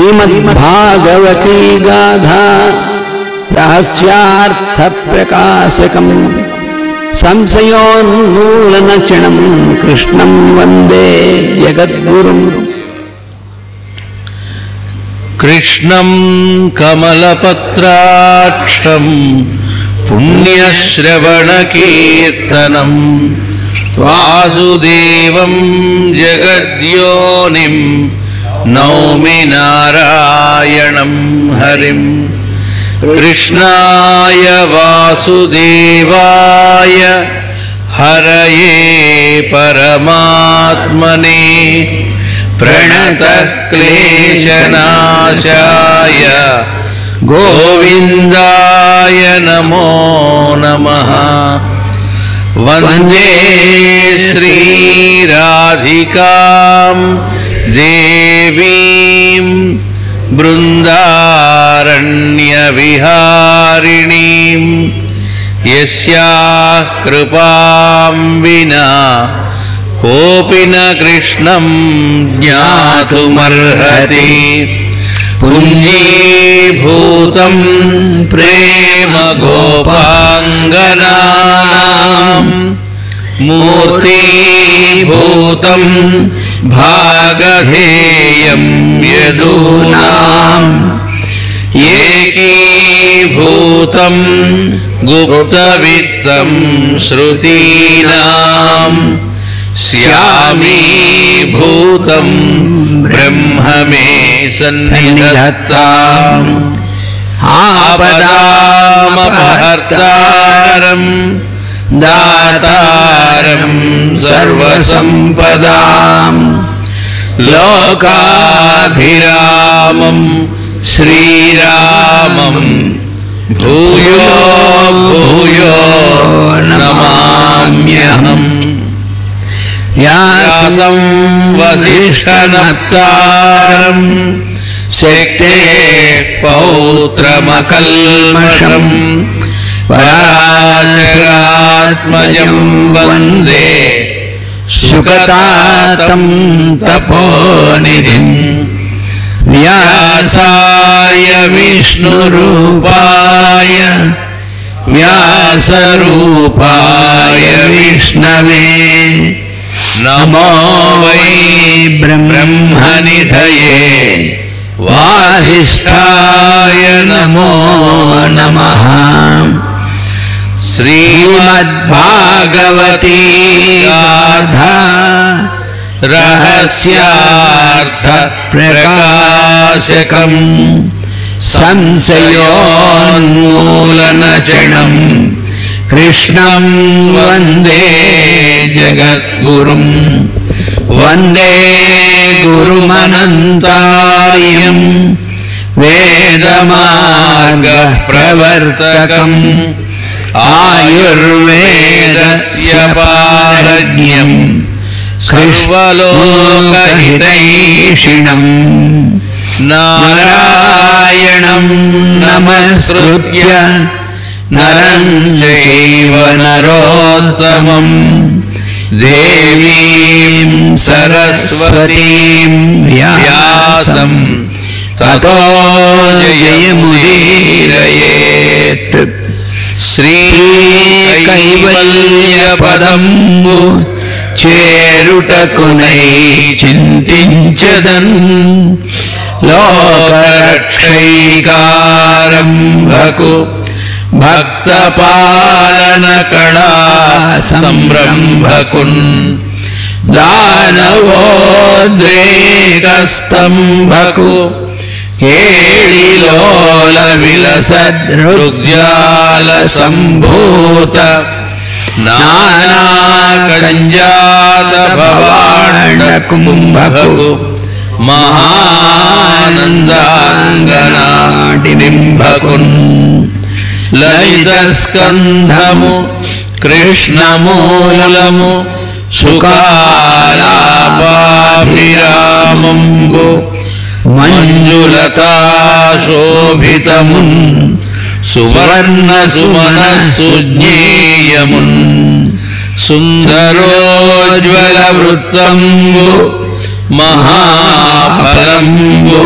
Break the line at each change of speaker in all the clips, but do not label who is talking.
श्रीमद्भागवती गाथा रहस्यार्थप्रकाशकं संशयोन्मूलनचिणं कृष्णं वन्दे जगद्गुरुम्।
कृष्णं कमलपत्राक्षं पुण्यश्रवणकीर्तनं वासुदेवं जगद्योनिं नौमि नारायणं हरिं। कृष्णाय वासुदेवाय हरये परमात्मने प्रणतक्लेशनाशाय गोविन्दाय नमो नमः। वन्दे श्रीराधिकां देवीं बृन्दारण्यविहारिणीं यस्याः कृपां विना कोऽपि न कृष्णं ज्ञातुमर्हति। पुण्यीभूतं प्रेम गोपाङ्गनानां मूर्तिभूतं भागधेयं यदूनाम् एकीभूतं गुप्तवित्तं श्रुतीनां श्यामीभूतं ब्रह्म मे सन्निधत्ताम्। आपदामपहर्तारं दातारं सर्वसम्पदां लोकाभिरामं श्रीरामं भूयो भूयो नमाम्यहम्। व्यासं वसिष्ठनप्तारं शक्तेः पौत्रमकल्मषं पराशरात्मजं वन्दे सुकतातं तपोनिधिम्। व्यासाय विष्णुरूपाय व्यासरूपाय विष्णवे नमो वै ब्रह्मनिधये वासिष्ठाय नमो नमः। श्रीमद्भागवती गाथा रहस्यार्थप्रकाशकं संशयोन्मूलनचिणं कृष्णं वन्दे जगद्गुरुं। वन्दे गुरुमनन्तार्यं वेदमार्गप्रवर्तकम् आयुर्वेदस्य पारज्ञं सर्वलोकहितैषिणं। नारायणं नमस्कृत्य नरं चैव नरोत्तमं देवीं सरस्वतीं व्यासं ततो जयमुदीरयेत्। श्रीकैवल्यपदम्बु చేరుటకునై చింతించదన్ లోకరక్షైకారంభకు భక్తపాలన కళా సంరంభకున్ దానవోద్రేకస్తంభకు కేళిలోల విలసదృగ్జాల సంభూత నానాకంజాత భవాండ కుంభకు మహానందాంగనాటినింభకున్ లలిత స్కంధము కృష్ణమూలము సుకాలాపాభిరామంబు మంజులతా శోభితమున్ సువర్ణ సుమన సుజ్ఞేయమున్ సుందరోజ్వల వృత్తంబు మహాఫలంబు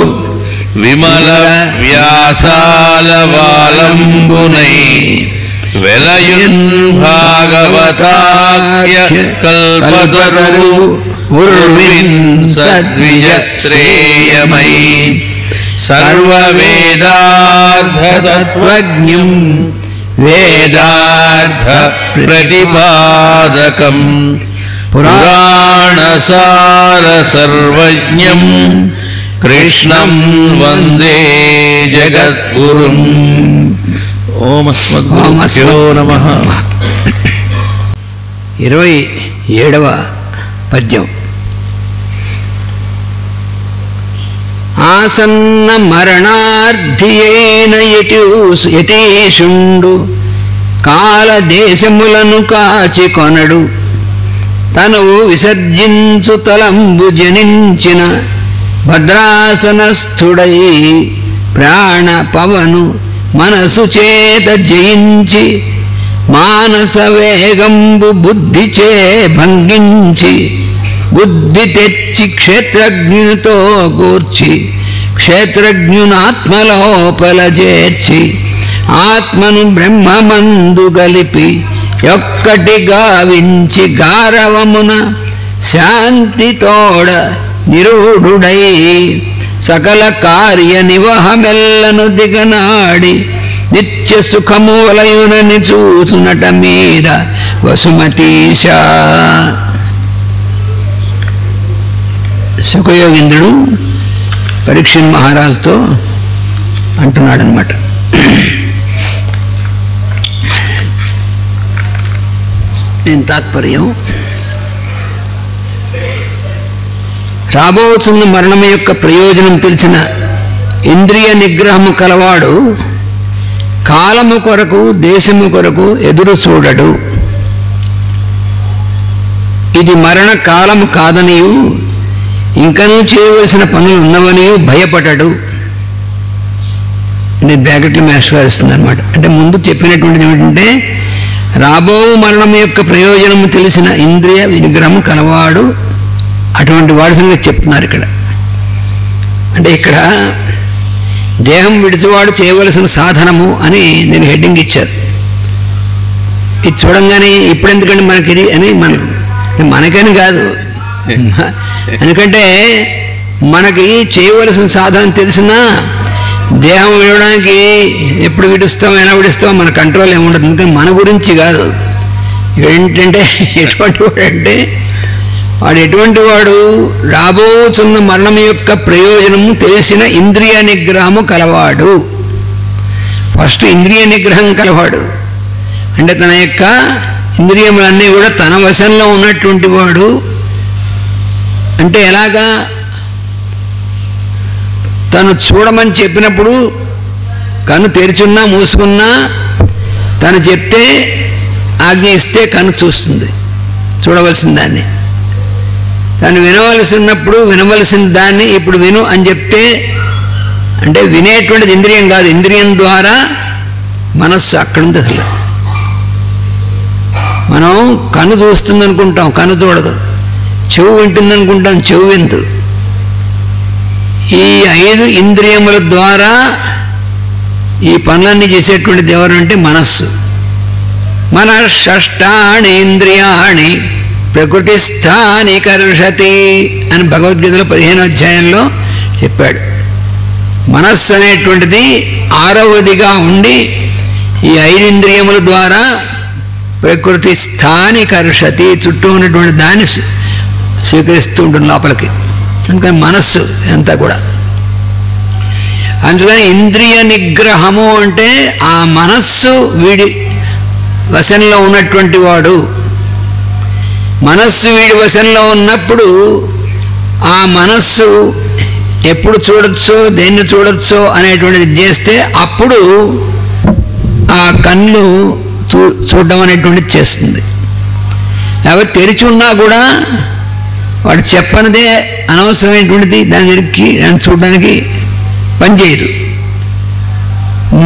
విమల వ్యాసాలవాలంబునై వెలయున్ భాగవతాఖ్య కల్పతరు ఉర్విన్ సద్విజశ్రేయమై సర్వవేదార్థతత్వజ్ఞం వేదార్థ ప్రతిపాదకం పురాణసార సర్వజ్ఞం కృష్ణం వందే జగద్గురుం. ఓం అస్మద్గురుభ్యో నమః.
27వ పద్యం. ఆసన్న మరణార్థియైన యతీశుండు కాలదేశములను కాచి కొనడు తనువు విసర్జించు తలంబు జనించిన భద్రాసనస్థుడై ప్రాణ పవను మనసు చేత జయించి మానస వేగంబు బుద్ధి చే భంగించి బుద్ధి తెచ్చి క్షేత్రజ్ఞునితో కూర్చి క్షేత్రజ్ఞునాత్మలోపల చేర్చి ఆత్మను బ్రహ్మమందు గలిపి ఒక్కటి గావించి గారవమున శాంతితోడ నిరూఢుడై సకల కార్య నివహమెల్లను దిగనాడి నిత్య సుఖములయునని చూసునట మీద వసుమతీశ. సుఖయోగీంద్రుడు పరీక్షణ్ మహారాజుతో అంటున్నాడనమాట. దీని తాత్పర్యం, రాబోతున్న మరణం యొక్క ప్రయోజనం తెలిసిన ఇంద్రియ నిగ్రహము కలవాడు కాలము కొరకు దేశము కొరకు ఎదురు చూడడు. ఇది మరణ కాలము కాదనియు ఇంకనూ చేయవలసిన పనులు ఉన్నవనియు భయపడడు. ఇది బ్రాకెట్లో మాస్టర్ ఇస్తుంది అనమాట. అంటే ముందు చెప్పినటువంటిది ఏమిటంటే, రాబో మరణం యొక్క ప్రయోజనం తెలిసిన ఇంద్రియ నిగ్రహం కలవాడు అటువంటి వాడి సంగతి చెప్తున్నారు ఇక్కడ. అంటే ఇక్కడ దేహం విడిచివాడు చేయవలసిన సాధనము అని నేను హెడ్డింగ్ ఇచ్చారు. ఇది చూడంగానే ఇప్పుడు ఎందుకంటే మనకి ఇది అని మనకని కాదు, ఎందుకంటే మనకి చేయవలసిన సాధన తెలిసినా దేహం విడడానికి ఎప్పుడు విడుస్తాం ఎలా విడుస్తాం మన కంట్రోల్ ఏముండదు. ఎందుకంటే మన గురించి కాదు. ఇక్కడ ఏంటంటే ఎటువంటి వాడు అంటే వాడు ఎటువంటి వాడు రాబోతున్న మరణం యొక్క ప్రయోజనము తెలిసిన ఇంద్రియ నిగ్రహము కలవాడు. ఫస్ట్ ఇంద్రియ నిగ్రహం కలవాడు అంటే తన యొక్క ఇంద్రియములన్నీ కూడా తన వశంలో ఉన్నటువంటి వాడు. అంటే ఎలాగా, తను చూడమని చెప్పినప్పుడు కన్ను తెరిచున్నా మూసుకున్నా తను చెప్తే ఆజ్ఞ ఇస్తే కన్ను చూస్తుంది చూడవలసిన దాన్ని. తను వినవలసినప్పుడు వినవలసిన దాన్ని ఇప్పుడు విను అని చెప్తే, అంటే వినేటువంటిది ఇంద్రియం కాదు, ఇంద్రియం ద్వారా మనస్సు అక్కడుంది. అసలు మనం కన్ను చూస్తుంది అనుకుంటాం, కన్ను చూడదు. చెవు వింటుంది అనుకుంటాం, చెవు విందు. ఈ 5 ఇంద్రియముల ద్వారా ఈ పనులన్నీ చేసేటువంటిది ఎవరు అంటే మనస్సు. మన షష్టాని ఇంద్రియాణి ప్రకృతిస్థాని కర్షతి అని భగవద్గీతలో 15వ అధ్యాయంలో చెప్పాడు. మనస్సు అనేటువంటిది 6వదిగా ఉండి ఈ 5 ఇంద్రియముల ద్వారా ప్రకృతి స్థాని కర్షతి చుట్టూ ఉన్నటువంటి దాన్ని స్వీకరిస్తూ ఉంటుంది లోపలికి. అందుకని మనస్సు అంతా కూడా. అందుకని ఇంద్రియ నిగ్రహము అంటే ఆ మనస్సు వీడి వశంలో ఉన్నటువంటి వాడు. మనస్సు వీడి వశంలో ఉన్నప్పుడు ఆ మనస్సు ఎప్పుడు చూడొచ్చో దేన్ని చూడొచ్చో అనేటువంటిది చేస్తే అప్పుడు ఆ కళ్ళు చూడడం అనేటువంటిది చేస్తుంది. లేకపోతే తెరిచి ఉన్నా కూడా వాడు చెప్పనిదే అనవసరమైనటువంటిది దాని దగ్గరికి దాన్ని చూడడానికి పనిచేయదు.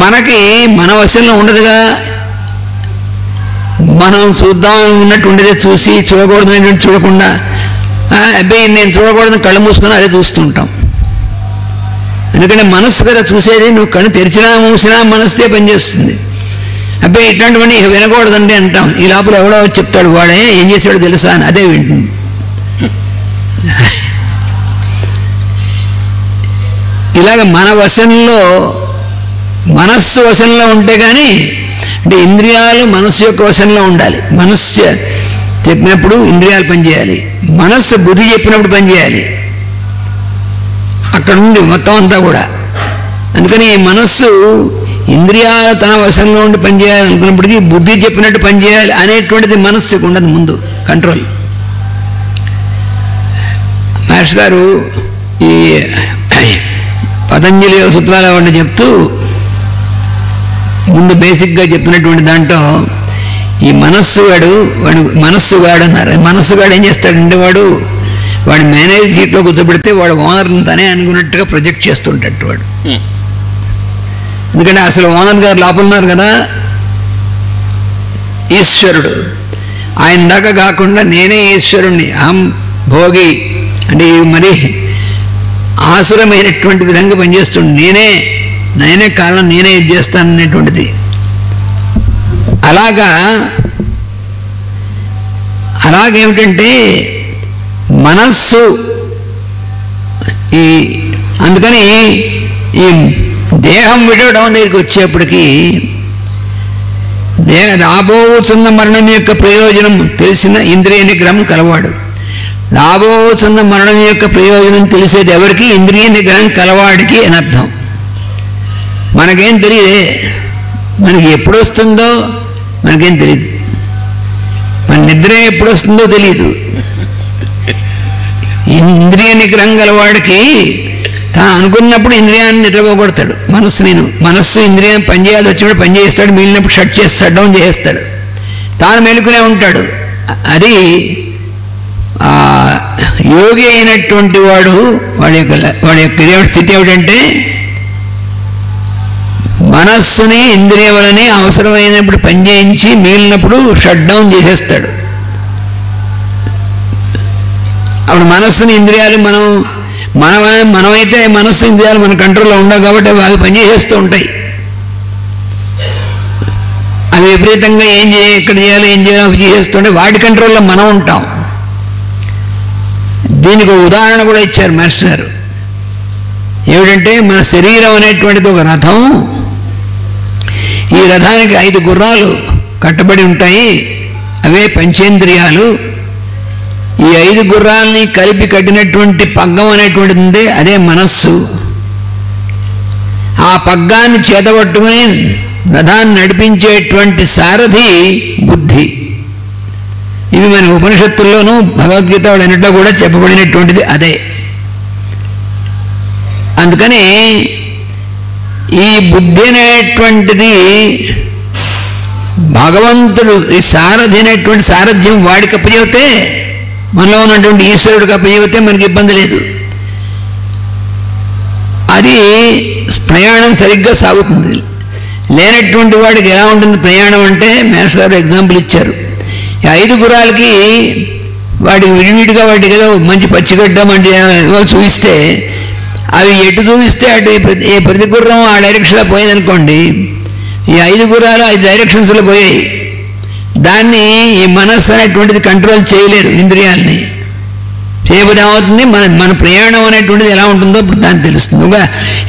మనకి మన వశంలో ఉండదుగా, మనం చూద్దాం ఉన్నటువంటిదే చూసి చూడకూడదు అనేటువంటి చూడకుండా అబ్బాయి నేను చూడకూడదని కళ్ళు మూసుకొని అదే చూస్తుంటాం. ఎందుకంటే మనస్సు కదా చూసేది, నువ్వు కళ్ళు తెరిచినా మూసినా మనస్సే పనిచేస్తుంది. అబ్బాయి ఇట్లాంటివన్నీ వినకూడదండి అంటాం. ఈ లోపల ఎవడో చెప్తాడు, వాడే ఏం చేశాడో తెలుసా అని అదే వింటుంది. ఇలాగ మన వశంలో, మనస్సు వశంలో ఉంటే కానీ, అంటే ఇంద్రియాలు మనస్సు యొక్క వశంలో ఉండాలి. మనస్సు చెప్పినప్పుడు ఇంద్రియాలు పనిచేయాలి, మనస్సు బుద్ధి చెప్పినప్పుడు పనిచేయాలి. అక్కడ ఉంది మొత్తం అంతా కూడా. అందుకని మనస్సు ఇంద్రియాలు తన వశంలో ఉండి పనిచేయాలనుకున్నప్పటికీ బుద్ధి చెప్పినట్టు పనిచేయాలి అనేటువంటిది మనస్సుకు ఉండదు ముందు కంట్రోల్. మహర్షి గారు ఈ పతంజలి సూత్రాలు అవన్నీ చెప్తూ ముందు బేసిక్గా చెప్తున్నటువంటి దాంట్లో ఈ మనస్సుగాడు అన్నారు. మనస్సుగాడు ఏం చేస్తాడంటే వాడు మేనేజర్ సీట్లో కూర్చోబెడితే వాడు ఓనర్ని తనే అనుకున్నట్టుగా ప్రొజెక్ట్ చేస్తుంటాడు వాడు. ఎందుకంటే అసలు ఓనర్ గారు లోపల ఉన్నారు కదా ఈశ్వరుడు, ఆయన దాకా కాకుండా నేనే ఈశ్వరుణ్ణి, అహం భోగి అంటే మరి ఆసురమైనటువంటి విధంగా పనిచేస్తుంది. నేనే కారణం, నేనే ఇది చేస్తాను అనేటువంటిది. అలాగేమిటంటే మనస్సు అందుకని ఈ దేహం విడవడం దగ్గరికి వచ్చేప్పటికీ రాబోతున్న మరణం యొక్క ప్రయోజనం తెలిసిన ఇంద్రియ నిగ్రహం కలవాడు. రాబోతున్న మరణం యొక్క ప్రయోజనం తెలిసేది ఎవరికి? ఇంద్రియ నిగ్రహం కలవాడికి అని అర్థం. మనకేం తెలియదే, మనకి ఎప్పుడు వస్తుందో మనకేం తెలియదు, మన నిద్ర ఎప్పుడు వస్తుందో తెలియదు. ఇంద్రియ నిగ్రహం గలవాడికి తాను అనుకున్నప్పుడు ఇంద్రియాన్ని నిద్రపోగొడతాడు. మనస్సు ఇంద్రియం పనిచేయాల్సి వచ్చినప్పుడు పని చేస్తాడు, మిగిలినప్పుడు షట్ చేస్తాడు, డౌన్ చేస్తాడు, తాను మేలుకునే ఉంటాడు. అది యోగి అయినటువంటి వాడి యొక్క స్థితి ఏమిటంటే మనస్సుని ఇంద్రియములని అవసరమైనప్పుడు పనిచేయించి మిగిలినప్పుడు షట్ డౌన్ చేసేస్తాడు. అప్పుడు మనస్సుని ఇంద్రియాలు మనమైతే మనస్సు ఇంద్రియాలు మన కంట్రోల్లో ఉండవు కాబట్టి అవి పనిచేసేస్తూ ఉంటాయి. అవి విపరీతంగా ఎక్కడ చేయాలి ఏం చేయాలో అవి చేసేస్తుంటే వాటి కంట్రోల్లో మనం ఉంటాం. దీనికి ఒక ఉదాహరణ కూడా ఇచ్చారు మాస్టర్ గారు. ఏమిటంటే మన శరీరం అనేటువంటిది ఒక రథం. ఈ రథానికి 5 గుర్రాలు కట్టబడి ఉంటాయి, అవే పంచేంద్రియాలు. ఈ 5 గుర్రాలని కలిపి కట్టినటువంటి పగ్గం అనేటువంటిది ఉంది, అదే మనస్సు. ఆ పగ్గాన్ని చేతబట్టుకుని రథాన్ని నడిపించేటువంటి సారథి బుద్ధి. ఇవి మన ఉపనిషత్తుల్లోనూ భగవద్గీత అన్నింటిలో కూడా చెప్పబడినటువంటిది అదే. అందుకని ఈ బుద్ధి అనేటువంటిది భగవంతుడు ఈ సారథి అనేటువంటి సారథ్యం వాడికి అప్పచెబితే, మనలో ఉన్నటువంటి ఈశ్వరుడికి అప్పచెబితే మనకి ఇబ్బంది లేదు. అది ప్రయాణం సరిగ్గా సాగుతుంది. లేనటువంటి వాడికి ఎలా ఉంటుంది ప్రయాణం అంటే మాస్టర్ గారు ఎగ్జాంపుల్ ఇచ్చారు. 5 గుర్రాలకి వాడికి విడివిడిగా వాటికి ఏదో మంచి పచ్చిగడ్డ మంచి చూపిస్తే అవి ఎటు చూపిస్తే అటు ప్రతి గుర్రం ఆ డైరెక్షన్లో పోయేదనుకోండి, ఈ 5 గుర్రాలు 5 డైరెక్షన్స్లో పోయాయి. దాన్ని ఈ మనస్సు అనేటువంటిది కంట్రోల్ చేయలేరు, ఇంద్రియాలని చేయబడి ఏమవుతుంది, మన ప్రయాణం అనేటువంటిది ఎలా ఉంటుందో ఇప్పుడు దానికి తెలుస్తుంది.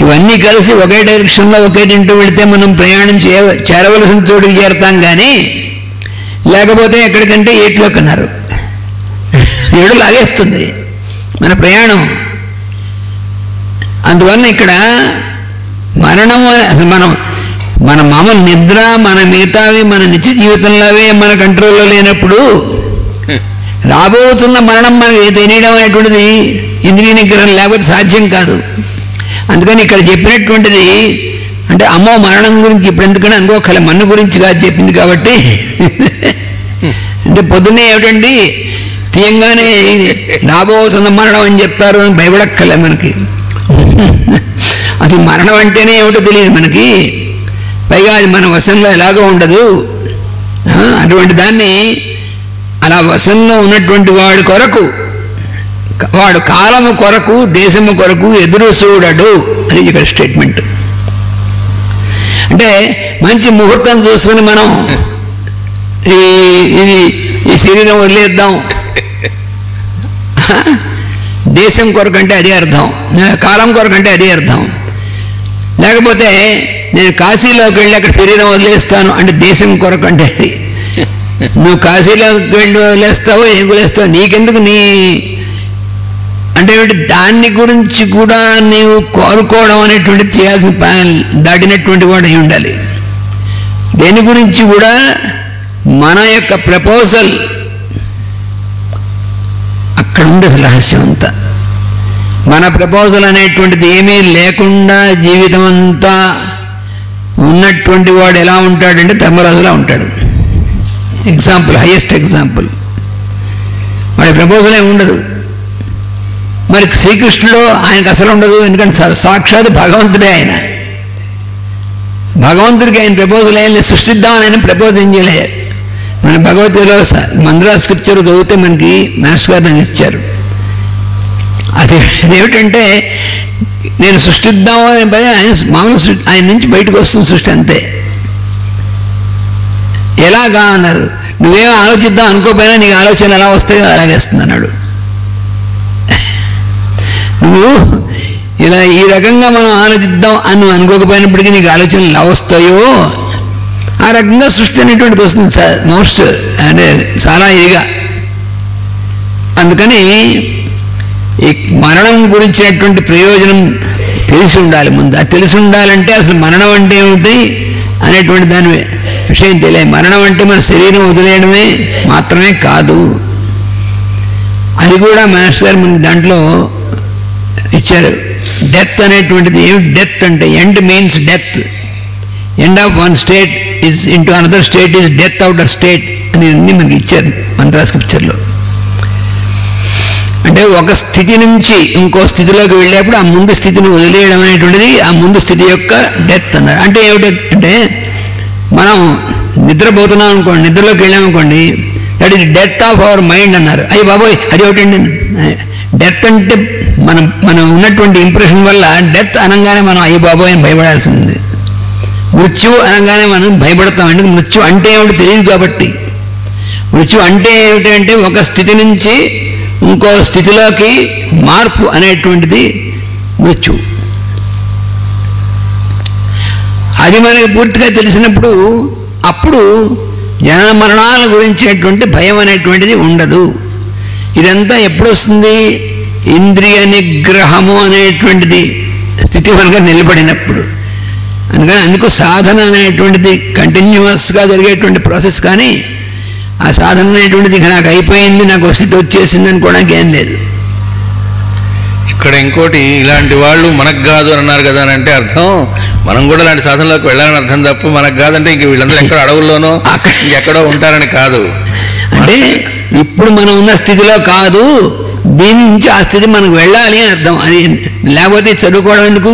ఇవన్నీ కలిసి ఒకే డైరెక్షన్లో ఒకే తింటూ వెళితే మనం ప్రయాణం చేరవలసిన చోటుకి చేరుతాం, కానీ లేకపోతే ఎక్కడికంటే ఏట్లో కన్నారు ఏడు లాగేస్తుంది మన ప్రయాణం. అందువల్ల ఇక్కడ మరణం అసలు మన మామూలు నిద్ర, మన మిగతావి, మన నిత్య జీవితంలోవే మన కంట్రోల్లో లేనప్పుడు రాబోతున్న మరణం మనకి తెలియడం అనేటువంటిది ఇంద్రియ నిగ్రహం లేకపోతే సాధ్యం కాదు. అందుకని ఇక్కడ చెప్పినటువంటిది అంటే అమ్మో మరణం గురించి ఇప్పుడు ఎందుకని అనుకోకలే, మన్ను గురించి కాదు చెప్పింది కాబట్టి. అంటే పొద్దున్నే ఏమిటండి తీయంగానే రాబోతున్న మరణం అని చెప్తారు అని భయపడక్కలే మనకి. అసలు మరణం అంటేనే ఏమిటో తెలియదు మనకి, పైగా అది మన వశంలో ఎలాగో ఉండదు. అటువంటి దాన్ని అలా వశంలో ఉన్నటువంటి వాడి కొరకు వాడు కాలము కొరకు దేశము కొరకు ఎదురు చూడడు అని ఇక్కడ స్టేట్మెంట్. అంటే మంచి ముహూర్తం చూసుకుని మనం ఈ శరీరం వదిలేద్దాం, దేశం కొరకు అంటే అదే అర్థం, కాలం కొరకు అంటే అదే అర్థం. లేకపోతే నేను కాశీలోకి వెళ్ళి అక్కడ శరీరం వదిలేస్తాను అంటే దేశం కొరకు అంటే నువ్వు కాశీలోకి వెళ్ళి వదిలేస్తావో ఏం వదిలేస్తావు నీకెందుకు, నీ అంటే దాన్ని గురించి కూడా నీవు కోరుకోవడం అనేటువంటిది చేయాల్సిన దాటినటువంటి వాడు అయి ఉండాలి. దేని గురించి కూడా మన యొక్క ప్రపోజల్ అక్కడ ఉంది అసలు రహస్యం అంతా. మన ప్రపోజల్ అనేటువంటిది ఏమీ లేకుండా జీవితం అంతా ఉన్నటువంటి వాడు ఎలా ఉంటాడంటే ధర్మరాజులా ఉంటాడు. Example, highest example. వాడి ప్రపోజల్ ఏమి ఉండదు. మరి శ్రీకృష్ణుడు ఆయనకు అసలు ఉండదు, ఎందుకంటే సాక్షాత్ భగవంతుడే ఆయన. భగవంతుడికి ఆయన ప్రపోజల్ ఏం లేదు, సృష్టిద్దామని ఆయన ప్రపోజ్ ఏం చేయలేదు. మన భగవద్గీతలో మంద్రా స్క్రిప్చర్ చదివితే మనకి మాస్టర్ గారు నాకు ఇచ్చారు. అదేమిటంటే నేను సృష్టిద్దామని ఆయన మామూలు ఆయన నుంచి బయటకు వస్తుంది సృష్టి అంతే. ఎలాగా అన్నారు, నువ్వేమో ఆలోచిద్దాం అనుకోపోయినా నీకు ఆలోచన ఎలా వస్తాయో అలాగేస్తుంది అన్నాడు. నువ్వు ఇలా ఈ రకంగా మనం ఆలోచిద్దాం అని అనుకోకపోయినప్పటికీ నీకు ఆలోచనలు ఎలా వస్తాయో ఆ రకంగా సృష్టి అనేటువంటిది వస్తుంది సార్, మోస్ట్ అంటే చాలా ఇదిగా. అందుకని ఈ మరణం గురించినటువంటి ప్రయోజనం తెలిసి ఉండాలి ముందు. అది తెలిసి ఉండాలంటే అసలు మరణం అంటే ఏమిటి అనేటువంటి దాని విషయం తెలియాలి. మరణం అంటే మన శరీరం వదిలేయడమే మాత్రమే కాదు, అది కూడా మాస్టర్ గారు మనకి దాంట్లో ఇచ్చారు. డెత్ అనేటువంటిది ఏమిటి? డెత్ అంటే end means death, end of one state is into another state is death out of state అని అన్నీ మనకి ఇచ్చారు మంత్రా స్క్రిప్చర్లో. అంటే ఒక స్థితి నుంచి ఇంకో స్థితిలోకి వెళ్ళేప్పుడు ఆ ముందు స్థితిని వదిలేయడం అనేటువంటిది ఆ ముందు స్థితి యొక్క డెత్ అన్నారు. అంటే ఏమిటి అంటే మనం నిద్రపోతున్నాం అనుకోండి, నిద్రలోకి వెళ్ళామనుకోండి, that is death of our mind అన్నారు. అయ్యి బాబోయ్ అది ఏమిటండి, డెత్ అంటే మనం ఉన్నటువంటి ఇంప్రెషన్ వల్ల డెత్ అనగానే మనం అయ్యి బాబోయ్ అని భయపడాల్సింది. మృత్యు అనగానే మనం భయపడతాం, అంటే మృత్యు అంటే ఏమిటి తెలియదు కాబట్టి. మృత్యు అంటే ఏమిటంటే ఒక స్థితి నుంచి ఇంకో స్థితిలోకి మార్పు అనేటువంటిది మృత్యు. అది మనకి పూర్తిగా తెలిసినప్పుడు అప్పుడు జన మరణాల గురించినటువంటి భయం అనేటువంటిది ఉండదు. ఇదంతా ఎప్పుడు వస్తుంది? ఇంద్రియ నిగ్రహము అనేటువంటిది స్థితి మనగా నిలబడినప్పుడు. అందుకని అందుకు సాధన అనేటువంటిది కంటిన్యూస్గా జరిగేటువంటి ప్రాసెస్. కానీ ఆ సాధన అనేటువంటిది నాకు అయిపోయింది, నాకు స్థితి వచ్చేసింది అనుకోవడానికి ఏం లేదు.
ఇక్కడ ఇంకోటి, ఇలాంటి వాళ్ళు మనకు కాదు అని అన్నారు కదా అని అంటే అర్థం మనం కూడా ఇలాంటి సాధనలోకి వెళ్ళాలని అర్థం తప్ప మనకు కాదంటే ఇంక వీళ్ళందరూ ఎక్కడ అడవుల్లోనో ఎక్కడో ఉంటారని కాదు.
అంటే ఇప్పుడు మనం ఉన్న స్థితిలో కాదు, దీని నుంచి ఆ స్థితి మనకు వెళ్ళాలి అని అర్థం. అది లేకపోతే చదువుకోవడం ఎందుకు?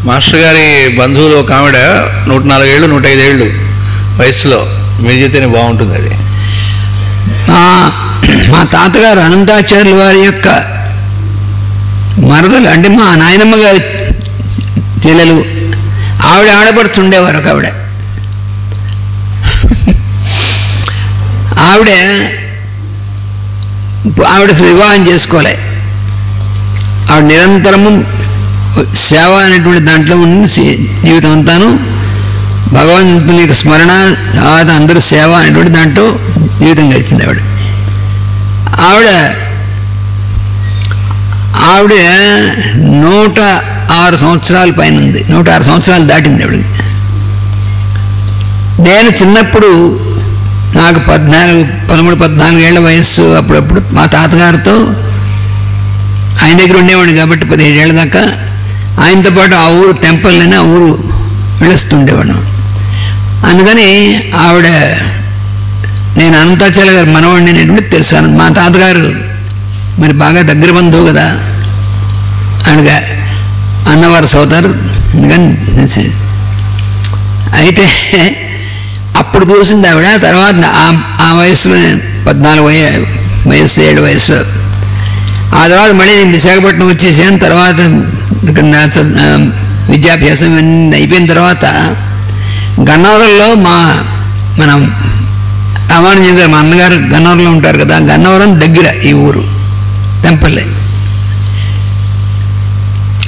మాస్టర్ గారి బంధువులు ఒక ఆవిడ 104 ఏళ్ళు 105 ఏళ్ళు వయసులో, మీరు చెప్తేనే బాగుంటుంది అది.
మా తాతగారు అనంతాచార్యుల వారి యొక్క మరదలు, అంటే మా నాయనమ్మ గారి చెల్లెలు, ఆవిడ ఆడపడుచుండేవారు. ఒక ఆవిడ వివాహం చేసుకోలే. ఆవిడ నిరంతరము సేవ అనేటువంటి దాంట్లో ఉన్న జీవితం అంతాను భగవంతుని యొక్క స్మరణ, తర్వాత అందరూ సేవ అనేటువంటి దాంట్లో జీవితం గడిచింది ఆవిడ. ఆవిడ 106 సంవత్సరాల పైన ఉంది, 106 సంవత్సరాలు దాటింది ఆవిడకి. నేను చిన్నప్పుడు నాకు 13-14 ఏళ్ల వయస్సు. అప్పుడప్పుడు మా తాతగారితో ఆయన దగ్గర ఉండేవాడిని కాబట్టి 15 ఏళ్ళ దాకా ఆయనతో పాటు ఆ ఊరు టెంపుల్ని ఆ ఊరు వెళ్ళొస్తుండేవాడు. అందుకని ఆవిడ, నేను అనంతాచార్య గారు మనవాడిని అనేటువంటి తెలుసు. మా తాతగారు మరి బాగా దగ్గర బంధువు కదా, ఆవిడగా అన్నవారు సోదరు. అందుకని అయితే అప్పుడు చూసింది ఆవిడ. తర్వాత ఆ వయసులో 14 వయస్సు 7 వయసులో ఆ తర్వాత మళ్ళీ నేను విశాఖపట్నం వచ్చేసాను. తర్వాత ఇక్కడ నా విద్యాభ్యాసం ఇవన్నీ అయిపోయిన తర్వాత గన్నవరంలో మనం రామానుజన్ గారు మా అన్నగారు గన్నవరంలో ఉంటారు కదా, గన్నవరం దగ్గర ఈ ఊరు టెంపల్లే.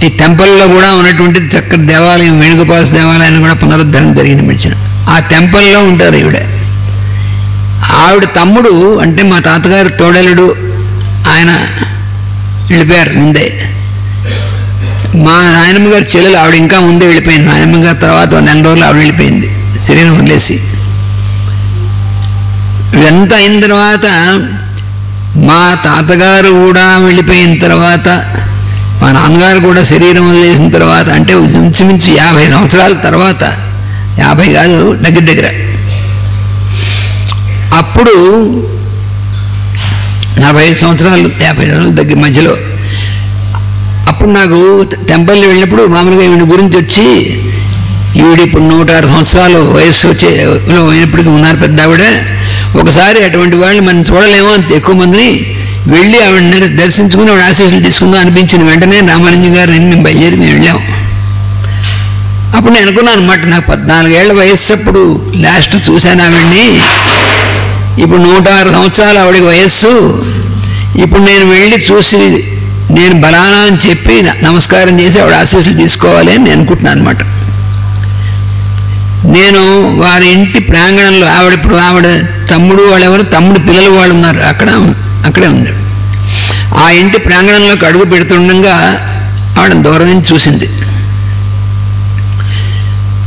ఈ టెంపుల్లో కూడా ఉన్నటువంటిది చక్కటి దేవాలయం, వేణుగోపాల దేవాలయాన్ని కూడా పునరుద్ధరణ జరిగింది మధ్యన. ఆ టెంపుల్లో ఉంటారు ఆవిడ తమ్ముడు, అంటే మా తాతగారు తోడలుడు, ఆయన వెళ్ళిపోయారు ముందే. మా నాయనమ్మ గారి చెల్లెలు ఆవిడ ఇంకా ముందే వెళ్ళిపోయింది. నాయనమ్మ గారి తర్వాత 4 రోజులు ఆవిడ వెళ్ళిపోయింది శరీరం వదిలేసి. ఇదంతా అయిన తర్వాత మా తాతగారు కూడా వెళ్ళిపోయిన తర్వాత, మా నాన్నగారు కూడా శరీరం వదిలేసిన తర్వాత, అంటే ఇంచుమించు 50 సంవత్సరాల తర్వాత, 50 కాదు దగ్గర అప్పుడు 45 సంవత్సరాలు 50 సంవత్సరాల దగ్గర మధ్యలో, అప్పుడు నాకు టెంపుల్కి వెళ్ళినప్పుడు మామూలుగా ఈవిడ గురించి వచ్చి, ఈవిడ ఇప్పుడు 106 సంవత్సరాలు వయస్సు అయినప్పటికీ ఉన్నారు పెద్ద ఆవిడ. ఒకసారి అటువంటి వాళ్ళని మనం చూడలేమో అంత ఎక్కువ మందిని వెళ్ళి ఆవిడ దర్శించుకుని ఆవిడ ఆశీస్సులు తీసుకుందాం అనిపించిన వెంటనే రామానుజన్ గారు మేము బయలుదేరి మేము వెళ్ళాం. అప్పుడు నేను అనుకున్నాను అనమాట, నాకు 14 ఏళ్ల వయస్సు అప్పుడు లాస్ట్ చూశాను ఆవిడ్ని. ఇప్పుడు 106 సంవత్సరాలు ఆవిడకి వయస్సు. ఇప్పుడు నేను వెళ్ళి చూసి నేను బలానా అని చెప్పి నమస్కారం చేసి ఆవిడ ఆశీస్సులు తీసుకోవాలి అని నేను అనుకుంటున్నాను అనమాట. నేను వారి ఇంటి ప్రాంగణంలో, ఆవిడ తమ్ముడు వాళ్ళెవరు, తమ్ముడు పిల్లలు వాళ్ళు ఉన్నారు, అక్కడే ఉంది. ఆ ఇంటి ప్రాంగణంలోకి అడుగు పెడుతుండగా ఆవిడ దూరం నుంచి చూసింది.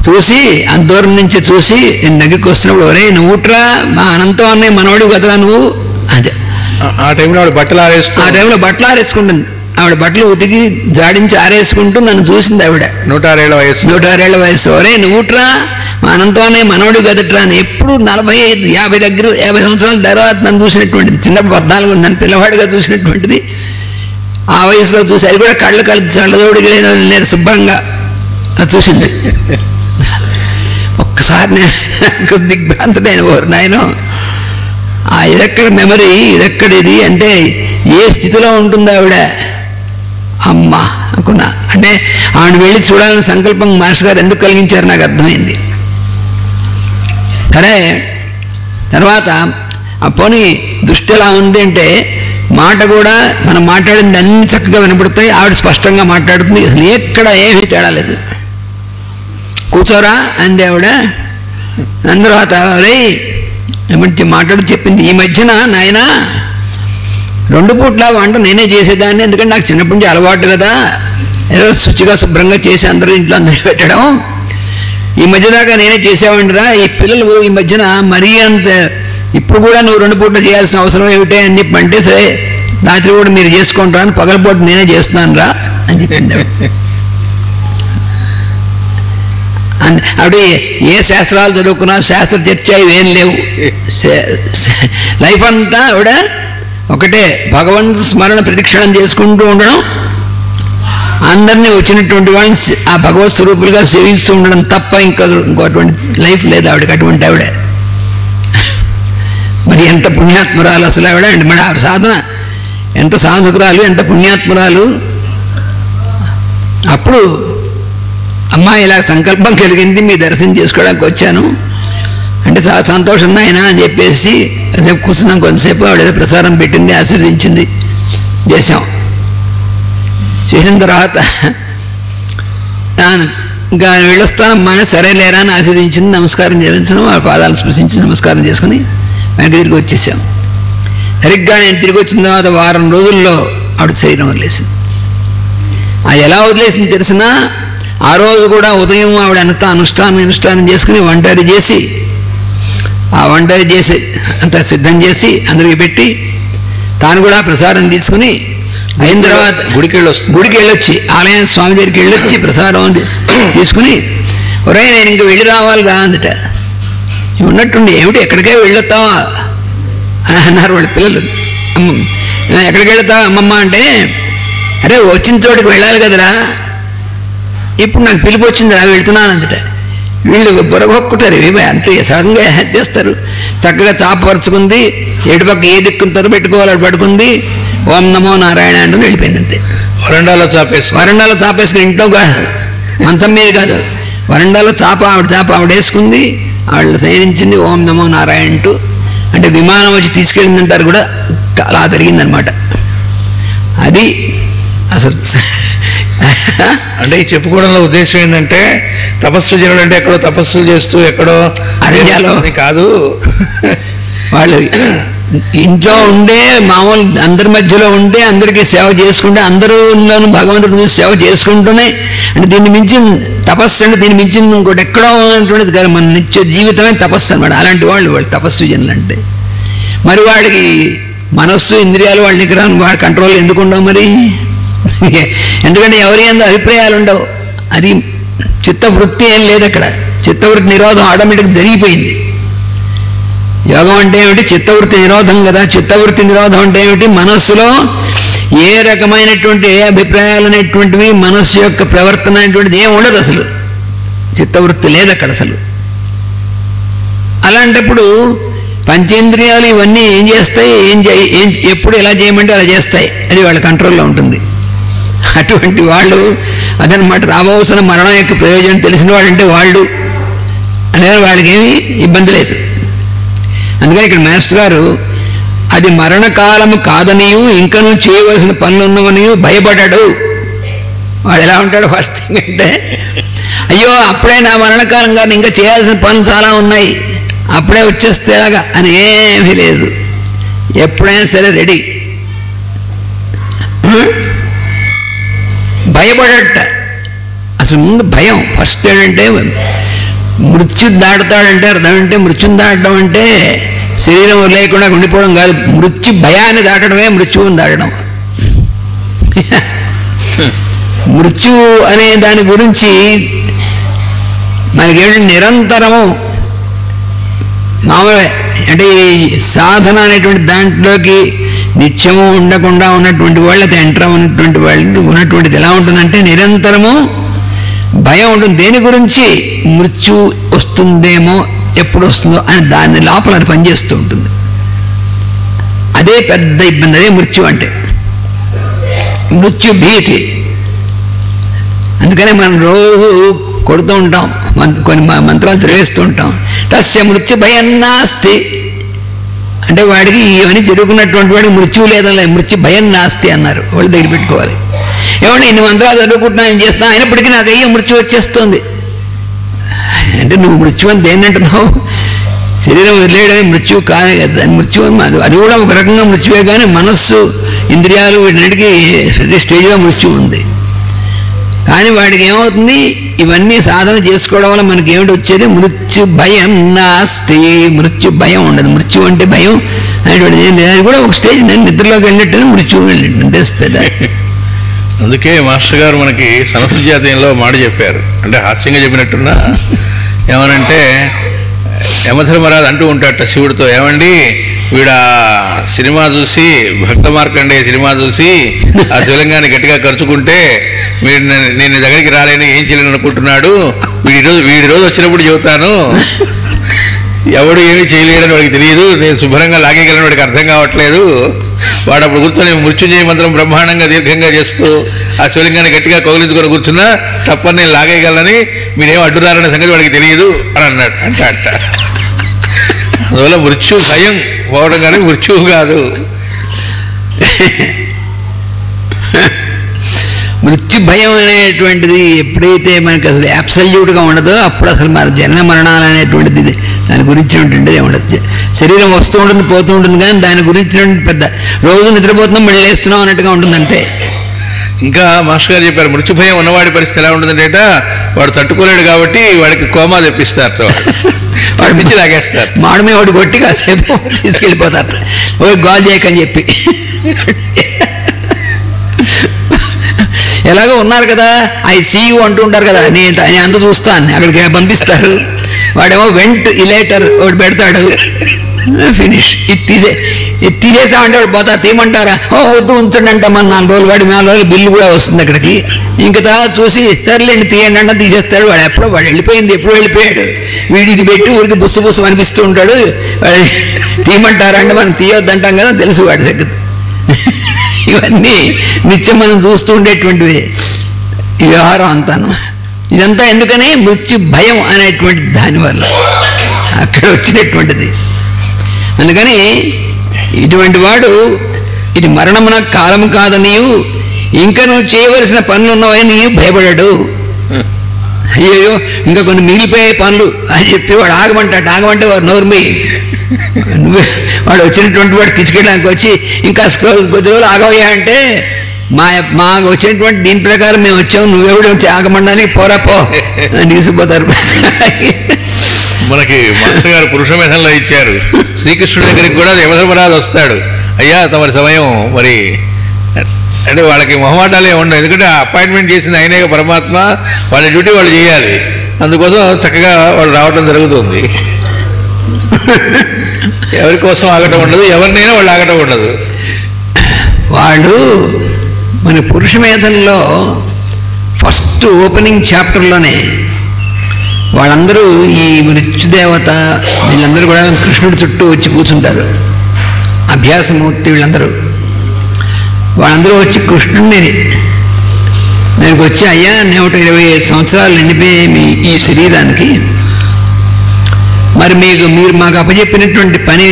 చూసి అంత దూరం నుంచి చూసి నేను దగ్గరికి వస్తున్నప్పుడు, ఒరే నువ్వుట్రా, మా అనంతం అన్నయ్య మనవాడు కదరా నువ్వు. అదే
ఆ టైంలో ఆవిడ బట్టలు
ఆరేసుకుంటుంది. ఆవిడ బట్టలు ఉతికి జాడించి ఆరేసుకుంటూ నన్ను చూసింది ఆవిడ.
106 ఏళ్ల వయసు.
ఒరే నువ్వుట్రా, మా అనంతం అన్నయ్య మనవాడు కదట్రా అని. ఎప్పుడు 45, 50 సంవత్సరాల తర్వాత నన్ను చూసినటువంటిది. చిన్నప్పుడు 14 నన్ను పిల్లవాడిగా చూసినటువంటిది ఆ వయసులో చూసి, అది కూడా కళ్ళు చల్లదోడికి నేను శుభ్రంగా చూసింది. ఒక్కసారి నేను దిగ్భ్రాంతుడైన నాయనో, ఇదెక్కడ మెమరీ, ఇదెక్కడిది అంటే ఏ స్థితిలో ఉంటుంది ఆవిడ, అమ్మ అనుకున్నా. అంటే ఆవిడ వెళ్ళి చూడాలని సంకల్పం మాస్టర్ గారు ఎందుకు కలిగించారు నాకు అర్థమైంది. సరే తర్వాత పోనీ దృష్టి ఎలా ఉంది అంటే, మాట కూడా మనం మాట్లాడింది అన్ని చక్కగా వినపడతాయి. ఆవిడ స్పష్టంగా మాట్లాడుతుంది, అసలు ఎక్కడ ఏమీ తేడా లేదు. కూర్చోరా అంది ఆవిడ. దాని తర్వాత ఏమంటే మాట్లాడి చెప్పింది, ఈ మధ్యన నాయన 2 పూట్ల వంట నేనే చేసేదాన్ని, ఎందుకంటే నాకు చిన్నప్పటి నుంచి అలవాటు కదా, ఏదో శుచిగా శుభ్రంగా చేసి అందరూ ఇంట్లో అందరూ పెట్టడం. ఈ మధ్య దాకా నేనే చేసేవాడిరా, ఈ పిల్లలు ఈ మధ్యన మరీ అంత, ఇప్పుడు కూడా నువ్వు 2 పూట్ల చేయాల్సిన అవసరం ఏమిటే అని చెప్పి అంటే, సరే రాత్రి కూడా మీరు చేసుకుంటారా అని, పగలపూట నేనే చేస్తున్నాను రా అని చెప్పింది. ఆవిడ ఏ శాస్త్రాలు చదువుకున్నా, శాస్త్ర చర్చ ఇవేం లేవు. లైఫ్ అంతా ఆవిడ ఒకటే భగవంతు స్మరణ ప్రతిక్షణం చేసుకుంటూ ఉండడం, అందరినీ వచ్చినటువంటి వాళ్ళని ఆ భగవత్ స్వరూపులుగా సేవిస్తూ ఉండడం తప్ప ఇంకోటువంటి లైఫ్ లేదు ఆవిడకి. అటువంటి ఆవిడ మరి ఎంత పుణ్యాత్మురాలు అసలు ఆవిడ. అంటే మరి ఆవిడ సాధన ఎంత సాధకురాలు, ఎంత పుణ్యాత్మురాలు. అప్పుడు అమ్మా ఇలా సంకల్పం కలిగింది, మీ దర్శనం చేసుకోవడానికి వచ్చాను అంటే, చాలా సంతోషం నాయన అని చెప్పేసి కూర్చున్నాం. కొంతసేపు ఆవిడ ఏదో ప్రసారం పెట్టింది, ఆశీర్వదించింది, చేసాం. చేసిన తర్వాత ఇంకా వెళ్ళొస్తానమ్మా అని, సరే లేరా అని ఆశీర్వదించింది. నమస్కారం చేయించడం, ఆ పాదాలు స్పృశించి నమస్కారం చేసుకుని వెనక్కి తిరిగి వచ్చేసాం. సరిగ్గా నేను తిరిగి వచ్చిన తర్వాత వారం రోజుల్లో ఆవిడ శరీరం వదిలేసింది. అది ఎలా వదిలేసింది తెలిసినా, ఆ రోజు కూడా ఉదయం ఆవిడ అంతా అనుష్ఠానం చేసుకుని వంటరి చేసి, ఆ వంటరి చేసి అంతా సిద్ధం చేసి అందరికి పెట్టి, తాను కూడా ప్రసాదం తీసుకుని అయిన తర్వాత
గుడికి
వెళ్ళొచ్చి ఆలయం స్వామి దగ్గరికి వెళ్ళొచ్చి ప్రసాదం తీసుకుని, ఒరే నేను ఇంక వెళ్ళి రావాలిగా అందట. ఉన్నట్టుండి ఏమిటి ఎక్కడికే వెళ్ళొస్తావా అని అన్నారు వాళ్ళ పిల్లలు. ఎక్కడికి వెళతావా అమ్మమ్మ అంటే, అరే వచ్చిన చోటుకి వెళ్ళాలి కదరా, ఇప్పుడు నాకు పిలుపు వచ్చిందిరా వెళ్తున్నాను అందట. వీళ్ళు బుర్రగొక్కుంటారు, ఇవి అంతే సడన్గా చేస్తారు. చక్కగా చాప పరుచుకుంది, ఎటుపక్క ఏ దిక్కుతారో పెట్టుకోవాలి, అటు పడుకుంది. ఓం నమో నారాయణ అంటూ వెళ్ళిపోయింది అంతే.
వరండాలో
చాపేసుకుని ఇంట్లో కాదు, మంచం మీద కాదు, వరండాలో చాప ఆవిడ వేసుకుంది, ఆవిడ శయనించింది ఓం నమో నారాయణ అంటూ. అంటే విమానం వచ్చి తీసుకెళ్ళిందంటారు కూడా, అలా జరిగిందనమాట. అది అసలు
అంటే ఈ చెప్పుకోవడంలో ఉద్దేశం ఏంటంటే తపస్సు జనుడు అంటే ఎక్కడో తపస్సులు చేస్తూ ఎక్కడో
అరణ్యాలో
కాదు,
వాళ్ళు ఇంట్లో ఉండే మామూలు అందరి మధ్యలో ఉంటే అందరికీ సేవ చేసుకుంటే అందరూలోనూ భగవంతుడు చూసి సేవ చేసుకుంటూనే, అంటే దీన్ని మించిన తపస్సు అంటే దీన్ని మించింది ఇంకోటి ఎక్కడో ఉన్నటువంటిది కాదు, మన నిత్య జీవితమే తపస్సు అనమాట. అలాంటి వాళ్ళు తపస్సు జనులు అంటే. మరి వాడికి మనస్సు ఇంద్రియాలు వాళ్ళ నిగ్రహం వాడి కంట్రోల్ ఎందుకు ఉండవు మరి? ఎందుకంటే ఎవరి అందు అభిప్రాయాలు ఉండవు. అది చిత్తవృత్తి ఏం లేదు అక్కడ. చిత్తవృత్తి నిరోధం ఆటోమేటిక్ జరిగిపోయింది. యోగం అంటే ఏమిటి? చిత్తవృత్తి నిరోధం కదా. చిత్తవృత్తి నిరోధం అంటే ఏమిటి? మనస్సులో ఏ రకమైనటువంటి ఏ అభిప్రాయాలు అనేటువంటివి, మనస్సు యొక్క ప్రవర్తన అనేటువంటిది ఏం ఉండదు అసలు. చిత్తవృత్తి లేదు అక్కడ అసలు. అలాంటప్పుడు పంచేంద్రియాలు ఇవన్నీ ఏం చేస్తాయి? ఎప్పుడు ఎలా చేయమంటే అలా చేస్తాయి. అది వాళ్ళ కంట్రోల్లో ఉంటుంది. అటువంటి వాళ్ళు అదనమాట. రాబోతున్న మరణం యొక్క ప్రయోజనం తెలిసిన వాళ్ళు అంటే వాళ్ళు అనేది వాళ్ళకి ఏమీ ఇబ్బంది లేదు. అందుకని ఇక్కడ మాస్టర్ గారు అది మరణకాలము కాదనియు ఇంకనూ చేయవలసిన పనులు ఉన్నవనియు భయపడ్డాడు. వాడు ఎలా ఉంటాడు? ఫస్ట్ థింగ్ అంటే అయ్యో అప్పుడే నా మరణకాలం కానీ ఇంకా చేయాల్సిన పనులు చాలా ఉన్నాయి, అప్పుడే వచ్చేస్తేలాగా అని ఏమీ లేదు. ఎప్పుడైనా సరే రెడీ. భయపడట. అసలు ముందు భయం. ఫస్ట్ ఏంటంటే మృత్యు దాటుతాడంటే అర్థం ఏంటంటే, మృత్యుని దాటడం అంటే శరీరం లేకుండా ఉండిపోవడం కాదు. మృత్యు భయాన్ని దాటడమే మృత్యువుని దాటడం. మృత్యువు అనే దాని గురించి మనకేంటి నిరంతరము మామూలు అంటే ఈ సాధన అనేటువంటి దాంట్లోకి నిత్యము ఉండకుండా ఉన్నటువంటి వాళ్ళు, అది ఎంటర్ ఉన్నటువంటి వాళ్ళు ఉన్నటువంటిది ఎలా ఉంటుందంటే నిరంతరము భయం ఉంటుంది. దేని గురించి? మృత్యు వస్తుందేమో, ఎప్పుడు వస్తుందో అని దాన్ని లోపల అది పనిచేస్తూ ఉంటుంది. అదే పెద్ద ఇబ్బంది. అదే మృత్యు అంటే, మృత్యు భీతి. అందుకనే మనం రోజు కొడుతూ ఉంటాం, కొన్ని మంత్రాలు తిరిగేస్తూ ఉంటాం. తస్య మృత్యు భయం నాస్తి అంటే వాడికి ఇవన్నీ జరుగుతున్నటువంటి వాడికి మృత్యువు లేదలే, మృత్యు భయం నాస్తి అన్నారు. వాళ్ళు దగ్గర పెట్టుకోవాలి. ఏమంటే ఇన్ని మంత్రాలు చదువుకుంటున్నా, ఏం చేస్తున్నా, అయినప్పటికీ నాకు అయ్యే మృత్యు వచ్చేస్తుంది అంటే నువ్వు మృత్యు అని దేన్ని అంటున్నావు? శరీరం వదిలేయడమే మృత్యువు కానే కదా. మృత్యు అది కూడా ఒక రకంగా మృత్యువే, కానీ మనస్సు ఇంద్రియాలు వీటికి ప్రతి స్టేజ్లో మృత్యు ఉంది. కానీ వాడికి ఏమవుతుంది? ఇవన్నీ సాధన చేసుకోవడం వల్ల మనకి ఏమిటి వచ్చేది? మృత్యు భయం నాస్తి. మృత్యు భయం ఉండదు. మృత్యు అంటే భయం అనేటువంటిది ఏం లేదు. అది కూడా ఒక స్టేజ్ నేను నిద్రలోకి వెళ్ళినట్టు మృత్యువు వెళ్ళినట్టు తెలుస్తుంది.
అందుకే మాస్టర్ గారు మనకి సంస్కృతజాతీయంలో మాట చెప్పారు. అంటే హాస్యంగా చెప్పినట్టున్నా, ఏమనంటే యమధర్మరాజు అంటూ ఉంటాడట శివుడితో, ఏమండి వీడు సినిమా చూసి, భక్త మార్కండేయ సినిమా చూసి ఆ శివలింగాన్ని గట్టిగా ఖర్చుకుంటే వీడు నేను దగ్గరికి రాలేని ఏం చేయలేని అనుకుంటున్నాడు, వీడి రోజు వచ్చినప్పుడు చెబుతాను, ఎవడు ఏమీ చేయలేడని వాడికి తెలియదు, నేను శుభ్రంగా లాగేయగలను వాడికి అర్థం కావట్లేదు, వాడు అప్పుడు కూర్చొని మృత్యుంజయ మంత్రం బ్రహ్మాండంగా దీర్ఘంగా చేస్తూ ఆ శివలింగాన్ని గట్టిగా కౌలించుకొని కూర్చున్నా తప్పని నేను లాగేయగలని మీరేం అడ్డురారనే సంగతి వాడికి తెలియదు అని అన్నాడు. అంటే అందువల్ల మృత్యు భయం పోవడం కానీ మృత్యువు కాదు.
మృత్యు భయం అనేటువంటిది ఎప్పుడైతే మనకి అసలు అబ్సల్యూట్గా ఉండదో అప్పుడు అసలు మన జనన మరణాలు అనేటువంటిది దాని గురించి ఉంటుండేది ఉండదు. శరీరం వస్తూ ఉంటుంది, పోతూ ఉంటుంది, కానీ దాని గురించి పెద్ద రోజు నిద్రపోతున్నాం మళ్ళీ లేస్తున్నాం అన్నట్టుగా ఉంటుందంటే.
ఇంకా మాస్టర్ గారు చెప్పారు, మృత్యు భయం ఉన్నవాడి పరిస్థితి ఎలా ఉంటుందంటే వాడు తట్టుకోలేడు కాబట్టి వాడికి కోమా తెప్పిస్తారు, వాడి నుంచి లాగేస్తారు,
మాడమే వాడు కొట్టి కాసేపు తీసుకెళ్ళిపోతారు, ఓ గాల్ చేయకని చెప్పి. ఎలాగో ఉన్నారు కదా, ఐసీయూ అంటూ ఉంటారు కదా, నేను అంత చూస్తాను, అక్కడికి పంపిస్తారు, వాడేమో వెంట్ ఇలేటర్ ఒకటి పెడతాడు, ఫినిష్. ఇది తీసేసామంటే వాడు పోతా, తీయమంటారా, వద్దు ఉంచండి అంట, మన 4 రోజులు, వాడి 4 రోజులు బిల్లు కూడా వస్తుంది అక్కడికి. ఇంక తర్వాత చూసి సర్లేండి తీయండి అంటే తీసేస్తాడు. వాడు వెళ్ళిపోయింది, ఎప్పుడు వెళ్ళిపోయాడు, వీడి ఇది పెట్టి ఊరికి బుస్సు బుస్సు అనిపిస్తూ ఉంటాడు. వాడు తీయమంటారా అంటే మనం తీయొద్దంటాం కదా, తెలుసు వాడి దగ్గర. ఇవన్నీ నిత్యం మనం చూస్తూ ఉండేటువంటివి ఈ వ్యవహారం అంతాను. ఇదంతా ఎందుకని మృత్యు భయం అనేటువంటి దానివల్ల అక్కడ వచ్చినటువంటిది. అందుకని ఇటువంటి వాడు ఇది మరణమున కాలము కాదనియు ఇంకా నువ్వు చేయవలసిన పనులు ఉన్నవని నీవు భయపడాడు. అయ్యో ఇంకా కొన్ని మిగిలిపోయే పనులు అని చెప్పి వాడు ఆగమంటే వాడు నోర్మి నువ్వే వాడు వచ్చినటువంటి వాడు తీసుకెళ్ళడానికి వచ్చి ఇంకా కొద్ది రోజులు ఆగవయ్యా అంటే మాకు వచ్చినటువంటి దీని ప్రకారం మేము వచ్చాము, నువ్వెవడు వచ్చి ఆగమండానికి పోరా పో అని తీసుకుపోతారు.
మనకి మాస్టర్ గారు పురుషమేధంలో ఇచ్చారు. శ్రీకృష్ణుడి దగ్గరికి కూడా యమధర్మరాజు వస్తాడు, అయ్యా తమరి సమయం మరి అంటే వాళ్ళకి మొహమాటాలే ఉండవు, ఎందుకంటే అపాయింట్మెంట్ చేసింది అయినే పరమాత్మ, వాళ్ళ డ్యూటీ వాళ్ళు చేయాలి, అందుకోసం చక్కగా వాళ్ళు రావటం జరుగుతుంది. ఎవరి కోసం ఆగటం ఉండదు, ఎవరినైనా వాళ్ళు ఆగటం ఉండదు.
వాళ్ళు మన పురుషమేధంలో ఫస్ట్ ఓపెనింగ్ చాప్టర్లోనే వాళ్ళందరూ ఈ మృత్యుదేవత వీళ్ళందరూ కూడా కృష్ణుడి చుట్టూ వచ్చి కూర్చుంటారు. అభ్యాసమూర్తి వాళ్ళందరూ వచ్చి కృష్ణుడిని దానికి వచ్చి, అయ్యా నేను 125 సంవత్సరాలు నిండిపోయే మీ ఈ శరీరానికి మరి మీరు మాకు అప్పచెప్పినటువంటి పని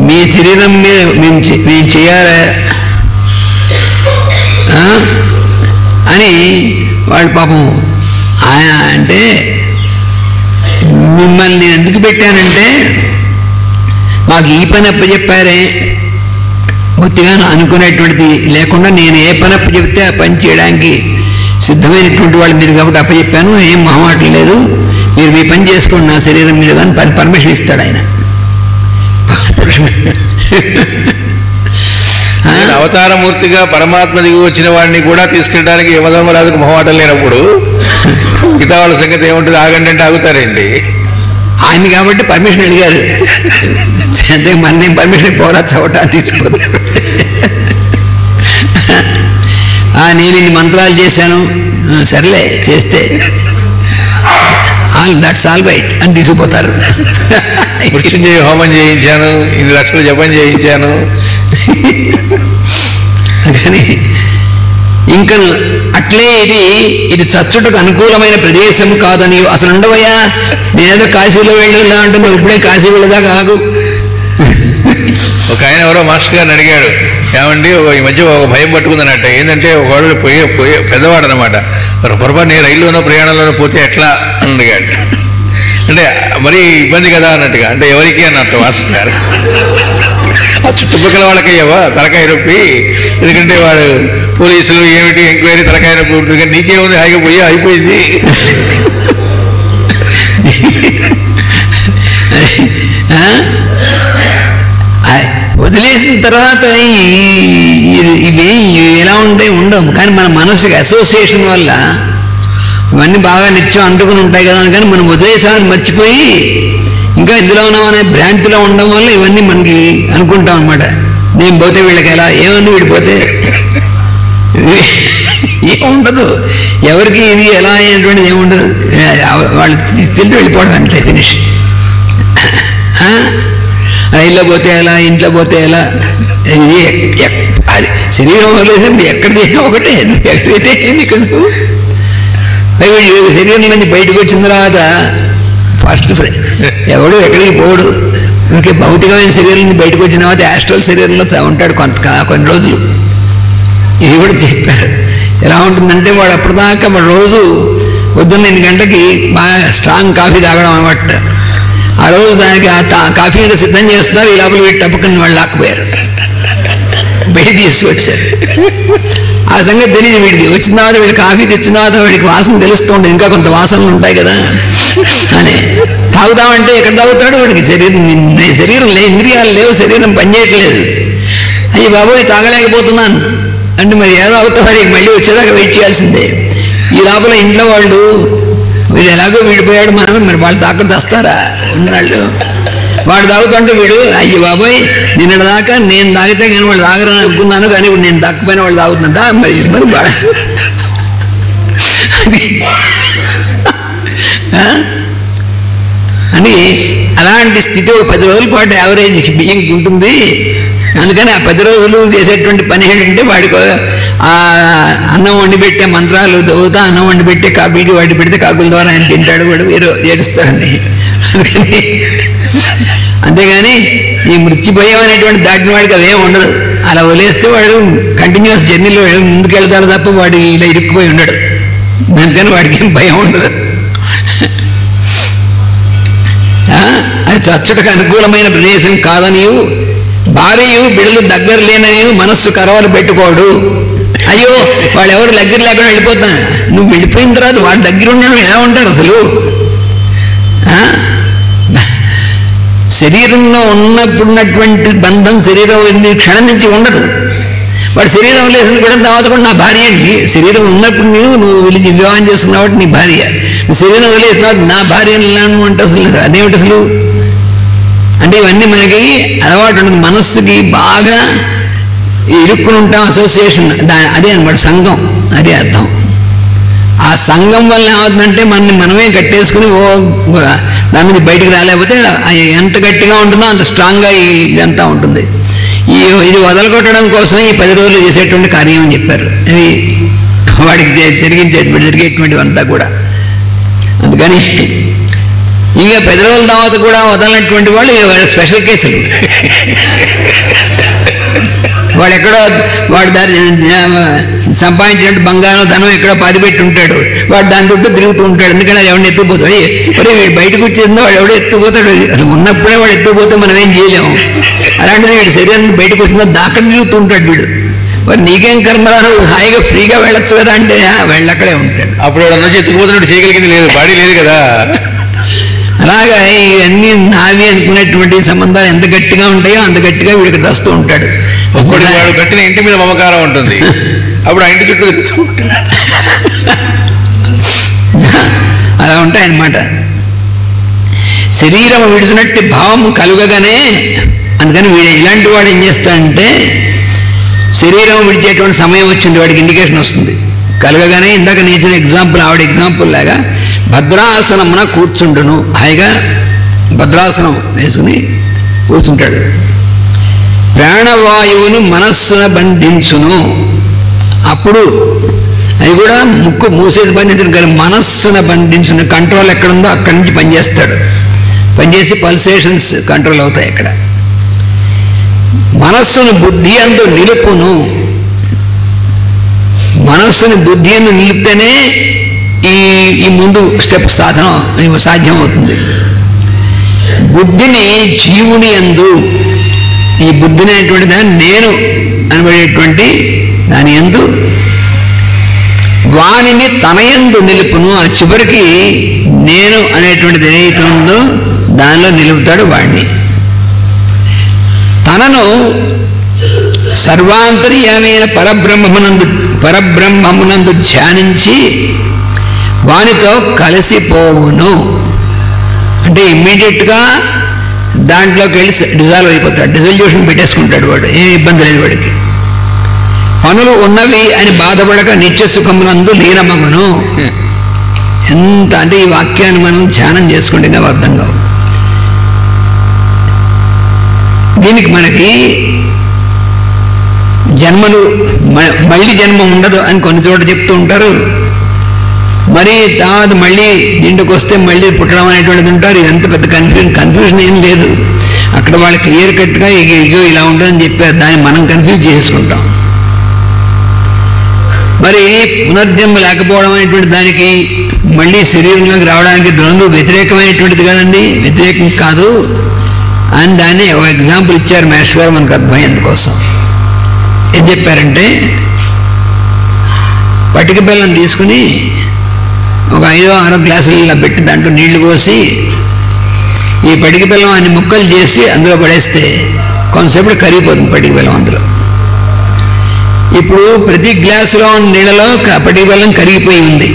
మీ శరీరం మీద మేము చేయాలా అని వాళ్ళు పాపం ఆయన అంటే, మిమ్మల్ని నేను ఎందుకు పెట్టానంటే మాకు ఈ పని అప్పచెప్పారే బొత్తిగా అనుకునేటువంటిది లేకుండా నేను ఏ పని అప్పచెప్తే ఆ పని చేయడానికి సిద్ధమైనటువంటి వాళ్ళు మీరు కాబట్టి అప్పచెప్పాను, ఏం మొహమాటం లేదు, మీరు మీ పని చేసుకోండి నా శరీరం మీద అని పర్మిషన్ ఇస్తాడు ఆయన.
అవతారమూర్తిగా పరమాత్మ దిగి వచ్చిన వాడిని కూడా తీసుకెళ్ళడానికి యమధర్మరాజుకు మొహమాటం లేనప్పుడు మిగతా వాళ్ళ సంగతి ఏముంటుంది, ఆగండి అంటే ఆగుతారండి.
ఆయన కాబట్టి పర్మిషన్ అడిగారు, అంటే మన పర్మిషన్ పోరా చవటా తీసుకుపోతారు. నేను ఇన్ని మంత్రాలు చేశాను, సర్లే చేస్తే దట్స్ ఆల్ రైట్ అని తీసుకుపోతారు.
మృత్యుంజయ హోమం చేయించాను, 2 లక్షలు జపం చేయించాను.
కానీ ఇంకా అట్లే ఇది చచ్చుటకు అనుకూలమైన ప్రదేశం కాదని అసలు ఉండవయ్యా, నేనేదో కాశీలో వెళ్ళిలా అంటే నువ్వు ఇప్పుడే కాశీ వెళ్ళదా కాదు.
ఒక ఆయన ఎవరో మాస్టర్ గారిని అడిగాడు, ఏమండి ఈ మధ్య ఒక భయం పట్టుకుందన్నట్ట, ఏంటంటే ఒకవాడు పోయే పెద్దవాడు అనమాట, పొరపాటు నేను రైల్లోనో ప్రయాణంలోనో పోతే ఎట్లా అని అడిగాడు. అంటే మరీ ఇబ్బంది కదా అన్నట్టుగా, అంటే ఎవరికి అన్నట్టు మాస్టర్ గారు, ఆ చుట్టుపక్కల వాళ్ళకయ్యావా తలకాయ నొప్పి, ఎందుకంటే వాడు పోలీసులు ఏమిటి ఎంక్వైరీ తలకాయ నొప్పి ఉంటుంది, కానీ నీకేముంది హాయిగా పోయి అయిపోయింది.
వదిలేసిన తర్వాత ఇవి ఎలా ఉండవు, కానీ మన మనసుకి అసోసియేషన్ వల్ల ఇవన్నీ బాగా నిత్యం అంటుకుని ఉంటాయి కదా అని, కానీ మనం వదిలేసామని మర్చిపోయి ఇంకా ఇందులో ఉన్నామనే భ్రాంతిలో ఉండడం వల్ల ఇవన్నీ మనకి అనుకుంటాం అనమాట. నేను పోతే వీళ్ళకి ఎలా, ఏమన్నా వీడిపోతే ఏముండదు, ఎవరికి ఇది ఎలా అయినటువంటిది ఏముండదు, వాళ్ళు తింటూ వెళ్ళిపోవడం అంతే, ఫినిష్. రైల్లో పోతే ఎలా, ఇంట్లో పోతే ఎలా, అది శరీరం వదిలేసినప్పుడు ఎక్కడ చేసినా ఒకటే, ఎక్కడైతే నీకు శరీరం నుంచి బయటకు వచ్చిన తర్వాత ఫస్ట్ ఎవడు ఎక్కడికి పోడు, ఇంకే భౌతికమైన శరీరం నుంచి బయటకు వచ్చిన తర్వాత యాస్ట్రల్ శరీరంలో ఉంటాడు కొన్ని రోజులు. ఇది కూడా చెప్పారు ఎలా ఉంటుందంటే, వాడు అప్పటిదాకా వాడు రోజు పొద్దున్న 8 గంటలకి బాగా స్ట్రాంగ్ కాఫీ తాగడం అనమాట, ఆ రోజు దానికి ఆ కాఫీ మీద సిద్ధం చేస్తున్నారు, ఈ లోపల వీటి టప్పకని వాళ్ళు లాక్కుపోయారు, బయట తీసుకొచ్చారు. ఆ సంగతి తెలియదు వీడికి, వచ్చిన తర్వాత వీడు కాఫీ తెచ్చిన తర్వాత వీడికి వాసన తెలుస్తూ ఉంటుంది, ఇంకా కొంత వాసనలు ఉంటాయి కదా అని తాగుతామంటే ఎక్కడ తాగుతాడు, వీడికి శరీరం ఇంద్రియాలు లేవు, శరీరం పనిచేయట్లేదు. అయ్యి బాబోయ్ తాగలేకపోతున్నాను అంటే మరి ఏదో అవుతారు, మళ్ళీ వచ్చేదాకా వెయిట్ చేయాల్సిందే. ఈ లోపల ఇంట్లో వాళ్ళు వీడు ఎలాగో వీడిపోయాడు, మనం మరి వాళ్ళు తాకడం తెస్తారా ఉన్నాళ్ళు, వాడు తాగుతుంటే వీడు అయ్యి బాబోయ్ నిన్నటిదాకా నేను తాగితే కానీ వాళ్ళు తాగరని అనుకున్నాను, కానీ ఇప్పుడు నేను తాకపోయినా వాళ్ళు తాగుతుంట మరి బాగా అని అలాంటి స్థితి 10 రోజుల పాటు యావరేజ్ బియ్యం ఉంటుంది. అందుకని ఆ 10 రోజులు చేసేటువంటి పని ఏంటంటే వాడికి ఆ అన్నం వండి పెట్టే మంత్రాలు చదువుతా అన్నం వండి పెట్టే కాకులకి వాడి పెడితే కాకుల ద్వారా ఆయన తింటాడు, వాడు ఏడుస్తాడని. అందుకని అంతేగాని ఈ మృత్యుభయం అనేటువంటి దాటిన వాడికి అదేం ఉండదు. అలా వదిలేస్తే వాడు కంటిన్యూస్ జర్నీలో ముందుకు వెళ్తాడు తప్ప వాడు ఇలా ఇరుక్కుపోయి ఉండడు. దానికని వాడికి ఏం భయం ఉండదు. అది చచ్చుటకు అనుకూలమైన ప్రదేశం కాదనియు భార్యయు బిడ్డలు దగ్గర లేనని మనస్సు కరవలు పెట్టుకోడు. అయ్యో వాళ్ళు ఎవరు దగ్గర లేకుండా వెళ్ళిపోతాను, నువ్వు వెళ్ళిపోయిన తర్వాత వాడు దగ్గర ఉండడం ఎలా ఉంటారు అసలు? శరీరంలో ఉన్నప్పుడున్నటువంటి బంధం శరీరం క్షణం నుంచి ఉండదు. వాడు శరీరం లేదని కూడా తర్వాత కూడా నా భార్య అండి. శరీరం ఉన్నప్పుడు నువ్వు వివాహం చేసుకున్నావు నీ భార్య, నువ్వు శరీరం వదిలేసినావు నా భార్య అంటే అసలు అదేమిటి అసలు? అంటే ఇవన్నీ మనకి అలవాటు ఉంటుంది. మనస్సుకి బాగా ఇరుక్కుని ఉంటాం, అసోసియేషన్ అదే అనమాట సంఘం, అదే అర్థం. ఆ సంఘం వల్ల ఏమవుతుందంటే మనమే కట్టేసుకుని దాని నుంచి బయటకు రాలేకపోతే ఎంత గట్టిగా ఉంటుందో అంత స్ట్రాంగ్గా ఇదంతా ఉంటుంది. ఇది వదలగొట్టడం కోసం ఈ 10 రోజులు చేసేటువంటి కార్యం అని చెప్పారు. అది వాడికి జరిగేటువంటివంతా కూడా. అందుకని ఇక 10 రోజుల తర్వాత కూడా వదలనటువంటి వాళ్ళు స్పెషల్ కేసులు. వాడు ఎక్కడో వాడు దాన్ని సంపాదించినట్టు బంగారం ధనం ఎక్కడో పాతిపెట్టి ఉంటాడు, వాడు దాని చుట్టూ తిరుగుతూ ఉంటాడు. ఎందుకంటే అది ఎవరిని ఎత్తుకుపోతాడు. మరి వీడు బయటకు వచ్చిందో వాడు ఎవడో ఎత్తుకుపోతాడు. అది ఉన్నప్పుడే వాడు ఎత్తుకుపోతే మనం ఏం చేయలేము. అలాంటిది వీడు శరీరాన్ని బయటకు వచ్చిందో దాకా తిరుగుతూ ఉంటాడు వీడు. మరి నీకేం కర్మరాడు, హాయిగా ఫ్రీగా వెళ్ళొచ్చు కదా అంటే వెళ్ళక్కడే ఉంటాడు.
అప్పుడు వాడు అన్న ఎత్తుకుపోతున్నాడు, చేయగలిగింది లేదు, బాడీ లేదు కదా.
అలాగా ఇవన్నీ నావి అనుకునేటువంటి సంబంధాలు ఎంత గట్టిగా ఉంటాయో అంత గట్టిగా వీడికి దస్తూ ఉంటాడు.
వాడు కట్టిన ఇంటి మీద మమకారం ఉంటుంది, అప్పుడు ఆ ఇంటి చుట్టూ తిరుగుతూ ఉంటాడు.
అలా ఉంటాయన్నమాట. శరీరం విడిచినట్టు భావం కలుగగానే, అందుకని వీడు ఇలాంటి వాడు ఏం చేస్తాడంటే శరీరం విడిచేటువంటి సమయం వచ్చింది వాడికి ఇండికేషన్ వస్తుంది. కలగగానే ఇందాక నేర్చిన ఎగ్జాంపుల్ ఆవిడ ఎగ్జాంపుల్ లాగా భద్రాసనమున కూర్చుండును. హాయిగా భద్రాసనం వేసుకుని కూర్చుంటాడు. ప్రాణవాయువుని మనస్సును బంధించును. అప్పుడు అది కూడా ముక్కు మూసేసి బంధించను కానీ మనస్సును బంధించును. కంట్రోల్ ఎక్కడుందో అక్కడి నుంచి పనిచేస్తాడు. పనిచేసి పల్సేషన్స్ కంట్రోల్ అవుతాయి అక్కడ. మనస్సును బుద్ధి అందు నిలుపును. మనస్సుని బుద్ధి అందు నిలిపితేనే ఈ ముందు స్టెప్ సాధ్యం అవుతుంది. బుద్ధిని జీవుని యందు, ఈ బుద్ధిని అనేటువంటి దాన్ని నేను అనబడేటువంటి దాని యందు వానిని తన యందు నిలుపును. ఆ చివరికి నేను అనేటువంటిది ఏదైతే ఉందో దానిలో నిలుపుతాడు వాడిని. తనను సర్వాంతర్యామైన పరబ్రహ్మమునందు ధ్యానించి వానితో కలిసిపోవును. అంటే ఇమ్మీడియట్గా దాంట్లోకి వెళ్ళి డిజాల్వ్ అయిపోతాడు, డిజల్యూషన్ పెట్టేసుకుంటాడు. వాడు ఏం ఇబ్బంది లేదు వాడికి. పనులు ఉన్నవి అని బాధపడక నిత్య సుఖమునందు లీనమగును. ఎంత అంటే ఈ వాక్యాన్ని మనం ధ్యానం చేసుకుంటే అర్థం కావు. దీనికి మనకి జన్మలు మళ్ళీ జన్మ ఉండదు అని కొన్ని చోట్ల చెప్తూ ఉంటారు. మరి తర్వాత మళ్ళీ ఇంటికి వస్తే మళ్ళీ పుట్టడం అనేటువంటిది ఉంటారు. ఇదంతా పెద్ద కన్ఫ్యూజన్ ఏం లేదు. అక్కడ వాళ్ళు క్లియర్ కట్గా ఇగో ఇలా ఉంటుందని చెప్పారు. దాన్ని మనం కన్ఫ్యూజ్ చేసుకుంటాం. మరి పునర్జన్మ లేకపోవడం అనేటువంటి దానికి మళ్ళీ శరీరంలోకి రావడానికి రెండు వ్యతిరేకమైనటువంటిది కదండి, వ్యతిరేకం కాదు అని దాన్ని ఒక ఎగ్జాంపుల్ ఇచ్చారు మాస్టర్ గారు మనకు అర్థమయ్యేందు కోసం. ఏం చెప్పారంటే పటిక బెల్లం తీసుకుని ఒక 5-6 గ్లాసులు ఇలా పెట్టి దాంట్లో నీళ్లు పోసి ఈ పటిక బెల్లం అన్ని ముక్కలు చేసి అందులో పడేస్తే కొంతసేపు కరిగిపోతుంది పటిక బెల్లం అందులో. ఇప్పుడు ప్రతి గ్లాసులో నీళ్ళలో పటిక బెల్లం కరిగిపోయి ఉంది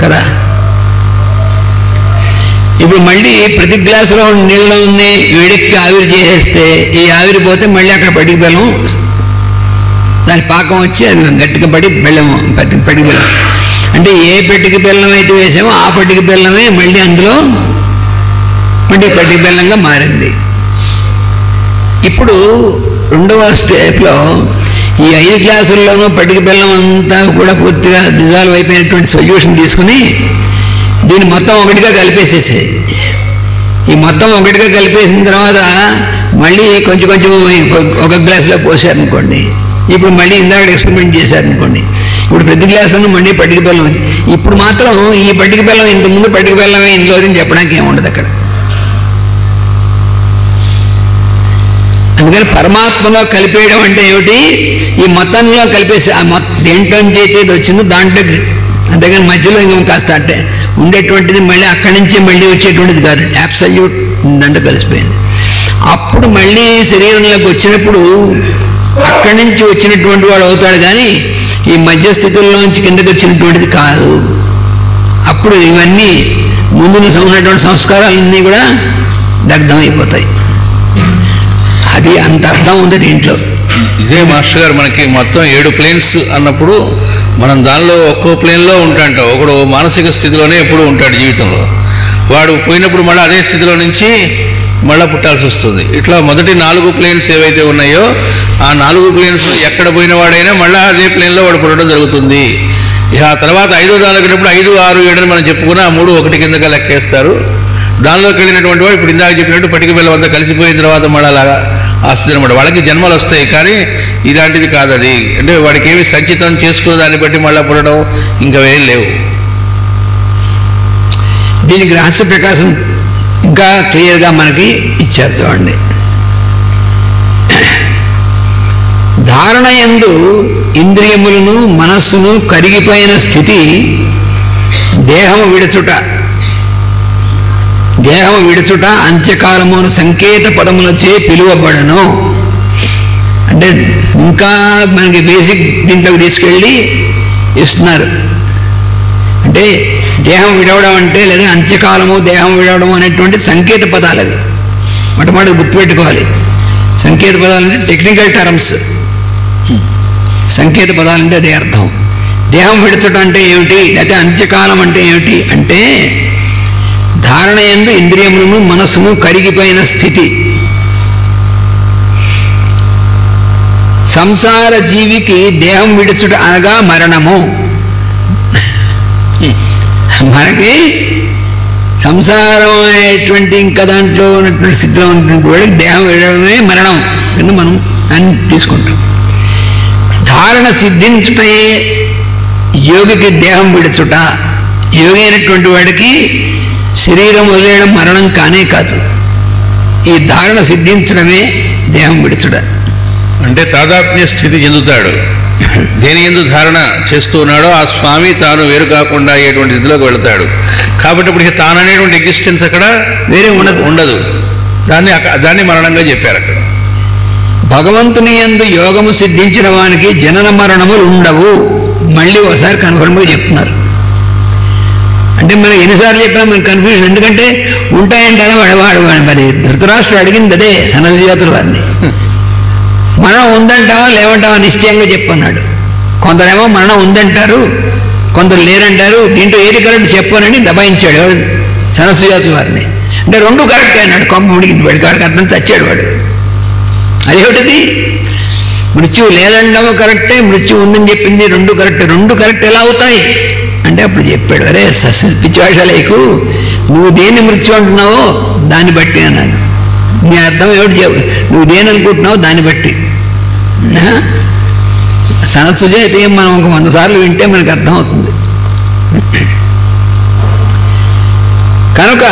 కదా. ఇప్పుడు మళ్ళీ ప్రతి గ్లాసులో నీళ్ళలో ఉంది వేడెక్కి ఆవిరి చేసేస్తే ఈ ఆవిరి పోతే మళ్ళీ అక్కడ పటిక బెల్లం దాని పాకం వచ్చి అది గట్టిగా పడి బెల్లము పటిక బెల్లం అంటే ఏ పటిక బెల్లం అయితే వేసామో ఆ పటిక బెల్లమే మళ్ళీ అందులో మళ్ళీ పటిక బెల్లంగా మారింది. ఇప్పుడు రెండవ స్టెప్లో ఈ 5 గ్లాసుల్లోనూ పట్టిక బెల్లం అంతా కూడా పూర్తిగా డిజాల్వ్ అయిపోయినటువంటి సొల్యూషన్ తీసుకుని దీన్ని మొత్తం ఒకటిగా కలిపేసేసేది. ఈ మొత్తం ఒకటిగా కలిపేసిన తర్వాత మళ్ళీ కొంచెం కొంచెం ఒక గ్లాసులో పోసారనుకోండి, ఇప్పుడు మళ్ళీ ఇందాక ఎక్స్పెరిమెంట్ చేశారనుకోండి, ఇప్పుడు ప్రతి గ్లాసులో మళ్ళీ పట్టిక బెల్లం ఉంది. ఇప్పుడు మాత్రం ఈ పట్టిక బెల్లం ఇంతకుముందు పట్టిక బెల్లమే ఇంట్లో అని చెప్పడానికి ఏముండదు అక్కడ. అందుకని పరమాత్మలో కలిపేయడం అంటే ఏమిటి, ఈ మొత్తంలో కలిపేసి ఆ దేంట్లో అయితే ఇది వచ్చిందో దాంట్లో, అంతేగాని మధ్యలో ఇంకో కాస్త అంటే ఉండేటువంటిది మళ్ళీ అక్కడి నుంచి మళ్ళీ వచ్చేటువంటిది కాదు, అబ్సల్యూట్ దాంట్లో కలిసిపోయింది. అప్పుడు మళ్ళీ శరీరంలోకి వచ్చినప్పుడు అక్కడి నుంచి వచ్చినటువంటి వాడు అవుతాడు, కానీ ఈ మధ్యస్థితుల్లోంచి కిందకి వచ్చినటువంటిది కాదు. అప్పుడు ఇవన్నీ ముందు ఉన్నటువంటి సంస్కారాలన్నీ కూడా దగ్ధమైపోతాయి. అది అంత అర్థం ఉంది దీంట్లో.
ఇదే మాస్టర్ గారు మనకి మొత్తం 7 ప్లేన్స్ అన్నప్పుడు మనం దానిలో ఒక్కో ప్లేన్లో ఉంటాంట. ఒకడు మానసిక స్థితిలోనే ఎప్పుడు ఉంటాడు జీవితంలో, వాడు పోయినప్పుడు మళ్ళీ అదే స్థితిలో నుంచి మళ్ళీ పుట్టాల్సి వస్తుంది. ఇట్లా మొదటి 4 ప్లేన్స్ ఏవైతే ఉన్నాయో ఆ 4 ప్లేన్స్ ఎక్కడ పోయిన వాడైనా మళ్ళీ అదే ప్లేన్లో వాడు పుట్టడం జరుగుతుంది. ఆ తర్వాత 5వ దానికినప్పుడు 5, 6, 7 మనం చెప్పుకుని ఆ 3 1 కిందగా లెక్కేస్తారు. దానిలోకి వెళ్ళినటువంటి వాడు ఇప్పుడు ఇందాక చెప్పినట్టు పట్టిక బెల్లం అంతా కలిసిపోయిన తర్వాత మళ్ళీ అలాగా ఆస్తుంది అనమాట. వాళ్ళకి జన్మలు వస్తాయి, కానీ ఇలాంటిది కాదు అది. అంటే వాడికి ఏమి సంచితం చేసుకున్న దాన్ని బట్టి మళ్ళీ పుట్టడం ఇంకా ఏం లేవు.
దీనికి రహస్య ప్రకాశం ఇంకా క్లియర్గా మనకి ఇచ్చారు చూడండి. ధారణ యందు ఇంద్రియములను మనస్సును కరిగిపోయిన స్థితి దేహము విడుచుట అంత్యకాలమును సంకేత పదములచే పిలువబడను. అంటే ఇంకా మనకి బేసిక్ దీంట్లోకి తీసుకెళ్ళి ఇస్తున్నారు. అంటే దేహం విడవడం అంటే లేదా అంత్యకాలము దేహం విడవడం అనేటువంటి సంకేత పదాలు అవి మొట్టమొదటి గుర్తుపెట్టుకోవాలి. సంకేత పదాలు అంటే టెక్నికల్ టర్మ్స్. సంకేత పదాలు అంటే అదే అర్థం. దేహం విడచడం అంటే ఏమిటి, లేకపోతే అంత్యకాలం అంటే ఏమిటి అంటే ధారణ యందు ఇంద్రియములను మనస్సును కరిగిపోయిన స్థితి. సంసార జీవికి దేహం విడుచుట అనగా మరణము. మనకి సంసారం అనేటువంటి ఇంకా దాంట్లో ఉన్నటువంటి స్థితిలో ఉన్నటువంటి వాడికి దేహం విడడమే మరణం కింద మనం దాన్ని తీసుకుంటాం. ధారణ సిద్ధించుటే యోగికి దేహం విడుచుట. యోగి అయినటువంటి వాడికి శరీరం వదిలేయడం మరణం కానే కాదు, ఈ ధారణ సిద్ధించడమే దేహం విడుచుట.
అంటే తాదాత్మ్య స్థితి చెందుతాడు. దేని ఎందు ధారణ చేస్తూ ఉన్నాడో ఆ స్వామి తాను వేరు కాకుండా అయ్యేటువంటి స్థితిలోకి వెళతాడు. కాబట్టి ఇప్పుడు తాను అనేటువంటి ఎగ్జిస్టెన్స్ అక్కడ
వేరే
ఉండదు. దాన్ని మరణంగా చెప్పారు అక్కడ.
భగవంతుని యందు యోగము సిద్ధించిన వానికి జనన మరణములు ఉండవు. మళ్ళీ ఒకసారి కన్ఫర్మ్గా చెప్తున్నారు. అంటే మనం ఎన్నిసార్లు చెప్పినా మనకు కన్ఫ్యూజన్. ఎందుకంటే ఉంటాయంటారా వాడు మరి ధృతరాష్ట్రుడు అడిగింది అదే సనత్సుజాతుల వారిని. మరణం ఉందంటావా లేవంటావా నిశ్చయంగా చెప్పన్నాడు. కొందరేమో మరణం ఉందంటారు, కొందరు లేరంటారు. దీంట్లో ఏది కరెక్ట్ చెప్పానని దబాయించాడు సనత్సుజాతుల వారిని. అంటే 2 కరెక్ట్ అన్నాడు. కొంప ముడికి వాడికి అర్థం చచ్చాడు వాడు. అదేమిటిది, మృత్యువు లేదంటావో కరెక్టే, మృత్యువు ఉందని చెప్పింది 2 కరెక్ట్. 2 కరెక్ట్ ఎలా అవుతాయి అంటే అప్పుడు చెప్పాడు, అరే పిచ్చివాషాలకు నువ్వు దేన్ని మృత్యు అంటున్నావో దాన్ని బట్టి అన్నాను. నీ అర్థం ఏమిటి చెప్పు, నువ్వు దేని అనుకుంటున్నావో దాన్ని బట్టి. సనత్సుజ అయితే మనం ఒక 100 సార్లు వింటే మనకు అర్థమవుతుంది. కనుక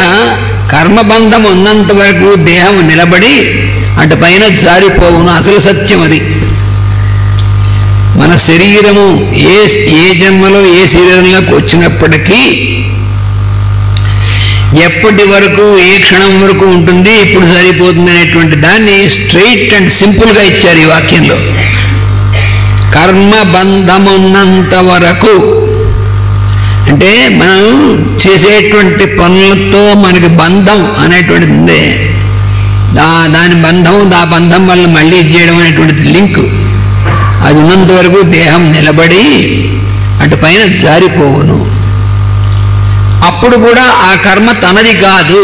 కర్మబంధం ఉన్నంత వరకు దేహం నిలబడి అటు పైన జారిపోవును. అసలు సత్యం అది. మన శరీరము ఏ జన్మలో ఏ శరీరంలోకి వచ్చినప్పటికీ ఎప్పటి వరకు ఏ క్షణం వరకు ఉంటుంది, ఇప్పుడు సరిపోతుంది అనేటువంటి దాన్ని స్ట్రైట్ అండ్ సింపుల్గా ఇచ్చారు ఈ వాక్యంలో. కర్మబంధమున్నంత వరకు అంటే మనం చేసేటువంటి పనులతో మనకి బంధం అనేటువంటిది ఉందే, దాని బంధం వల్ల మళ్ళీ ఇచ్చేయడం అనేటువంటిది లింక్. అది ఉన్నంత వరకు దేహం నిలబడి అటు పైన జారిపోవును. అప్పుడు కూడా ఆ కర్మ తనది కాదు.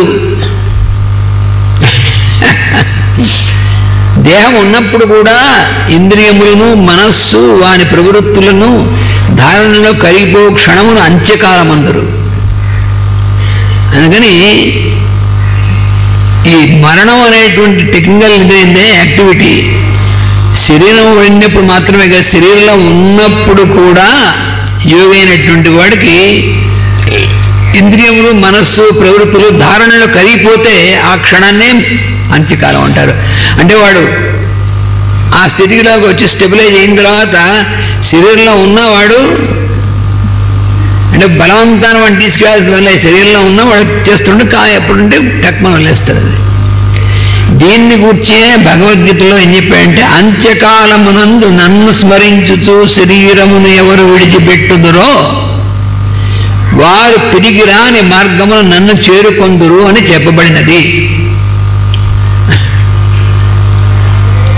దేహం ఉన్నప్పుడు కూడా ఇంద్రియములను మనస్సు వాని ప్రవృత్తులను ధారణలో కరిగిపో క్షణమును అంత్యకాలమందరు. అందుకని ఈ మరణం అనేటువంటి టెక్నికల్ ఇదైందే యాక్టివిటీ శరీరం వెళ్ళినప్పుడు మాత్రమే కాదు, శరీరంలో ఉన్నప్పుడు కూడా యోగి అయినటువంటి వాడికి ఇంద్రియములు మనస్సు ప్రవృత్తులు ధారణలో కరిగిపోతే ఆ క్షణాన్నే అంత్యకాలం అంటారు. అంటే వాడు ఆ స్థితిలోకి వచ్చి స్టెబిలైజ్ అయిన తర్వాత శరీరంలో ఉన్నవాడు అంటే బలవంతాన్ని వాడిని తీసుకెళ్ళాల్సి వల్ల శరీరంలో ఉన్న వాడు చేస్తుంటే ఎప్పుడుంటే టక్మని వదిలేస్తాడు. అది దీన్ని కూర్చే భగవద్గీతలో ఏం చెప్పాడంటే అంత్యకాలమునందు నన్ను స్మరించుచు శరీరమును ఎవరు విడిచిపెట్టుదురో వారు తిరిగి రాని మార్గమును నన్ను చేరుకొందురు అని చెప్పబడినది.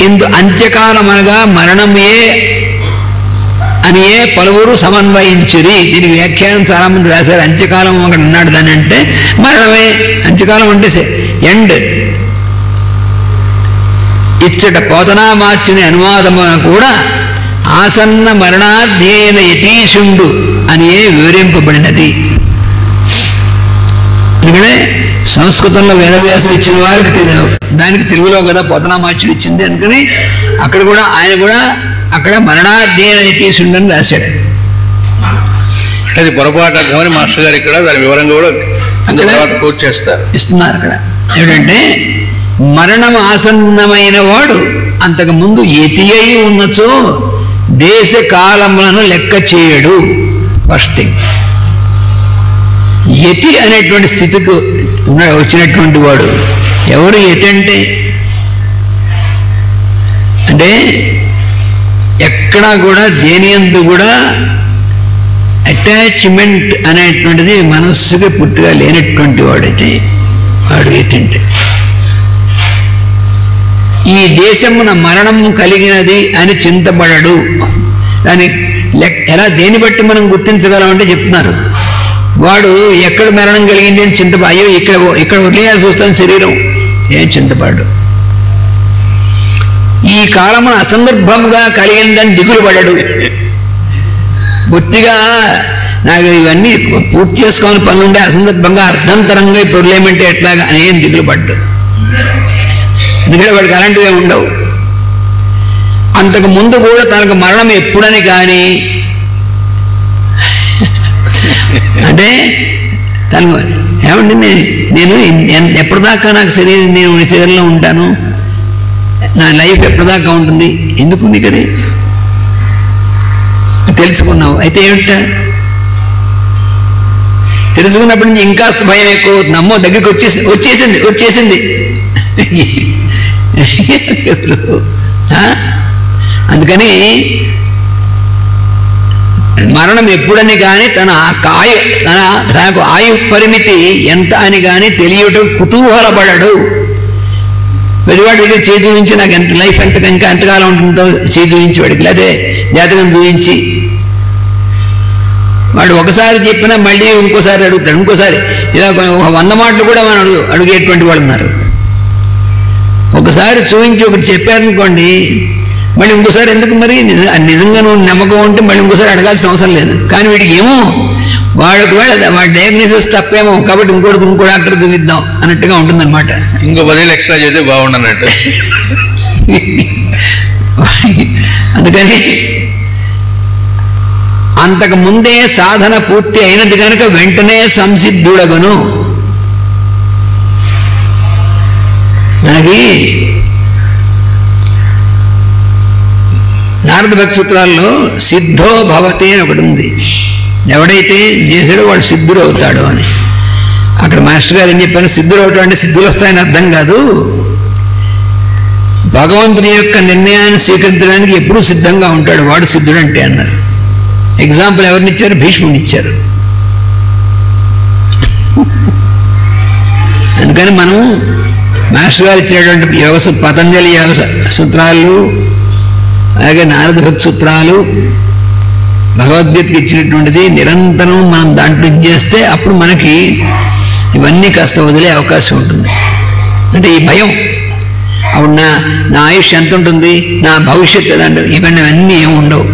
ఇందు అంత్యకాలం అనగా మరణమే అని పలువురు సమన్వయించిరి. దీనికి వ్యాఖ్యానం చాలా మంది రాశారు. అంత్యకాలం ఒకటి అన్నాడు దాని అంటే మరణమే. అంత్యకాలం అంటే ఎండ్. ఇచ్చట పోతనామార్చుని అనువాదము కూడా ఆసన్న మరణాధ్యేయన యతీశుండు అని వివరింపబడినది. ఎందుకంటే సంస్కృతంలో వేదవ్యాసులు ఇచ్చిన వారికి దానికి తెలుగులో కదా పోతనామార్చుడు ఇచ్చింది. అందుకని అక్కడ కూడా ఆయన కూడా అక్కడ మరణాధ్యేయన యతీశుండు అని రాశాడు.
అంటే అది పొరపాటు అర్థమని మాస్టర్ గారు ఇక్కడ దాని వివరంగా కూడా కోట్ చేస్తారు, ఇస్తున్నారు.
అక్కడ ఏమిటంటే మరణం ఆసన్నమైన వాడు అంతకు ముందు యతి అయి ఉన్నచో దేశ కాలములను లెక్క చేయడు. ఫస్ట్ థింగ్, యతి అనేటువంటి స్థితికి వచ్చినటువంటి వాడు ఎవరు? యతి అంటే ఎక్కడా కూడా దేనియందు కూడా అటాచ్మెంట్ అనేటువంటిది మనస్సుకి పూర్తిగా లేనటువంటి వాడైతే వాడు యతి. అంటే ఈ దేశమున మరణం కలిగినది అని చింతపడడు. దాని ఎలా దేన్ని బట్టి మనం గుర్తించగలం అంటే చెప్తున్నారు. వాడు ఎక్కడ మరణం కలిగింది అని అయ్యో ఇక్కడ వదిలేయాల్సి వస్తుంది శరీరం, ఏం చింతపడడు. ఈ కాలమున అసందర్భంగా కలిగిందని దిగులు పడడు. బొత్తిగా నాకు ఇవన్నీ పూర్తి చేసుకోవాలని పనులుండే అసందర్భంగా అర్ధంతరంగా ఇప్పుడు లేమంటే ఎట్లాగా అని ఏం దిగులు పడ్డు. ఎందుకంటే వాడికి అలాంటివే ఉండవు. అంతకు ముందు కూడా తనకు మరణం ఎప్పుడని కానీ అంటే తను ఏమండి నేను ఎప్పటిదాకా నాకు నేను శరీరంలో ఉంటాను, నా లైఫ్ ఎప్పటిదాకా ఉంటుంది, ఎందుకు నీకు అది తెలుసుకున్నావు. అయితే ఏమిటా తెలుసుకున్నప్పటి నుంచి ఇంకాస్త భయం ఎక్కువ అవుతుంది. అమ్మో దగ్గరికి వచ్చేసింది అందుకని మరణం ఎప్పుడని కానీ తనకు ఆయు పరిమితి ఎంత అని కానీ తెలియటం కుతూహలపడడు. వెలివాడు దగ్గర చేయి చూపించి నాకు ఎంత లైఫ్ ఇంకా ఎంతకాలం ఉంటుందో చేయి చూపించి వాడికి, లేకపోతే జాతకం చూపించి వాడు ఒకసారి చెప్పినా మళ్ళీ ఇంకోసారి అడుగుతాడు. ఇంకోసారి ఇలా 100 మాటలు కూడా మనం అడిగేటువంటి వాళ్ళు ఉన్నారు. ఒకసారి చూపించి ఒకటి చెప్పారనుకోండి, మళ్ళీ ఇంకోసారి ఎందుకు మరి నిజంగా నువ్వు నమ్మకం ఉంటే మళ్ళీ ఇంకోసారి అడగాల్సిన అవసరం లేదు. కానీ వీడికి ఏమో వాడి డయాగ్నోసిస్ తప్పేమో కాబట్టి ఇంకో డాక్టర్ చూపిద్దాం అన్నట్టుగా ఉంటుందన్నమాట.
ఇంకో 10 ఎక్స్ట్రా చేస్తే బాగుండన్నట్టు.
అందుకని అంతకు ముందే సాధన పూర్తి అయినది కనుక వెంటనే సంసిద్ధుడగను. మనకి నారద భక్తి సూత్రాల్లో సిద్ధో భవతి అని ఒకటి ఉంది. ఎవడైతే చేశాడో వాడు సిద్ధుడు అవుతాడు అని. అక్కడ మాస్టర్ గారు ఏం చెప్పారు, సిద్ధుడు అవటం అంటే సిద్ధులు వస్తాయని అర్థం కాదు, భగవంతుని యొక్క నిర్ణయాన్ని స్వీకరించడానికి ఎప్పుడూ సిద్ధంగా ఉంటాడు వాడు సిద్ధుడు అంటే అన్నారు. ఎగ్జాంపుల్ ఎవరినిచ్చారు? భీష్ముని ఇచ్చారు. అందుకని మనం మాస్టర్ గారు ఇచ్చినటువంటి పతంజలి యోగ సూత్రాలు, అలాగే నారద భక్తి సూత్రాలు, భగవద్గీతకి ఇచ్చినటువంటిది నిరంతరం మనం దాంట్లో చేస్తే అప్పుడు మనకి ఇవన్నీ కాస్త వదిలే అవకాశం ఉంటుంది. అంటే ఈ భయం అప్పుడు నా ఆయుష్ ఎంత ఉంటుంది, నా భవిష్యత్తు ఎదండి, ఇవన్నీ అన్నీ ఏమి ఉండవు.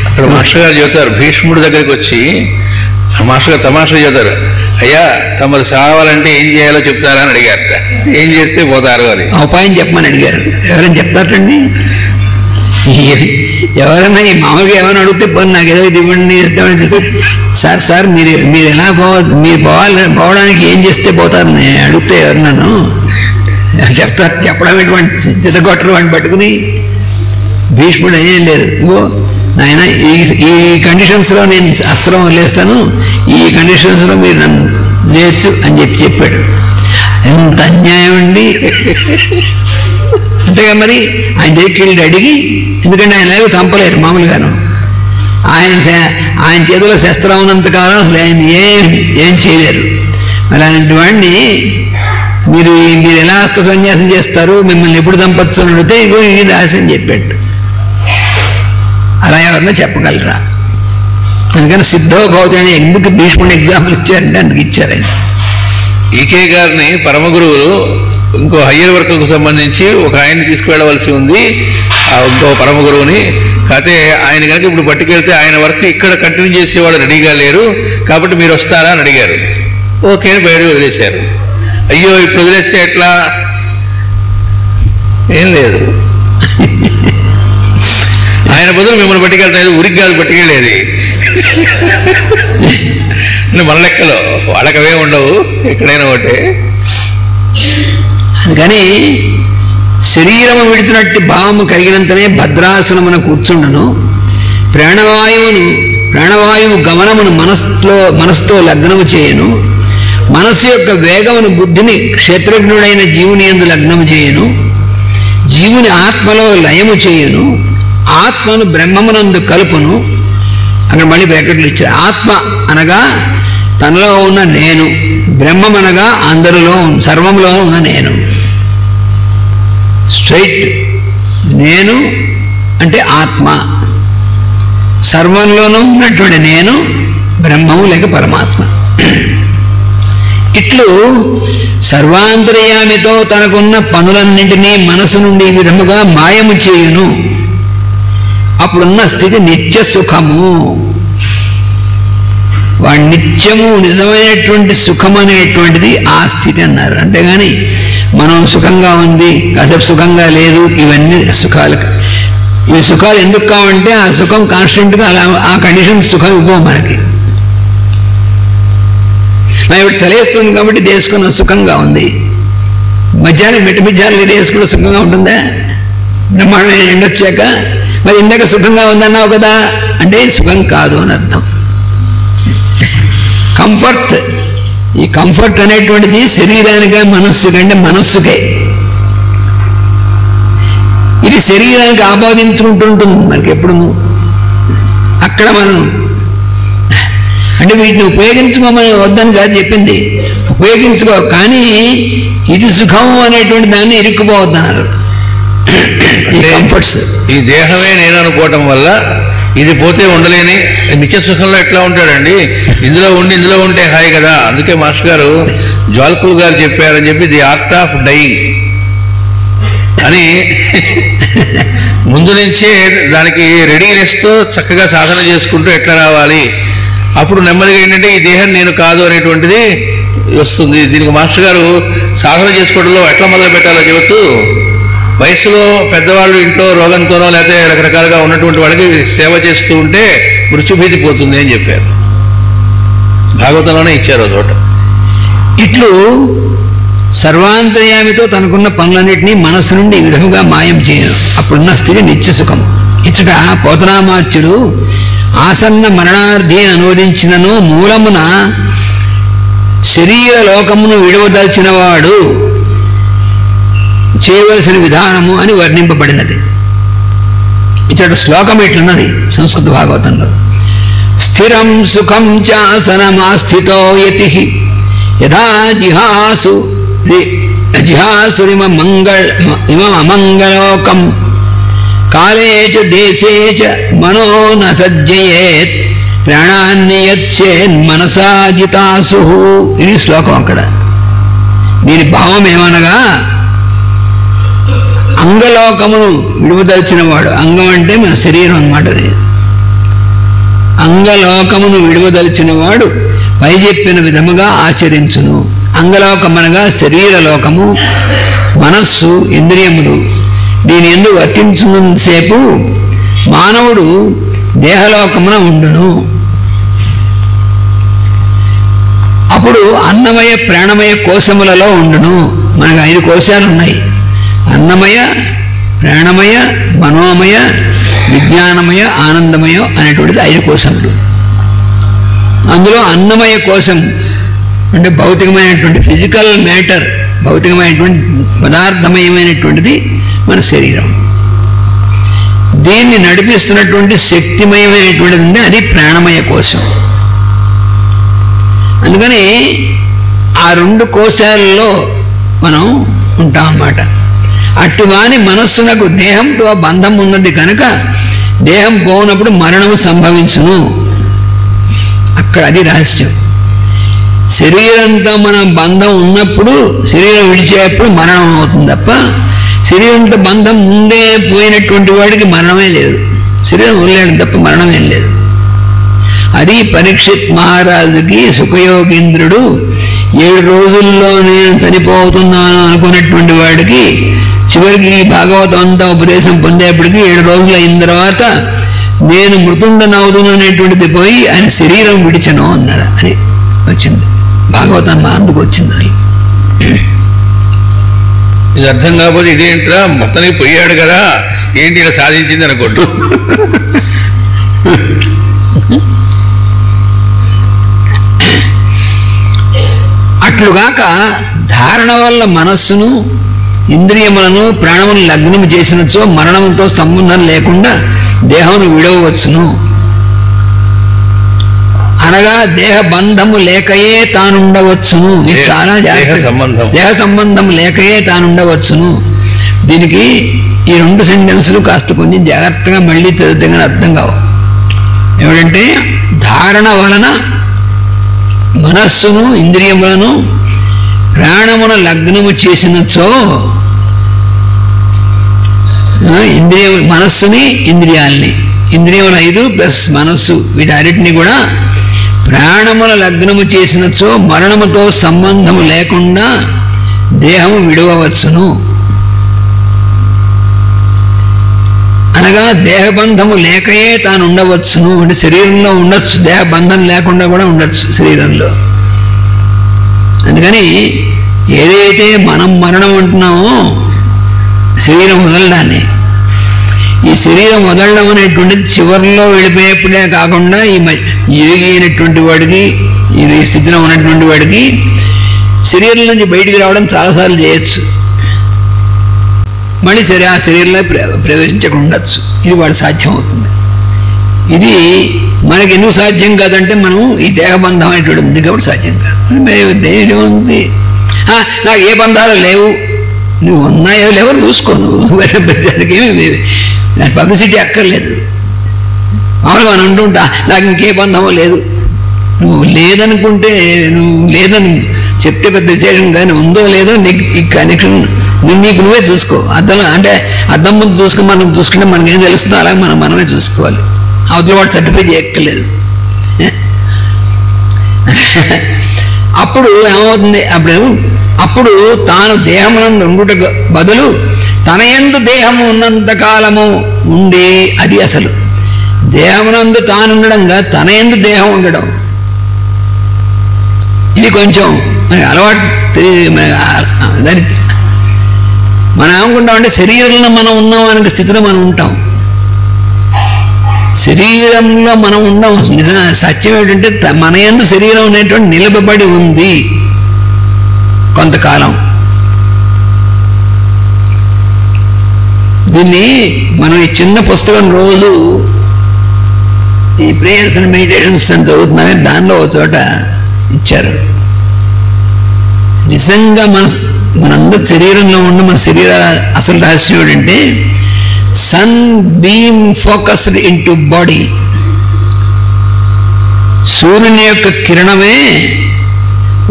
అక్కడ మాస్టర్ గారు చెబుతారు, భీష్ముడి దగ్గరికి వచ్చి మాస్టర్ గారు తమాషా చెబుతారు, అయ్యా తమరు సావాలంటే ఏం చేయాలో చెప్తారా అని అడిగారట. ఏం చేస్తే పోతారు అని
ఉపాయం చెప్పమని అడిగారు. ఎవరైనా చెప్తారండి? ఎవరైనా ఈ మామూలుగా ఏమైనా అడిగితే పోనీ నాకు ఏదో ఇది ఇవ్వండి ఇద్దామని చేస్తే, సార్ మీరు ఎలా మీరు పోవడానికి ఏం చేస్తే పోతారు నేను అడిగితే ఎవరినాను చెప్తారు. చెప్పడం ఎటువంటి చిత్తగొట్టడం వాడిని పట్టుకుని భీష్ముడు ఏం లేదు, ఇగో నాయన ఈ కండిషన్స్లో నేను అస్త్రం వదిలేస్తాను, ఈ కండిషన్స్లో మీరు నన్ను నేర్చు అని చెప్పాడు. ఎంత అన్యాయం అండి. అంతేగా మరి ఆయన దగ్గరికి అడిగి, ఎందుకంటే ఆయన లేవు చంపలేరు మామూలుగాను. ఆయన చేతిలో శస్త్రం ఉన్నంతకాలం అసలు ఆయన ఏం చేయలేరు. మరి అలాంటి వాడిని మీరు ఎలా అస్త్ర సన్యాసం చేస్తారు, మిమ్మల్ని ఎప్పుడు చంపచ్చు అని అడిగితే ఇగో ఇది రహస్యం చెప్పాడు. అలా ఎవరన్నా చెప్పగలరా? అందుకని సిద్ధో భవతి ఎందుకు భీష్ముడిని ఎగ్జాంపుల్ ఇచ్చారంటే అందుకు ఇచ్చారు ఆయన.
ఈకే గారిని పరమ గురువులు ఇంకో హయ్యర్ వర్క్కు సంబంధించి ఒక ఆయన్ని తీసుకువెళ్ళవలసి ఉంది, ఇంకో పరమ గురువుని. కాకపోతే ఆయన కనుక ఇప్పుడు పట్టుకెళ్తే ఆయన వర్క్ ఇక్కడ కంటిన్యూ చేసేవాళ్ళు రెడీగా లేరు, కాబట్టి మీరు వస్తారా అని అడిగారు. ఓకే అని బయట వదిలేశారు. అయ్యో ఇప్పుడు వదిలేస్తే ఎట్లా, ఏం లేదు, ఆయన బదులు మిమ్మల్ని పట్టుకెళ్తాయి, ఉరికి కాదు పట్టుకెళ్ళేది. మన లెక్కలో వాళ్ళకి అవే ఉండవు, ఎక్కడైనా ఒకటే.
అందుకని శరీరము విడిచినట్టు భావము కలిగినంతనే భద్రాసనమున కూర్చుండను. ప్రాణవాయువు గమనమును మనస్సుతో లగ్నము చేయను. మనస్సు యొక్క వేగమును బుద్ధిని క్షేత్రజ్ఞుడైన జీవుని యందు లగ్నము చేయను. జీవుని ఆత్మలో లయము చేయను. ఆత్మను బ్రహ్మమునందు కలుపును. అక్కడ మళ్ళీ బ్రాకెట్లు ఇచ్చారు. ఆత్మ అనగా తనలో ఉన్న నేను, బ్రహ్మం అనగా అందరిలో సర్వంలో ఉన్న నేను. స్ట్రైట్ నేను అంటే ఆత్మ, సర్వంలోనూ ఉన్నటువంటి నేను బ్రహ్మము లేక పరమాత్మ. ఇట్లు సర్వాంతర్యామితో తనకున్న పనులన్నింటినీ మనసు నుండి ఈ విధముగా మాయము చేయును. అప్పుడున్న స్థితి నిత్య సుఖము. వాడు నిత్యము నిజమైనటువంటి సుఖం అనేటువంటిది ఆ స్థితి అన్నారు. అంతేగాని మనం సుఖంగా ఉంది, కాసేపు సుఖంగా లేదు, ఇవన్నీ సుఖాలు. ఇవి సుఖాలు ఎందుకు కావంటే ఆ సుఖం కాన్స్టెంట్గా అలా ఆ కండిషన్ సుఖం ఇవ్వవు మనకి. ఇప్పుడు చలేస్తుంది కాబట్టి దేశకున్న సుఖంగా ఉంది. మధ్యాహ్నం మిఠమిధ్యాహ్నం దేశకున్న సుఖంగా ఉంటుందా? బ్రహ్మాండమైన ఎండొచ్చాక మరి ఇందాక సుఖంగా ఉందన్నావు కదా అంటే సుఖం కాదు అని అర్థం. కంఫర్ట్, ఈ కంఫర్ట్ అనేటువంటిది శరీరానికే మనస్సుకంటే మనస్సుకే. ఇది శరీరానికి ఆపాదించుకుంటుంటుంది మనకి ఎప్పుడు. అక్కడ మనం అంటే వీటిని ఉపయోగించుకోమని వద్దని కాదు చెప్పింది, ఉపయోగించుకో, కానీ ఇది సుఖము అనేటువంటి దాన్ని ఇరుక్కుపోవద్దన్నారు. ఈ కంఫర్ట్స్,
ఈ దేహమే నేను అనుకోవటం వల్ల ఇది పోతే ఉండలేని నిత్య సుఖంలో ఎట్లా ఉంటాడండి? ఇందులో ఉంటే హాయి కదా. అందుకే మాస్టర్ గారు జ్వాల్కుల్ గారు చెప్పారని చెప్పి ది ఆర్ట్ ఆఫ్ డైయింగ్ అని ముందు నుంచే దానికి రెడీనెస్తో చక్కగా సాధన చేసుకుంటూ ఎట్లా రావాలి, అప్పుడు నెమ్మదిగా ఏంటంటే ఈ దేహం నేను కాదు అనేటువంటిది వస్తుంది. దీనికి మాస్టర్ గారు సాధన చేసుకోవడంలో ఎట్లా మొదలు పెట్టాలో చెబుతూ, వయసులో పెద్దవాళ్ళు ఇంట్లో రోగంతోనో లేకపోతే రకరకాలుగా ఉన్నటువంటి వాళ్ళకి సేవ చేస్తూ ఉంటే మృత్యుభీతి పోతుంది అని చెప్పారు. భాగవతంలోనే ఇచ్చారు చోట.
ఇట్లు సర్వాంతర్యామితో తనకున్న పనులన్నింటినీ మనస్సు నుండి ఈ విధముగా మాయం చేయను. అప్పుడున్న స్థితి నిత్య సుఖం. ఇచ్చట పోతనామాచ్యులు ఆసన్న మరణార్థి అనువదించినను మూలమున శరీర లోకమును విడవదల్చిన వాడు చేయవలసిన విధానము అని వర్ణింపబడినది. ఇచ్చట శ్లోకం ఇట్లున్నది సంస్కృత భాగవతంలో. స్థిరం సుఖం చాసనమాస్థితో యతి యథా జిహాసురిమమంగళోకం కాలే చ దేశే చ మనో న సజ్జయేత్ ప్రాణాన్ని యచ్చేన్ మనసా జితాసు. ఇది శ్లోకం. అక్కడ దీని భావం ఏమనగా అంగలోకమును విడువదలిచిన వాడు, అంగం అంటే మన శరీరం అన్నమాట. అది అంగలోకమును విడువదలిచిన వాడు పై చెప్పిన విధముగా ఆచరించును. అంగలోకం అనగా శరీరలోకము, మనస్సు, ఇంద్రియములు. దీని యందు వర్తించున్నంతసేపు మానవుడు దేహలోకమున ఉండును. అప్పుడు అన్నమయ ప్రాణమయ కోశములలో ఉండును. మనకు 5 కోశాలు ఉన్నాయి: అన్నమయ, ప్రాణమయ, మనోమయ, విజ్ఞానమయ, ఆనందమయ అనేటువంటిది 5 కోశములు. అందులో అన్నమయ కోశం అంటే భౌతికమైనటువంటి ఫిజికల్ మ్యాటర్, భౌతికమైనటువంటి పదార్థమయమైనటువంటిది మన శరీరం. దీన్ని నడిపిస్తున్నటువంటి శక్తిమయమైనటువంటిది ఉంది, అది ప్రాణమయ కోశం. అందుకని ఆ 2 కోశాలలో మనం ఉంటాం అన్నమాట. అట్టువాని మనస్సునకు దేహంతో బంధం ఉన్నది కనుక దేహం పోనప్పుడు మరణము సంభవించును. అక్కడ అది రహస్యం. శరీరంతో మన బంధం ఉన్నప్పుడు, శరీరం విడిచేటప్పుడు మరణం అవుతుంది తప్ప శరీరంతో బంధం ముందే పోయినటువంటి వాడికి మరణమే లేదు. శరీరం వదిలేయడం తప్ప మరణమేం లేదు. అది పరీక్షిత్ మహారాజుకి సుఖయోగీంద్రుడు 7 రోజుల్లో నేను చనిపోతున్నాను అనుకున్నటువంటి వాడికి చివరికి భాగవతం అంతా ఉపదేశం పొందేప్పటికీ 7 రోజులు అయిన తర్వాత నేను మృతుండనవుతును అనేటువంటిది పోయి ఆయన శరీరం విడిచను అన్నాడు. అని వచ్చింది భాగవతం, అందుకు వచ్చింది. అది
ఇది అర్థం కాకపోతే ఇదేంట్రా మొత్తానికి పోయాడు కదా, ఏంటి ఇలా సాధించింది అనుకోండి.
అట్లుగాక ధారణ వల్ల మనస్సును, ఇంద్రియములను, ప్రాణమును లగ్నము చేసినచో మరణంతో సంబంధం లేకుండా దేహమును విడవచ్చును. అనగా దేహ బంధము లేకయే తానుండవచ్చును. ఇది చాలా జాగ్రత్త. దేహ సంబంధం లేకయే తానుండవచ్చును. దీనికి ఈ 2 సెంటెన్సులు కాస్త కొంచెం జాగ్రత్తగా మళ్ళీ చదివితే కానీ అర్థం కావు. ఏమిటంటే ధారణ వలన మనస్సును, ఇంద్రియములను, ప్రాణమున లగ్నము చేసినచో, మనస్సుని, ఇంద్రియాలని, ఇంద్రియముల 5 ప్లస్ మనస్సు, వీటన్నిటిని కూడా ప్రాణముల లగ్నము చేసినచో మరణముతో సంబంధము లేకుండా దేహము విడవవచ్చును. అనగా దేహబంధము లేకయే తాను ఉండవచ్చును. అంటే శరీరంలో ఉండొచ్చు, దేహబంధం లేకుండా కూడా ఉండొచ్చు శరీరంలో. అందుకని ఏదైతే మనం మరణం అంటున్నామో శరీరం వదలడాన్ని, ఈ శరీరం వదలడం అనేటువంటిది చివరిలో వెళ్ళిపోయేప్పుడే కాకుండా ఈ ఎరిగినటువంటి వాడికి, ఈ స్థితిలో ఉన్నటువంటి వాడికి శరీరం నుంచి బయటికి రావడం చాలాసార్లు చేయొచ్చు. మళ్ళీ సరే ఆ శరీరంలో ప్రవేశించకుండా ఉండొచ్చు. ఇది వాడు సాధ్యం అవుతుంది. ఇది మనకి ఎందుకు సాధ్యం కాదంటే మనం ఈ దేహబంధం అనేటువంటి ఉంది కాబట్టి సాధ్యం కాదు. దేని ఉంది, నాకు ఏ బంధాలు లేవు, నువ్వు ఉన్నాయో లేవో చూసుకో. నువ్వు దానికి ఏమి పబ్లిసిటీ అక్కర్లేదు. మామూలుగా మనం అంటుంటా నాకు ఇంకే బంధమో లేదు. నువ్వు లేదనుకుంటే, నువ్వు లేదని చెప్తే పెద్ద విశేషం, కానీ ఉందో లేదో నీకు ఈ కనెక్షన్ నీకు నువ్వే చూసుకో. అద్దంలో అంటే అద్దం ముందు చూసుకుని మనం చూసుకుంటే మనకేం తెలుస్తుందో అలాగే మనమే చూసుకోవాలి. అవతల వాడు సర్టిఫై చేయక్కర్లేదు. అప్పుడు ఏమవుతుంది, అప్పుడు తాను దేహమునందు ఉండుట బదులు తన యందు దేహము ఉన్నంత కాలము ఉండి, అది అసలు దేహమునందు తాను ఉండడంగా తన యందు దేహం ఉండడం. ఇది కొంచెం మనకి అలవాటు. దాని మనం ఏమనుకుంటామంటే శరీరంలో మనం ఉన్నాం అనే స్థితిలో మనం ఉంటాం. శరీరంలో మనం ఉండం. నిజంగా సత్యం ఏంటంటే మన యందు శరీరం అనేటువంటి నిలబడి ఉంది కొంతకాలం. దీన్ని మనం ఈ చిన్న పుస్తకం రోజు ఈ ప్రేయర్స్ అండ్ మెడిటేషన్స్ అని చదువుతున్నామే, దానిలో ఒక చోట ఇచ్చారు. నిజంగా మనందరూ శరీరంలో ఉండి మన శరీర అసలు రహస్యం ఏంటంటే sun beam focused into body. సూర్యుని యొక్క కిరణమే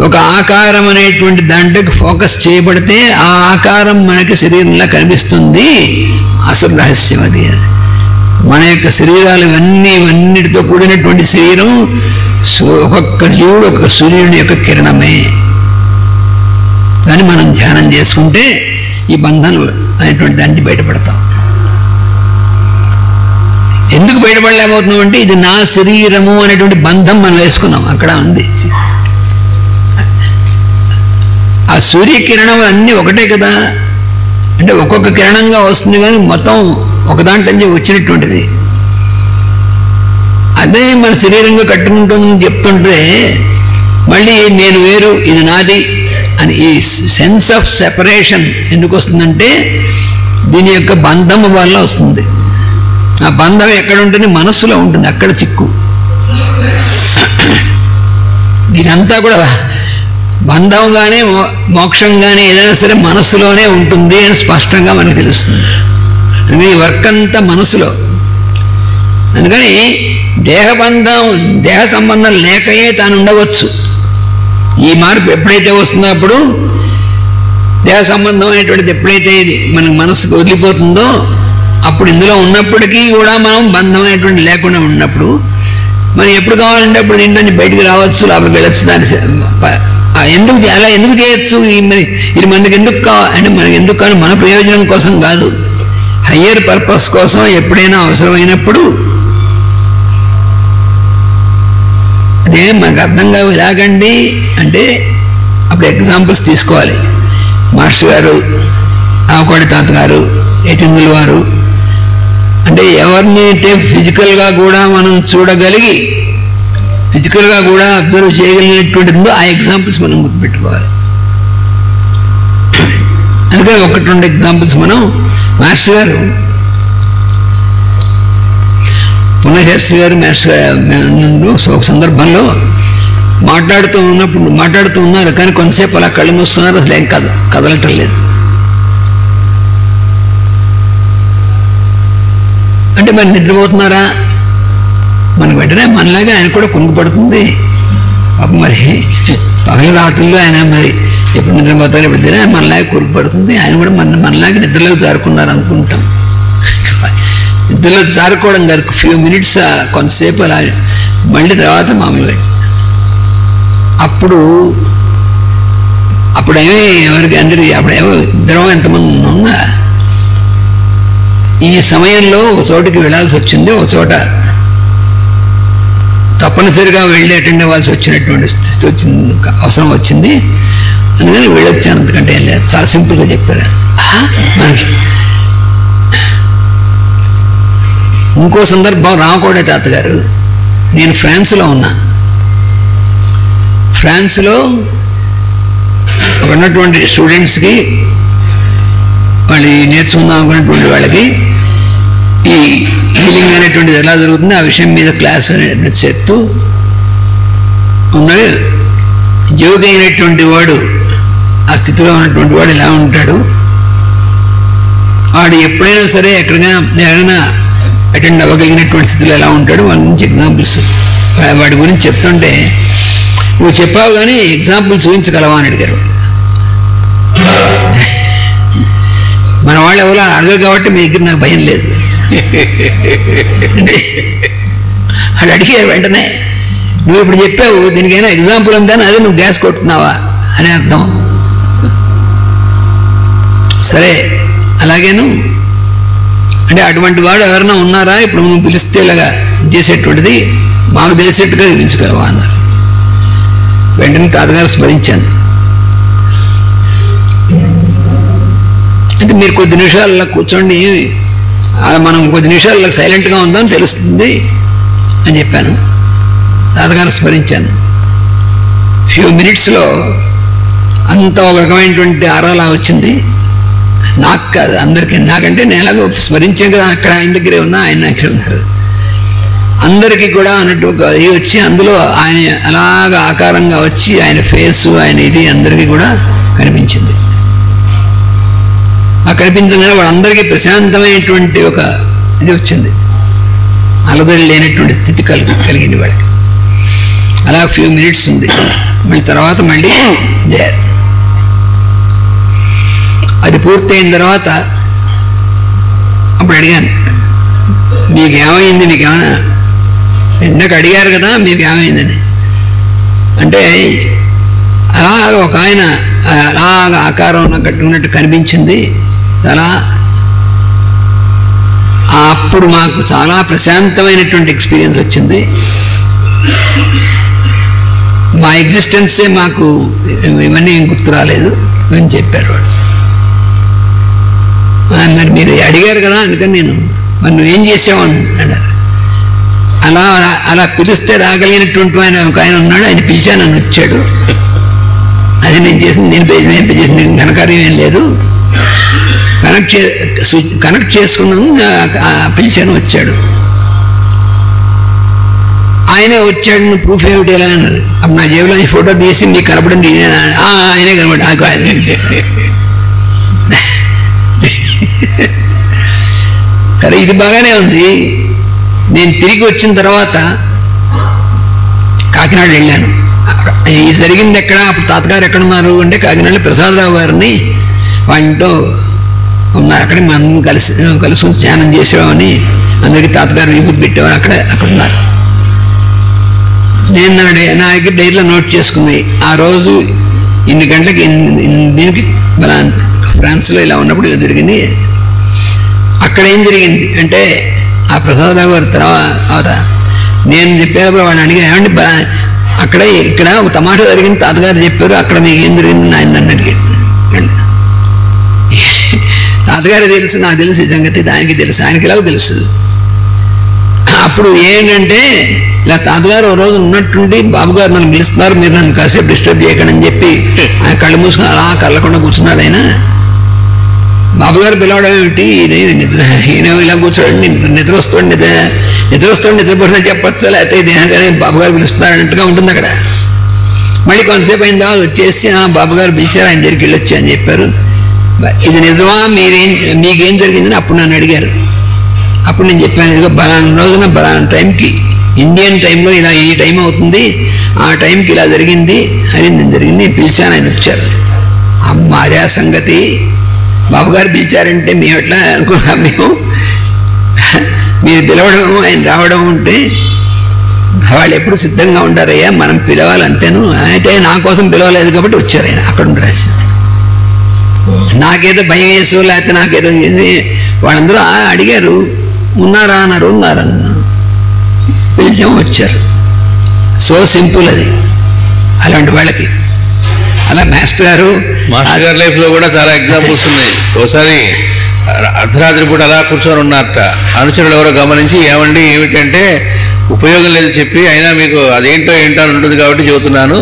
ఒక ఆకారం అనేటువంటి దాంట్లోకి ఫోకస్ చేయబడితే ఆ ఆకారం మనకి శరీరంలా కనిపిస్తుంది. అసలు రహస్యం అది. మన యొక్క శరీరాలు ఇవన్నిటితో కూడినటువంటి శరీరం ఒక్కొక్క జీవుడు ఒక సూర్యుడి యొక్క కిరణమే. కానీ మనం ధ్యానం చేసుకుంటే ఈ బంధం అనేటువంటి దాన్ని బయటపడతాం. ఎందుకు బయటపడలేకపోతున్నాం అంటే ఇది నా శరీరము అనేటువంటి బంధం మనం వేసుకున్నాం. అక్కడ ఉంది. ఆ సూర్యకిరణం అన్నీ ఒకటే కదా, అంటే ఒక్కొక్క కిరణంగా వస్తుంది కానీ మొత్తం ఒక దాంట్లో వచ్చినటువంటిది. అదే మన శరీరంగా కట్టుకుంటుందని చెప్తుంటే మళ్ళీ నేను వేరు ఇది నాది అని ఈ సెన్స్ ఆఫ్ సెపరేషన్ ఎందుకు వస్తుందంటే దీని యొక్క బంధం వల్ల వస్తుంది. ఆ బంధం ఎక్కడ ఉంటుంది? మనస్సులో ఉంటుంది. అక్కడ చిక్కు. దీనంతా కూడా బంధం కానీ మోక్షం కానీ ఏదైనా సరే మనస్సులోనే ఉంటుంది అని స్పష్టంగా మనకు తెలుస్తుంది. అందుకని ఈ వర్క్ అంతా మనసులో. అందుకని దేహ సంబంధం లేకయే తాను ఉండవచ్చు. ఈ మార్పు ఎప్పుడైతే వస్తుందో అప్పుడు దేహ సంబంధం అనేటువంటిది ఎప్పుడైతే ఇది మన మనసుకు వదిలిపోతుందో అప్పుడు ఇందులో ఉన్నప్పటికీ కూడా మనం బంధం అనేటువంటి లేకుండా ఉన్నప్పుడు మనం ఎప్పుడు కావాలంటే అప్పుడు దీంట్లో బయటికి రావచ్చు, లోపలికి వెళ్ళచ్చు. దాని ఎందుకు చేయొచ్చు? ఇది మనకి ఎందుకు అంటే మనకి ఎందుకు కాదు, మన ప్రయోజనం కోసం కాదు, హయ్యర్ పర్పస్ కోసం ఎప్పుడైనా అవసరమైనప్పుడు అదే మనకు అర్థం కావు. ఎలాగండి అంటే అప్పుడు ఎగ్జాంపుల్స్ తీసుకోవాలి. మాస్టర్ గారు, ఆవకోడి తాతగారు, ఎటింగుల వారు, అంటే ఎవరిని అయితే ఫిజికల్గా కూడా మనం చూడగలిగి ఫిజికల్గా కూడా అబ్జర్వ్ చేయగలిగినటువంటిదో ఆ ఎగ్జాంపుల్స్ మనం గుర్తుపెట్టుకోవాలి. అందుకని 1-2 ఎగ్జాంపుల్స్ మనం మాస్టర్ గారు పునఃశాస్త్రి గారు మాస్టర్ ఒక సందర్భంలో మాట్లాడుతూ ఉన్నారు. కానీ కొంతసేపు అలా కళ్ళు మూస్తున్నారు. అసలు ఏం కదలటం లేదు. అంటే మరి నిద్రపోతున్నారా? మనకు వెంటనే మనలాగా ఆయన కూడా కుంగిపడుతుంది. పాపం మరి పగల రాత్రుల్లో ఆయన మరి ఎప్పుడు నిద్రపోతారు, ఎప్పుడు తినే మనలాగా కురుకుపడుతుంది. ఆయన కూడా మనలాగా నిద్రలోకి జారుకున్నారు అనుకుంటాం. నిద్రలో జారుకోవడం గారు ఫ్యూ మినిట్స్ కొంతసేపు అలా, మళ్ళీ తర్వాత మామూలుగా. అప్పుడేమీ ఎవరికి అందరి అప్పుడేమో ఇద్దరం ఎంతమంది ఉన్నా ఈ సమయంలో ఒక చోటుకి వెళ్ళాల్సి వచ్చింది. ఒక చోట తప్పనిసరిగా వెళ్ళి అటెండ్ అవ్వాల్సి వచ్చినటువంటి స్థితి వచ్చింది, అవసరం వచ్చింది. అందుకని వెళ్ళొచ్చాను. అంతకంటే ఏం లేదు. చాలా సింపుల్గా చెప్పారు. మనకి ఇంకో సందర్భం రామకోడే తాతగారు, నేను ఫ్రాన్స్లో ఉన్నా. ఫ్రాన్స్లో ఉన్నటువంటి స్టూడెంట్స్కి వాళ్ళు నేర్చుకుందాం అనుకున్నటువంటి వాళ్ళకి ఈ హీలింగ్ అనేటువంటిది ఎలా జరుగుతుంది ఆ విషయం మీద క్లాస్ అనేది చెప్తూ ఉన్నాడు. యోగి అయినటువంటి వాడు, ఆ స్థితిలో ఉన్నటువంటి వాడు ఎలా ఉంటాడు, వాడు ఎప్పుడైనా సరే ఎక్కడైనా అటెండ్ అవ్వగలిగినటువంటి స్థితిలో ఎలా ఉంటాడు, వాళ్ళ గురించి ఎగ్జాంపుల్స్ వాడి గురించి చెప్తుంటే, నువ్వు చెప్పావు కానీ ఎగ్జాంపుల్స్ ఊహించగలవా అని అడిగారు. మన వాళ్ళు ఎవరో అడగరు కాబట్టి మీ దగ్గర నాకు భయం లేదు. అది అడిగారు వెంటనే, నువ్వు ఇప్పుడు చెప్పావు దీనికైనా ఎగ్జాంపుల్ ఉందని, అదే నువ్వు గ్యాస్ కొట్టుకున్నావా అని అర్థం. సరే అలాగేను అంటే అటువంటి వాడు ఎవరైనా ఉన్నారా ఇప్పుడు నువ్వు పిలిస్తే ఇలాగా చేసేటువంటిది, మాకు తెలిసేట్టుగా పిలుచుకోవా అన్నారు. వెంటనే తాతగారు స్మరించాను. అయితే మీరు కొద్ది నిమిషాల్లో కూర్చోండి, మనం కొద్ది నిమిషాల్లో సైలెంట్గా ఉందాం తెలుస్తుంది అని చెప్పాను. తాతగారు స్మరించాను. ఫ్యూ మినిట్స్లో అంత ఒక రకమైనటువంటి ఆరాలా వచ్చింది. నాకు కాదు, అందరికీ. నాకంటే నేను ఎలాగో స్మరించాను కదా, అక్కడ ఆయన దగ్గరే ఉన్నా, ఆయన దగ్గర ఉన్నారు. అందరికీ కూడా అన్నట్టు వచ్చి అందులో ఆయన అలాగా ఆకారంగా వచ్చి ఆయన ఫేసు ఆయన ఇది అందరికీ కూడా కనిపించింది. ఆ కనిపించగానే వాళ్ళందరికీ ప్రశాంతమైనటువంటి ఒక ఇది వచ్చింది, అలదడి లేనటువంటి స్థితి కలిగింది వాళ్ళకి. అలా ఫ్యూ మినిట్స్ ఉంది. మళ్ళీ తర్వాత మళ్ళీ దేర్. అది పూర్తయిన తర్వాత అప్పుడు అడిగాను, మీకేమైంది, మీకేమైనా ఇందాక అడిగారు కదా మీకేమైందని. అంటే అలాగ ఒక ఆయన అలాగ ఆకారం కట్టుకున్నట్టు కనిపించింది. చాలా అప్పుడు మాకు చాలా ప్రశాంతమైనటువంటి ఎక్స్పీరియన్స్ వచ్చింది. మా ఎగ్జిస్టెన్సే మాకు ఇవన్నీ గుర్తు రాలేదు అని చెప్పారు వాడు. మరి మీరు అడిగారు కదా అందుకని నేను మరి నువ్వేం చేసావు అన్నారు. అలా అలా పిలిస్తే రాగలిగినటువంటి ఒక ఆయన ఉన్నాడు, ఆయన పిలిచా నన్ను వచ్చాడు. అది నేను చేసింది, నేను చేసింది ఘనకార్యం ఏం లేదు. కనెక్ట్ చేసుకున్నాను, పిలిచాను, వచ్చాడు. ఆయనే వచ్చాడు. ప్రూఫ్ ఏమిటి ఎలా అన్నది. అప్పుడు నా జేబులో ఈ ఫోటో తీసి మీకు కనపడింది ఆయనే కనబడి. సరే ఇది బాగానే ఉంది. నేను తిరిగి వచ్చిన తర్వాత కాకినాడ వెళ్ళాను. ఇది జరిగింది ఎక్కడ, అప్పుడు తాతగారు ఎక్కడున్నారు అంటే కాకినాడలో ప్రసాదరావు గారిని వాళ్ళతో ఉన్నారు. అక్కడ మనం కలిసి ధ్యానం చేసేవామని అందరికీ తాతగారు విభూతి పెట్టేవారు. అక్కడ ఉన్నారు. నేను నా దగ్గర డైరీలో నోట్ చేసుకుంది, ఆ రోజు ఇన్ని గంటలకి దీనికి ఫ్రాన్స్లో ఇలా ఉన్నప్పుడు ఇది జరిగింది. అక్కడ ఏం జరిగింది అంటే ఆ ప్రసాదరావు గారి తర్వాత నేను చెప్పేటప్పుడు వాడిని అడిగా, ఏమంటే ఇక్కడ ఒక తమాషా జరిగింది తాతగారు చెప్పారు, అక్కడ మీకు ఏం జరిగింది ఆయన నన్ను అడిగాడు. తాతగారు తెలుసు, నాకు తెలుసు ఈ సంగతి, దానికి తెలుసు, ఆయనకి ఇలాగ తెలుసు. అప్పుడు ఏంటంటే ఇలా తాతగారు ఓ రోజు ఉన్నట్టుండి బాబుగారు నన్ను పిలుస్తున్నారు, మీరు నన్ను కాసేపు డిస్టర్బ్ చేయకండి అని చెప్పి ఆయన కళ్ళు మూసుకుని అలా కళ్ళకుండా కూర్చున్నాడు. ఆయన బాబుగారు పిలవడం ఏమిటి, ఈయన ఇలా కూర్చోండి, నిద్ర వస్తుంది నిద్రపడితే చెప్పచ్చు, లేకపోతే దేనికనే బాబుగారు పిలుస్తున్నారు అన్నట్టుగా ఉంటుంది అక్కడ. మళ్ళీ కొంతసేపు అయిన తర్వాత వచ్చేసి బాబుగారు పిలిచారు, ఆయన దగ్గరికి వెళ్ళొచ్చు అని చెప్పారు. ఇది నిజమా, మీకేం జరిగిందని అప్పుడు నన్ను అడిగారు. అప్పుడు నేను చెప్పాను, బలానా రోజున బలానా టైంకి ఇండియన్ టైంలో ఇలా ఈ టైం అవుతుంది, ఆ టైంకి ఇలా జరిగింది అని నేను జరిగింది, పిలిచాను, ఆయన వచ్చారు. అమ్మ అదే సంగతి, బాబుగారు పిలిచారంటే మేము ఎట్లా అనుకున్నాం, మీరు పిలవడం ఆయన రావడం ఉంటే వాళ్ళు ఎప్పుడు సిద్ధంగా ఉంటారయ్యా, మనం పిలవాలి అంతేను. అయితే నా కోసం పిలవలేదు కాబట్టి వచ్చారు ఆయన. అక్కడ ఉంటారు. నాకేదో భయం వేసు, లేకపోతే నాకేదో వాళ్ళందరూ అడిగారు, ఉన్నారా అన్నారు, ఉన్నారన్న పిలిచాము, వచ్చారు. సో సింపుల్ అది అలాంటి వాళ్ళకి. అలా మాస్టర్ గారు
లైఫ్ లో కూడా చాలా ఎగ్జాంపుల్స్ ఉన్నాయి. ఒకసారి అర్ధరాత్రి పూట అలా కూర్చొని ఉన్నట్ట అనుచరులు ఎవరో గమనించి, ఏమండి ఏమిటంటే ఉపయోగం లేదు చెప్పి, అయినా మీకు అదేంటో ఏంటో అని ఉంటుంది కాబట్టి చెబుతున్నాను,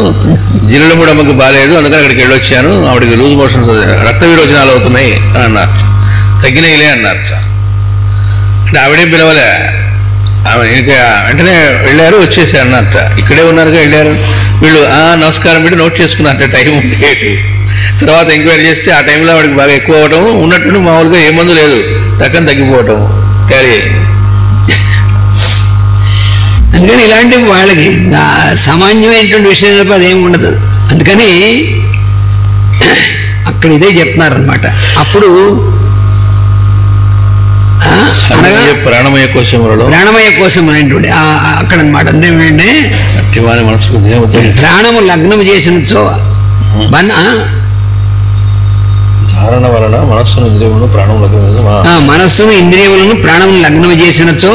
జిల్లుల కూడా అమ్మకి బాగాలేదు, అందుకని అక్కడికి వెళ్ళొచ్చాను, ఆవిడకి లూజ్ మోషన్స్ రక్త విరోచనాలు అవుతున్నాయి అని అన్నారు. తగ్గినాయిలే అన్నారు. అంటే ఆవిడేం పిలవలే, ఆమె ఇంకా వెంటనే వెళ్ళారు, వచ్చేసారు అన్నట్ట. ఇక్కడే ఉన్నారుగా, వెళ్ళారు వీళ్ళు నమస్కారం పెట్టి నోట్ చేసుకున్నారట టైం డేట్. తర్వాత ఎంక్వైరీ చేస్తే ఆ టైంలో వాడికి బాగా ఎక్కువ అవ్వటం, ఉన్నట్టు మామూలుగా ఏ మందు లేదు, రకం తగ్గిపోవటం క్యారీ.
అందుకని ఇలాంటి వాళ్ళకి సామాన్యమైనటువంటి విషయం అదేమి ఉండదు. అందుకని అక్కడ ఇదే చెప్తున్నారనమాట. అప్పుడు
ప్రాణమయ
కోశం అనేటువంటి అక్కడ అనమాట. అంతేంటంటే ప్రాణము లగ్నం చేసినచో మనస్సును ఇంద్రియములను ప్రాణమును లగ్నం చేసినచో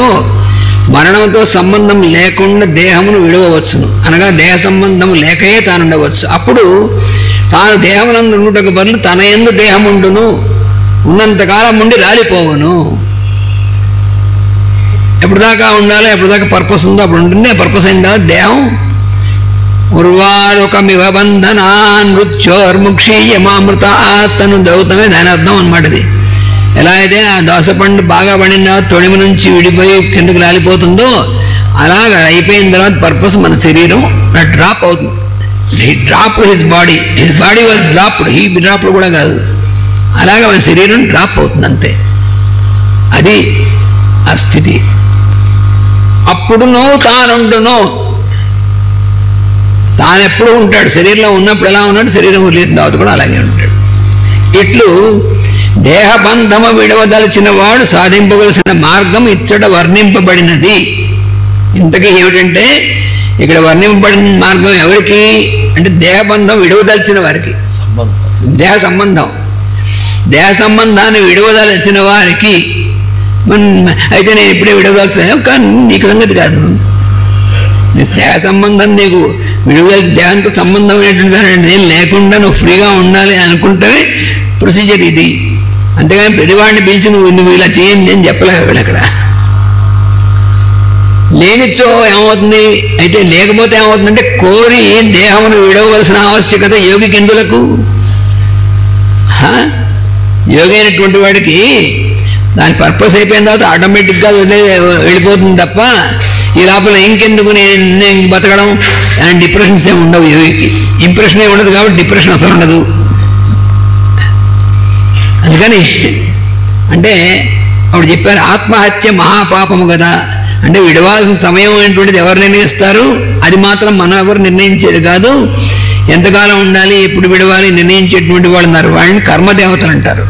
మరణంతో సంబంధం లేకుండా దేహమును విడవచ్చును. అనగా దేహ సంబంధం లేకయే తానుండవచ్చు. అప్పుడు తాను దేహమునందు ఉండుటకు బదులు తన యందు దేహముండును, ఉన్నంతకాలం ఉండి రాలిపోవును. ఎప్పుడు దాకా ఉండాలో, ఎప్పుడు దాకా పర్పస్ ఉందో అప్పుడు ఉంటుంది. పర్పస్ అయిన తర్వాత దేహం ఉర్వారుకమివ బంధనాన్ మృత్యోర్ముక్షీయమామృత ఆత్మను ద్రౌతమే దాని అర్థం అనమాట. ఇది ఎలా అయితే ఆ దోసపండు బాగా పండిన తొడిమ నుంచి విడిపోయి కిందకి రాలిపోతుందో, అలాగా అయిపోయిన తర్వాత పర్పస్ మన శరీరం డ్రాప్ అవుతుంది. He dropped his body was dropped, he dropped కూడా కాదు, అలాగే మన శరీరం డ్రాప్ అవుతుంది అంతే. అది ఆ స్థితి. అప్పుడునో తానుండునో తాను ఎప్పుడు ఉంటాడు, శరీరంలో ఉన్నప్పుడు ఎలా ఉన్నాడు, శరీరం వదిలేసిన తర్వాత కూడా అలాగే ఉంటాడు. ఇట్లు దేహబంధము విడవదలచిన వాడు సాధింపవలసిన మార్గం ఇచ్చట వర్ణింపబడినది. ఇంతకీ ఏమిటంటే ఇక్కడ వర్ణింపబడిన మార్గం ఎవరికి అంటే దేహబంధం విడవదలచిన వారికి, దేహ సంబంధాన్ని విడవదలచిన వారికి. అయితే నేను ఇప్పుడే విడవదలచాను, కానీ నీకు సంగతి కాదు. దేహ సంబంధం నీకు విడుదల, దేహంతో సంబంధం అనేటువంటి నేను లేకుండా నువ్వు ఫ్రీగా ఉండాలి అనుకుంటే ప్రొసీజర్ ఇది. అంతేగాని ప్రతివాడిని పిలిచి నువ్వు ఇలా చేయండి అని చెప్పలేవు. అక్కడ లేనిచో ఏమవుతుంది, అయితే లేకపోతే ఏమవుతుందంటే కోరి దేహమును విడవలసిన ఆవశ్యకత యోగికి ఎందులకు? యోగి అయినటువంటి వాడికి దాని పర్పస్ అయిపోయిన తర్వాత ఆటోమేటిక్గా వెళ్ళిపోతుంది తప్ప ఈ లోపల ఇంకెందుకు నేను బతకడం అని డిప్రెషన్స్ ఏమి ఉండవు. యోగికి ఇంప్రెషన్ ఏమి ఉండదు కాబట్టి డిప్రెషన్ అసలు ఉండదు. అందుకని అంటే అప్పుడు చెప్పారు ఆత్మహత్య మహాపాపము కదా. అంటే విడవాల్సిన సమయం అనేటువంటిది ఎవరు నిర్ణయిస్తారు? అది మాత్రం మనం ఎవరు నిర్ణయించేది కాదు. ఎంతకాలం ఉండాలి, ఎప్పుడు విడవాలి నిర్ణయించేటువంటి వాళ్ళు ఉన్నారు. వాళ్ళని కర్మదేవతలు అంటారు.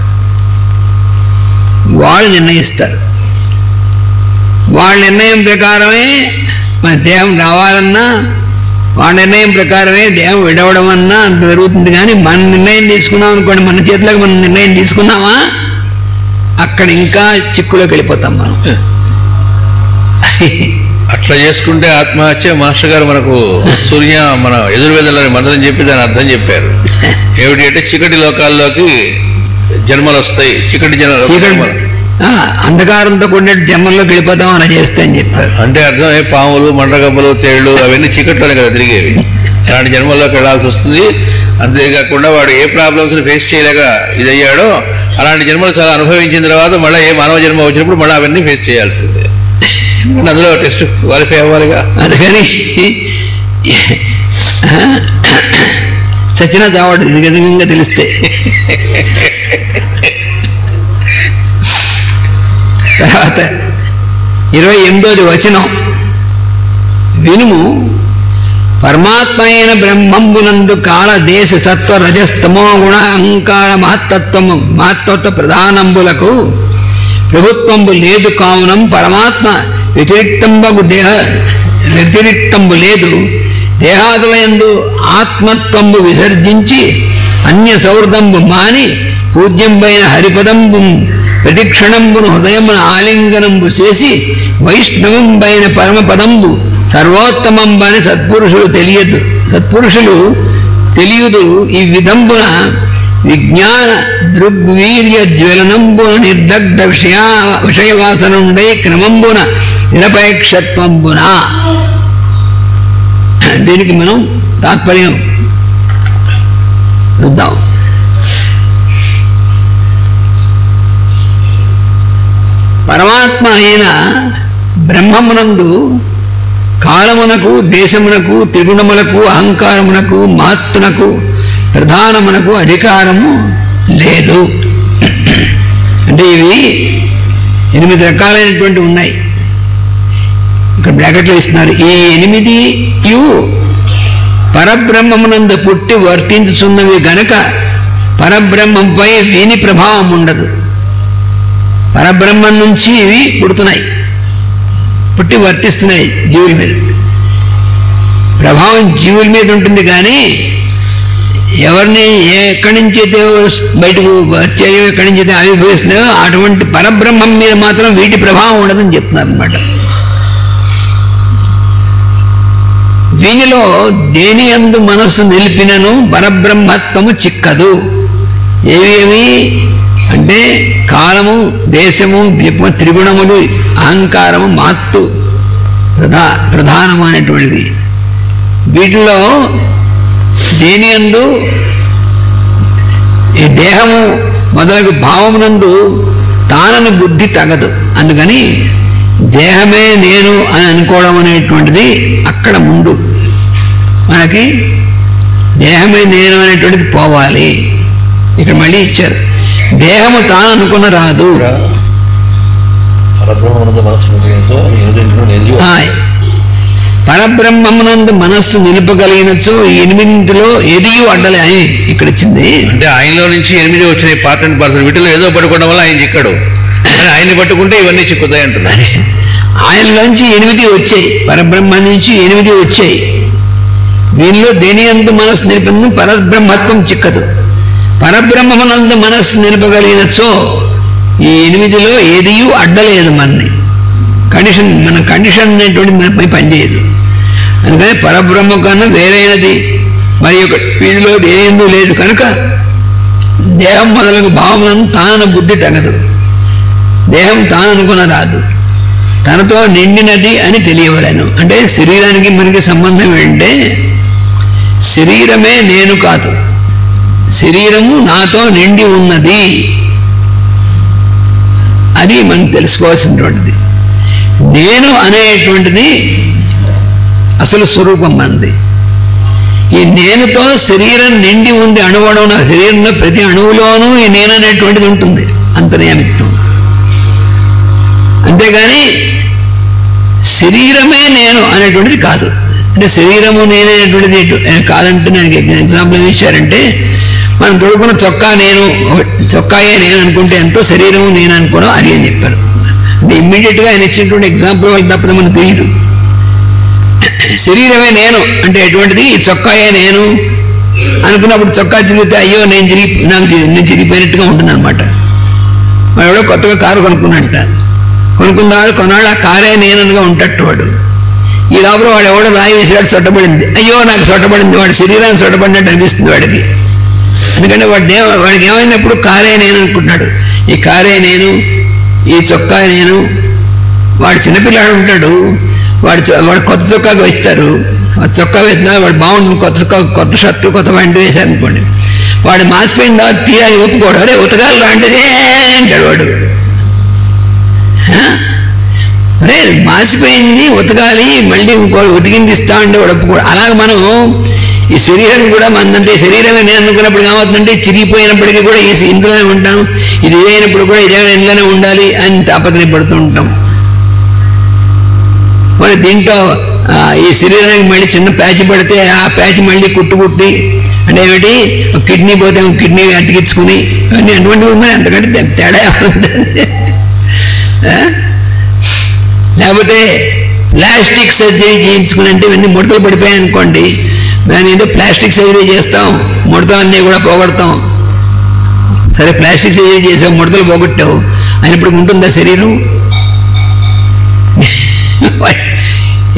వాళ్ళు నిర్ణయిస్తారు. వాళ్ళ నిర్ణయం ప్రకారమే మన దేహం రావాలన్నా, వాళ్ళ నిర్ణయం ప్రకారమే దేహం విడవడం అన్నా అంత జరుగుతుంది. కానీ మన నిర్ణయం తీసుకున్నాం అనుకోండి, మన చేతిలోకి మనం నిర్ణయం తీసుకున్నామా అక్కడ ఇంకా చిక్కులోకి వెళ్ళిపోతాం మనం.
అట్లా చేసుకుంటే ఆత్మహత్య. మాస్టర్ గారు మనకు మన ఎదుర్వేదలని మంత్రం చెప్పి దాని అర్థం చెప్పారు. ఏమిటి అంటే చీకటి లోకాల్లోకి జన్మలు వస్తాయి, చీకటి జన్మలు,
అంధకారంతో కూడిన జన్మల్లోకి వెళ్ళిపోతాం అలా చేస్తే అని చెప్పారు.
అంటే అర్థం పాములు, మండగబ్బలు, తేళ్లు అవన్నీ చీకట్లోనే కదా తిరిగేవి. అలాంటి జన్మల్లోకి వెళ్లాల్సి వస్తుంది. అంతేకాకుండా వాడు ఏ ప్రాబ్లమ్స్ని ఫేస్ చేయలేక ఇదయ్యాడో అలాంటి జన్మలు చాలా అనుభవించిన తర్వాత మళ్ళీ ఏ మానవ జన్మ వచ్చినప్పుడు మళ్ళీ అవన్నీ ఫేస్ చేయాల్సిందే. అందులో టెస్ట్ క్వాలిఫై అవ్వాలిగా. అందుకని
సచిన చావాడు నిజంగా తెలిస్తే. తర్వాత 28వ వచనం వినుము. పరమాత్మ అయిన బ్రహ్మంబునందు కాల దేశ సత్వ రజస్తమో గుణ అహంకార మహత్తత్వ ప్రధానంబులకు ప్రభుత్వంబు లేదు. కావునం పరమాత్మ వ్యతిరిక్తంబు లేదు. దేహాదులయందు ఆత్మత్వంబు విసర్జించి అన్య సౌహృదంబు మాని పూజ్యంబైన హరిపదంబు ప్రతిక్షణంబును హృదయమున ఆలింగనంబు చేసి వైష్ణవంబైన పరమపదంబు సర్వోత్తమంబని సత్పురుషులు తెలియదు. ఈ విధంబున విజ్ఞాన దృగ్వీర్య జ్వలనంబున నిర్దగ్ధ విషయవాసనుండై క్రమంబున నిరపేక్షత్వంబున. దీనికి మనం తాత్పర్యం చూద్దాం. పరమాత్మ అయిన బ్రహ్మమునందు కాలమునకు, దేశమునకు, త్రిగుణములకు, అహంకారమునకు, మహత్తునకు, ప్రధానమునకు అధికారము లేదు. అంటే ఇవి 8 రకాలైనటువంటి ఉన్నాయి. ఇక్కడ బ్రాకెట్లో ఇస్తున్నారు. ఈ 8 పరబ్రహ్మమునందు పుట్టి వర్తించుచున్నవి గనక పరబ్రహ్మంపై వీని ప్రభావం ఉండదు. పరబ్రహ్మం నుంచి ఇవి పుడుతున్నాయి, పుట్టి వర్తిస్తున్నాయి జీవుల మీద. ప్రభావం జీవుల మీద ఉంటుంది. కానీ ఎవరిని ఎక్కడి నుంచి అయితే బయటకు వచ్చాయో, ఎక్కడి నుంచి అయితే ఆవిర్భవిస్తున్నాయో అటువంటి పరబ్రహ్మం మీద మాత్రం వీటి ప్రభావం ఉండదని చెప్తున్నారు అన్నమాట. దీనిలో దేని యందు మనస్సు నిలిపినను పరబ్రహ్మత్వము చిక్కదు. ఏవేవి అంటే కాలము, దేశము, త్రిగుణములు, అహంకారము, మహత్తు ప్రధానము అనేటువంటిది. వీటిలో దేని యందు ఈ దేహము మొదలగు భావమునందు తానను బుద్ధి తగదు. అందుకని దేహమే నేను అని అనుకోవడం అనేటువంటిది అక్కడ ముందు మనకి దేహమే నేను అనేటువంటిది పోవాలి. ఇక్కడ మళ్ళీ ఇచ్చారు, దేహము తాను అనుకున్న రాదు. పరబ్రహ్మమునందు మనస్సు నిలుపగలిగినచో ఈ 8 ఏదియూ అడ్డలే అని ఇక్కడ వచ్చింది.
అంటే ఆయనలో నుంచి 8 వచ్చినాయి పార్ట్ అండ్ పార్సల్. వీటిలో ఏదో పట్టుకోవడం వల్ల ఆయన చిక్కడు, ఆయన్ని పట్టుకుంటే ఇవన్నీ చిక్కుతాయి అంటున్నారు.
ఆయనలోంచి 8 వచ్చాయి, పరబ్రహ్మ నుంచి 8 వచ్చాయి. వీళ్ళలో దేని అందు మనస్సు నిలిపింది పరబ్రహ్మత్వం చిక్కదు. పరబ్రహ్మమునందు మనస్సు నిలపగలిగినచో ఈ 8లో ఏదియూ అడ్డలేదు మనని. మన కండిషన్ అనేటువంటి మనపై పనిచేయదు. అందుకని పరబ్రహ్మ కన్నా వేరైనది మరి ఒక వీడిలో ఏందో లేదు కనుక దేహం మొదలగు భావములను తానన బుద్ధి తగదు. దేహం తాననుకున్న రాదు, తనతో నిండినది అని తెలియవలేను. అంటే శరీరానికి మనకి సంబంధం ఏంటంటే శరీరమే నేను కాదు, శరీరము నాతో నిండి ఉన్నది. అది మనం తెలుసుకోవాల్సినటువంటిది. నేను అనేటువంటిది అసలు స్వరూపం మనది. ఈ నేనుతో శరీరం నిండి ఉంది. అణువణువున శరీరంలో ప్రతి అణువులోనూ ఈ నేను అనేటువంటిది ఉంటుంది, అంతర్యామిత్వం. అంతేగాని శరీరమే నేను అనేటువంటిది కాదు. అంటే శరీరము నేనేటువంటిది కాదంటే నాకు ఎగ్జాంపుల్ ఏమి ఇచ్చారంటే, మనం తొడుకున్న చొక్కా నేను, చొక్కాయే నేను అనుకుంటే ఎంతో శరీరము నేను అనుకోవడం అది అని చెప్పారు. అంటే ఇమ్మీడియట్గా ఆయన ఇచ్చినటువంటి ఎగ్జాంపుల్ వాళ్ళకి తప్పదు మనకు తెలియదు. శరీరమే నేను అంటే ఎటువంటిది, చొక్కాయే నేను అనుకున్నప్పుడు చొక్కా చిరిగితే అయ్యో నేను చిరిగిపోయినట్టుగా ఉంటుంది అనమాట. వాడు ఎవడో కొత్తగా కారు కొనుక్కున్నట్ట, కొనుక్కున్నాడు కొన్నాడు ఆ కారే నేననుగా ఉంటట్టు వాడు. ఈ లోపల వాడు ఎవడో రాయి వేసాడు, చొట్టబడింది, అయ్యో నాకు చొట్టబడింది, వాడి శరీరాన్ని చొట్టబడినట్టు అనిపిస్తుంది వాడికి. ఎందుకంటే వాడికి ఏమైనప్పుడు కారే నేను అనుకుంటున్నాడు. ఈ కారే నేను, ఈ చొక్కా నేను. వాడు చిన్నపిల్లాడు ఉంటాడు, వాడు కొత్త చొక్కాగా వేస్తారు, చొక్కా వేసినా వాడు బాగుంటుంది, కొత్త షర్టు కొత్త ప్యాంటు వేశారు అనుకోండి, వాడు మాసిపోయిన తర్వాత తీయాలి ఒప్పుకోడు. అరే ఉతకాలి లాంటిదే అంటాడు వాడు. అరే మాసిపోయింది ఉతకాలి, మళ్ళీ ఇంకో ఉతికింది ఇస్తా అంటే వాడు ఒప్పుకోడు. అలాగే మనం ఈ శరీరం కూడా మనదంటే శరీరమే నేను అనుకున్నప్పుడు ఏమవుతుందంటే చిరిగిపోయినప్పటికీ కూడా ఇందులోనే ఉంటాం, ఇది ఇదైనప్పుడు కూడా ఇదే ఇందులోనే ఉండాలి అని తాపత్రయపడుతూ ఉంటాం. మరి దీంట్లో ఈ శరీరానికి మళ్ళీ చిన్న ప్యాచ్ పడితే ఆ ప్యాచ్ మళ్ళీ కుట్టి అంటే ఏమిటి, కిడ్నీ పోతే కిడ్నీ అతికించుకుని అన్నీ అటువంటివి ఉన్నాయి. అంతకంటే తేడా ఉంటుంది. లేకపోతే ప్లాస్టిక్ సర్జరీ చేయించుకుని అంటే ఇవన్నీ ముడతలు పడిపోయాయి అనుకోండి, దాని ఏదో ప్లాస్టిక్ సర్జరీ చేస్తాం, ముడతలు అన్నీ కూడా పోగొడతాం. సరే ప్లాస్టిక్ సర్జరీ చేసావు, ముడతలు పోగొట్టావు అయినప్పుడు ఉంటుందా శరీరం?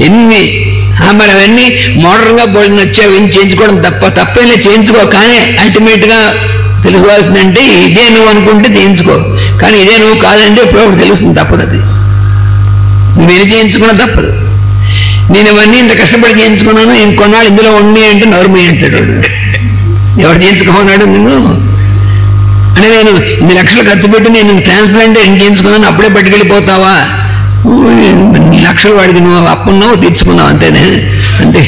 ఎన్ని మరి అవన్నీ మోడర్న్గా భోజనం వచ్చావు, ఇన్ని చేయించుకోవడం తప్పేలే, చేయించుకో. కానీ అల్టిమేట్గా తెలుసుకోవాల్సిందంటే ఇదే నువ్వు అనుకుంటే చేయించుకో, కానీ ఇదే నువ్వు కాదంటే ఇప్పుడు తెలుస్తుంది, తప్పదు. అది నువ్వు చేయించుకున్నా తప్పదు. నేను ఇవన్నీ ఇంత కష్టపడి చేయించుకున్నాను, ఇంకొన్నాళ్ళు ఇందులో ఉండి అంటే నోర్మీ అంటాడు. ఎవరు చేయించుకోమన్నాడు నిన్ను అంటే, నేను ఇన్ని లక్షలు ఖర్చు పెట్టి నేను ట్రాన్స్ప్లాంటేషన్ చేయించుకున్నాను, అప్పుడే పట్టుకెళ్ళిపోతావా? లక్షలు వాడికి నువ్వు అప్పున్నావు తీర్చుకున్నావు అంతేనే. అంటే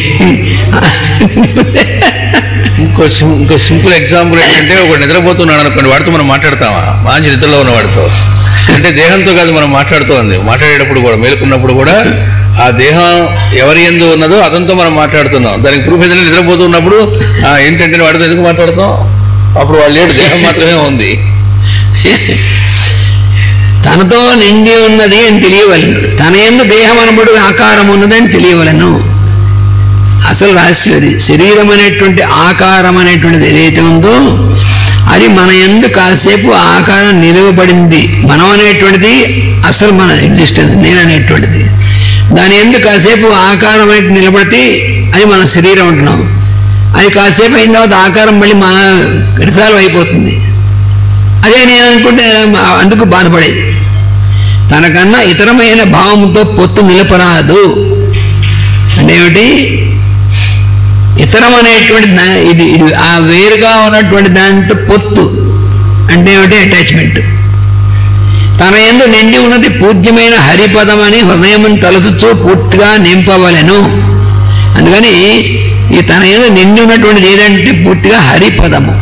ఇంకో సింపుల్ ఎగ్జాంపుల్ ఏంటంటే, ఒక నిద్రపోతున్నాడు అనుకోండి, వాడితో మనం మాట్లాడతామా? మంచి నిద్రలో ఉన్న వాడితో అంటే దేహంతో కాదు మనం మాట్లాడుతోంది. మాట్లాడేటప్పుడు కూడా మేలుకున్నప్పుడు కూడా ఆ దేహం ఎవరి యందు ఉన్నదో అతనితో మనం మాట్లాడుతున్నాం. దానికి ప్రూఫ్ ఏదైనా నిద్రపోతున్నప్పుడు ఏంటంటే వాడితో ఎందుకు మాట్లాడతాం? అప్పుడు వాళ్ళు లేడు, దేహం మాత్రమే ఉంది.
తనతో నిండి ఉన్నది అని తెలియవలను, తన యందు దేహం అనబడు ఆకారం ఉన్నది అని తెలియవలను. అసలు రహస్యం అది. శరీరం అనేటువంటి ఆకారం అనేటువంటిది ఏదైతే ఉందో అది మన యందు కాసేపు ఆకారం నిలువబడింది. మనం అనేటువంటిది అసలు మన ఎగ్జిస్టెన్స్, నేను అనేటువంటిది. దాని యందు కాసేపు ఆకారం అనేది నిలబడితే అది మన శరీరం ఉంటున్నాం. అది కాసేపు అయిన తర్వాత ఆకారం మళ్ళీ మన రిసాల్వ్ అయిపోతుంది. అదే నేను అనుకుంటే అందుకు బాధపడేది. తనకన్నా ఇతరమైన భావంతో పొత్తు నిలపరాదు. అంటే ఏమిటి, ఇతరం అనేటువంటి ఇది ఆ వేరుగా ఉన్నటువంటి దానితో పొత్తు అంటే ఏమిటి, అటాచ్మెంట్. తన యందు నిండి ఉన్నది పూజ్యమైన హరిపదం అని హృదయం తలచుచూ పూర్తిగా నింపవలెను. అందుకని ఈ తన యందు నిండి ఉన్నటువంటిది ఏదంటే పూర్తిగా హరిపదము.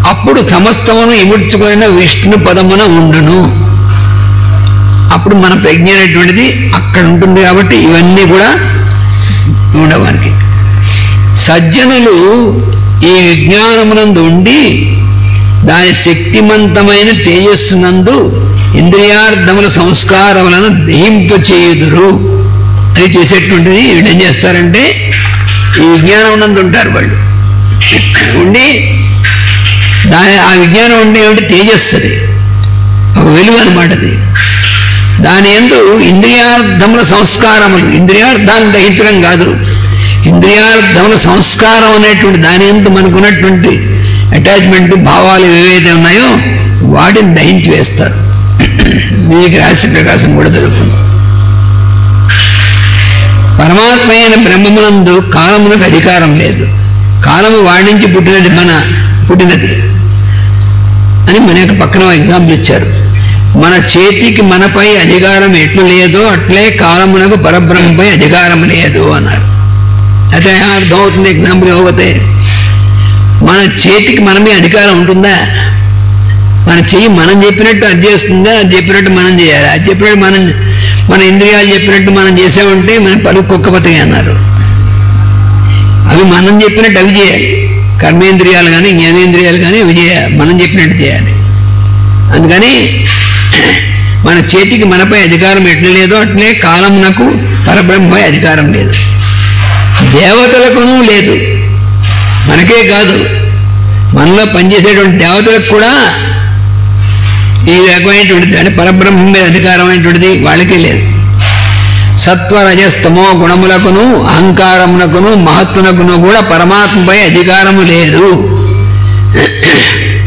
అప్పుడు సమస్తమును ఇముడ్చుకున్న విష్ణు పదమున ఉండును. అప్పుడు మన ప్రజ్ఞ అనేటువంటిది అక్కడ ఉంటుంది. కాబట్టి ఇవన్నీ కూడా ఉండవానికి సజ్జనులు ఈ విజ్ఞానమునందు ఉండి దాని శక్తిమంతమైన తేజస్సునందు ఇంద్రియార్థముల సంస్కారములను దహింపచేయుదురు అని చేసేటువంటిది. వీళ్ళు ఏం చేస్తారంటే ఈ విజ్ఞానమునందు ఉంటారు. వాళ్ళు ఉండి ఆ విజ్ఞానం ఉండి ఏమిటి తేజస్సుది, ఒక వెలుగు అనమాట. అది దాని యందు ఇంద్రియార్థముల సంస్కారములు, ఇంద్రియార్థాలను దహించడం కాదు, ఇంద్రియార్థముల సంస్కారం అనేటువంటి దాని యందు మనకున్నటువంటి అటాచ్మెంట్ భావాలు ఏవైతే ఉన్నాయో వాటిని దహించి వేస్తారు. దీనికి రహస్య ప్రకాశం కూడా జరుగుతుంది. పరమాత్మ అయిన బ్రహ్మమునందు కాలమునకు అధికారం లేదు. కాలము వాడి నుంచి పుట్టినది అని మన యొక్క పక్కన ఎగ్జాంపుల్ ఇచ్చారు. మన చేతికి మనపై అధికారం ఎట్లు లేదో అట్లే కాలమునకు పరబ్రహ్మపై అధికారం లేదు అన్నారు. అయితే అర్థమవుతుంది ఎగ్జాంపుల్ ఇవ్వకపోతే. మన చేతికి మనమే అధికారం ఉంటుందా? మన చెయ్యి మనం చెప్పినట్టు అది చేస్తుందా? అది చెప్పినట్టు మనం చేయాలి. అది చెప్పినట్టు మన ఇంద్రియాలు చెప్పినట్టు మనం చేసామంటే మన పలుకు కుక్కపతి అన్నారు. అవి మనం చెప్పినట్టు అవి చేయాలి. కర్మేంద్రియాలు కానీ జ్ఞానేంద్రియాలు కానీ అవి చేయాలి, మనం చెప్పినట్టు చేయాలి. అందుకని మన చేతికి మనపై అధికారం ఎట్లా లేదో అట్లే కాలమునకు పరబ్రహ్మపై అధికారం లేదు. దేవతలకును లేదు. మనకే కాదు, మనలో పనిచేసేటువంటి దేవతలకు కూడా ఈ రకమైనటువంటిది అంటే పరబ్రహ్మం మీద అధికారమైనటువంటిది వాళ్ళకే లేదు. సత్వరజస్తమో గుణములకును అహంకారమునకును మహత్తునకును కూడా పరమాత్మపై అధికారము లేదు.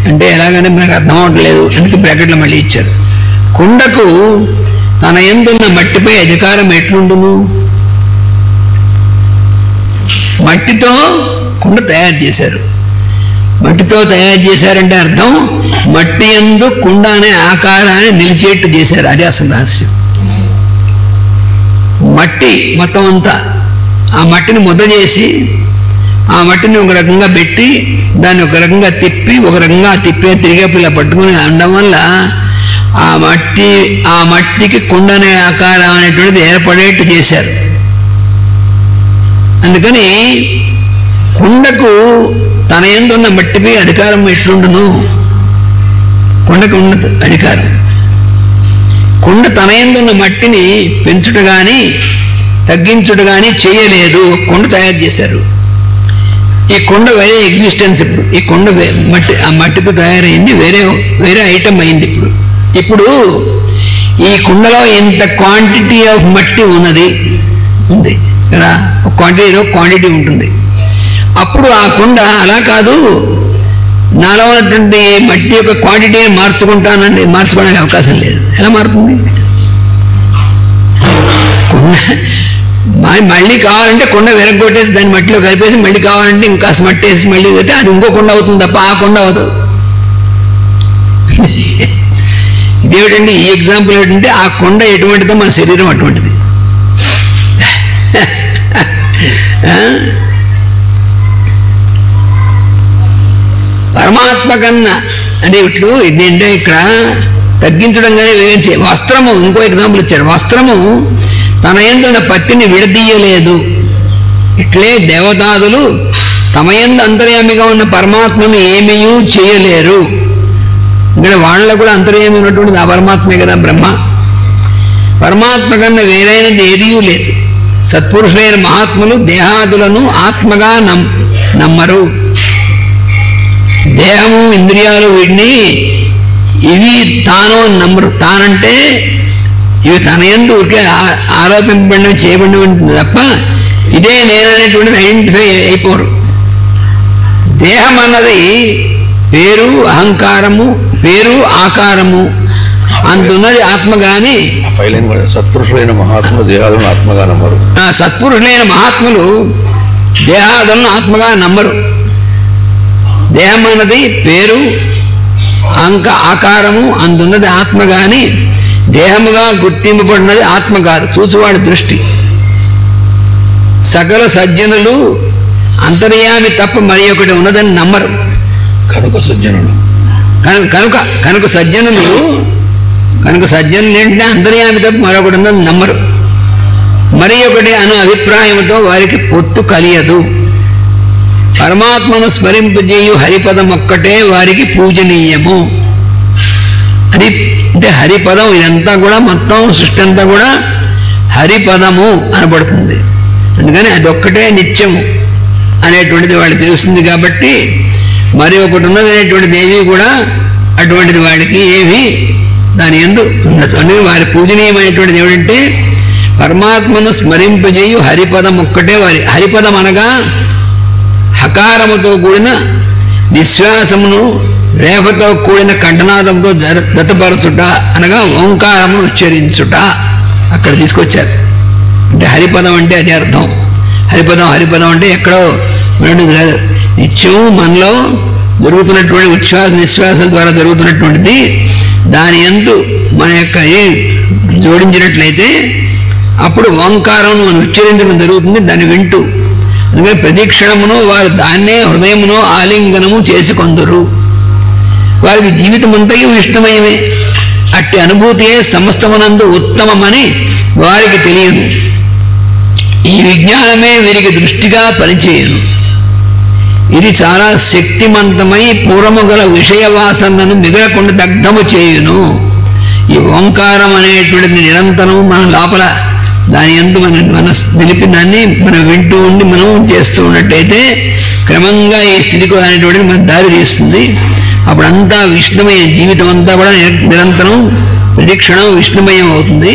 అంటే ఎలాగంటే మనకు అర్థం అవట్లేదు. అందుకే బ్రాకెట్లో మళ్ళీ ఇచ్చారు. కుండకు తన యందున్న మట్టిపై అధికారం ఎట్లుండును? మట్టితో కుండ తయారు చేశారు. మట్టితో తయారు చేశారంటే అర్థం మట్టి యందు కుండ అనే ఆకారాన్ని నిలిచేట్టు చేశారు. అదే అసలు రహస్యం. మట్టి మొత్తం అంతా ఆ మట్టిని ముద్ద చేసి ఆ మట్టిని ఒక రకంగా పెట్టి దాన్ని ఒక రకంగా తిప్పి ఒక రకంగా తిరిగే పిల్ల పట్టుకుని అనడం వల్ల ఆ మట్టికి కుండ అనే ఆకారం అనేటువంటిది ఏర్పడేట్టు చేశారు. అందుకని కుండకు తన యందున్న మట్టిపై అధికారం ఎట్లుండును? కుండకు ఉన్నది అధికారం. కుండ తన యందున్న మట్టిని పెంచుట కానీ తగ్గించుట కానీ చేయలేదు. కుండ తయారు చేశారు. ఈ కుండ వేరే ఎగ్జిస్టెన్స్. ఇప్పుడు ఈ కుండ ఆ మట్టితో తయారైంది, వేరే ఐటమ్ అయింది. ఇప్పుడు ఈ కుండలో ఇంత క్వాంటిటీ ఆఫ్ మట్టి ఉంది కదా, క్వాంటిటీ ఉంటుంది. అప్పుడు ఆ కుండ అలా కాదు, నాలో ఉన్నటువంటి మట్టి యొక్క క్వాంటిటీని మార్చుకోవడానికి అవకాశం లేదు. ఎలా మారుతుంది? కుండ మళ్ళీ కావాలంటే కుండ వెరగొట్టేసి దాన్ని మట్టిలో కలిపేసి మళ్ళీ కావాలంటే ఇంకా మట్టి వేసి మళ్ళీ పెడితే అది ఇంకో కుండ అవుతుంది తప్ప ఆ కుండ అవుతుంది. ఇదేమిటండి ఈ ఎగ్జాంపుల్ ఏమిటంటే ఆ కుండ ఎటువంటిదో మన శరీరం అటువంటిది. పరమాత్మ కన్నా అంటే ఇట్లు ఇదేంటే ఇక్కడ తగ్గించడం కానీ వస్త్రము ఇంకో ఎగ్జాంపుల్ ఇచ్చారు. వస్త్రము తన యందు పట్టిని విడదీయలేదు. ఇట్లే దేవతాదులు తమ యందు అంతర్యామిగా ఉన్న పరమాత్మను ఏమీ చేయలేరు. ఇక్కడ వాళ్ళలో కూడా అంతర్యామి ఉన్నటువంటిది ఆ పరమాత్మే కదా, బ్రహ్మ. పరమాత్మ కన్నా వేరైనది ఏదీ లేదు. సత్పురుషులైన మహాత్ములు దేహాదులను ఆత్మగా నమ్మరు. దేహము ఇంద్రియాలు వీటిని ఇవి తాను నమ్మరు. తానంటే ఇవి తన యందు ఊరికే ఆరోపింపబడినవి చేయబడినవి తప్ప ఇదే నేననేటువంటిది ఐడెంటిఫై అయిపోరు. దేహం అన్నది పేరు అహంకారము, పేరు ఆకారము అంతున్నది ఆత్మ. కానీ
సత్పురుషులైన మహాత్ములు దేహాదులను ఆత్మగా నమ్మరు.
సత్పురుషులైన మహాత్ములు దేహాదులను ఆత్మగా నమ్మరు. దేహం అన్నది పేరు ఆకారము అందున్నది ఆత్మ. కానీ దేహముగా గుర్తింపబడినది ఆత్మ కాదు, చూచువాడి దృష్టి. సకల సజ్జనులు అంతర్యామి తప్ప మరి ఒకటి ఉన్నదని నమ్మరు.
కనుక సజ్జనులు
కనుక సజ్జనులు ఏంటంటే అంతర్యామి తప్ప మరొకటి ఉందని నమ్మరు. మరి ఒకటి అను అభిప్రాయంతో వారికి పొత్తు కలియదు. పరమాత్మను స్మరింపజేయు హరిపదం ఒక్కటే వారికి పూజనీయము. అది అంటే హరిపదం, ఇదంతా కూడా మొత్తం సృష్టి అంతా కూడా హరిపదము అనబడుతుంది. అందుకని అదొక్కటే నిత్యము అనేటువంటిది వాళ్ళకి తెలుస్తుంది. కాబట్టి మరి ఒకటి ఉన్నది అనేటువంటిది ఏమీ కూడా అటువంటిది వాడికి ఏమీ దాని యందు ఉండదు. అందుకని వారి పూజనీయమైనటువంటిది ఏమిటంటే పరమాత్మను స్మరింపజేయు హరిపదం ఒక్కటే వారి. హరిపదం అనగా హకారముతో కూడిన నిశ్వాసమును రేఫతో కూడిన కంఠనాదంతో జతపరచుట అనగా ఓంకారమును ఉచ్చరించుట అక్కడ తీసుకొచ్చారు. అంటే హరిపదం అంటే అది అర్థం. హరిపదం అంటే ఎక్కడో ఉన్నటువంటిది కాదు, నిత్యం మనలో జరుగుతున్నటువంటి ఉచ్ఛ్వాస నిశ్వాసాల ద్వారా జరుగుతున్నటువంటిది. దాని యందు మన యొక్క జోడించినట్లయితే అప్పుడు ఓంకారం మనం ఉచ్చరించడం జరుగుతుంది, దాన్ని వింటూ. అందుకని ప్రతిక్షణమును వారు దాన్నే హృదయమును ఆలింగనము చేసుకొందురు. వారికి జీవితం అంతయు ఇష్టమయమే. అట్టి అనుభూతియే సమస్తమునందు ఉత్తమమని వారికి తెలియదు. ఈ విజ్ఞానమే వీరికి దృష్టిగా పనిచేయను. ఇది చాలా శక్తిమంతమై పూర్వము గల విషయ వాసనను మిగలకుండా దగ్ధము చేయును. ఈ ఓంకారం అనేటువంటిది నిరంతరం మన లోపల దాని యందు మన మనసు నిలిపి దాన్ని మనం వింటూ ఉండి మనం చేస్తూ ఉన్నట్టయితే క్రమంగా ఈ స్థితికి అనేటువంటిది మన దారి తీస్తుంది. అప్పుడంతా విష్ణుమయ జీవితం అంతా కూడా నిరంతరం ప్రతిక్షణం విష్ణుమయం అవుతుంది.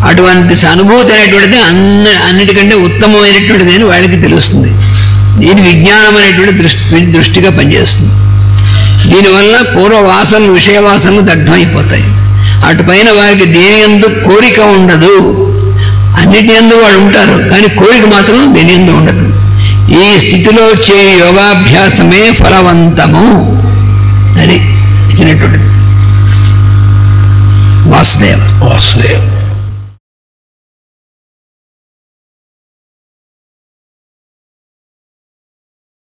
అటువంటి అనుభూతి అనేటువంటిది అన్నిటికంటే ఉత్తమమైనటువంటిది అని వాళ్ళకి తెలుస్తుంది. దీని విజ్ఞానం అనేటువంటి దృష్టిగా పనిచేస్తుంది. దీనివల్ల పూర్వ వాసనలు విషయ వాసనలు దగ్ధమైపోతాయి. అటుపైన వారికి దేని యందు కోరిక ఉండదు. అన్నిటి యందు వాళ్ళు ఉంటారు, కానీ కోరిక మాత్రం దేని యందు ఉండదు. ఈ స్థితిలో చే యోగాభ్యాసమే ఫలవంతము. అది ఇచ్చినటువంటిది. వాసుదేవ.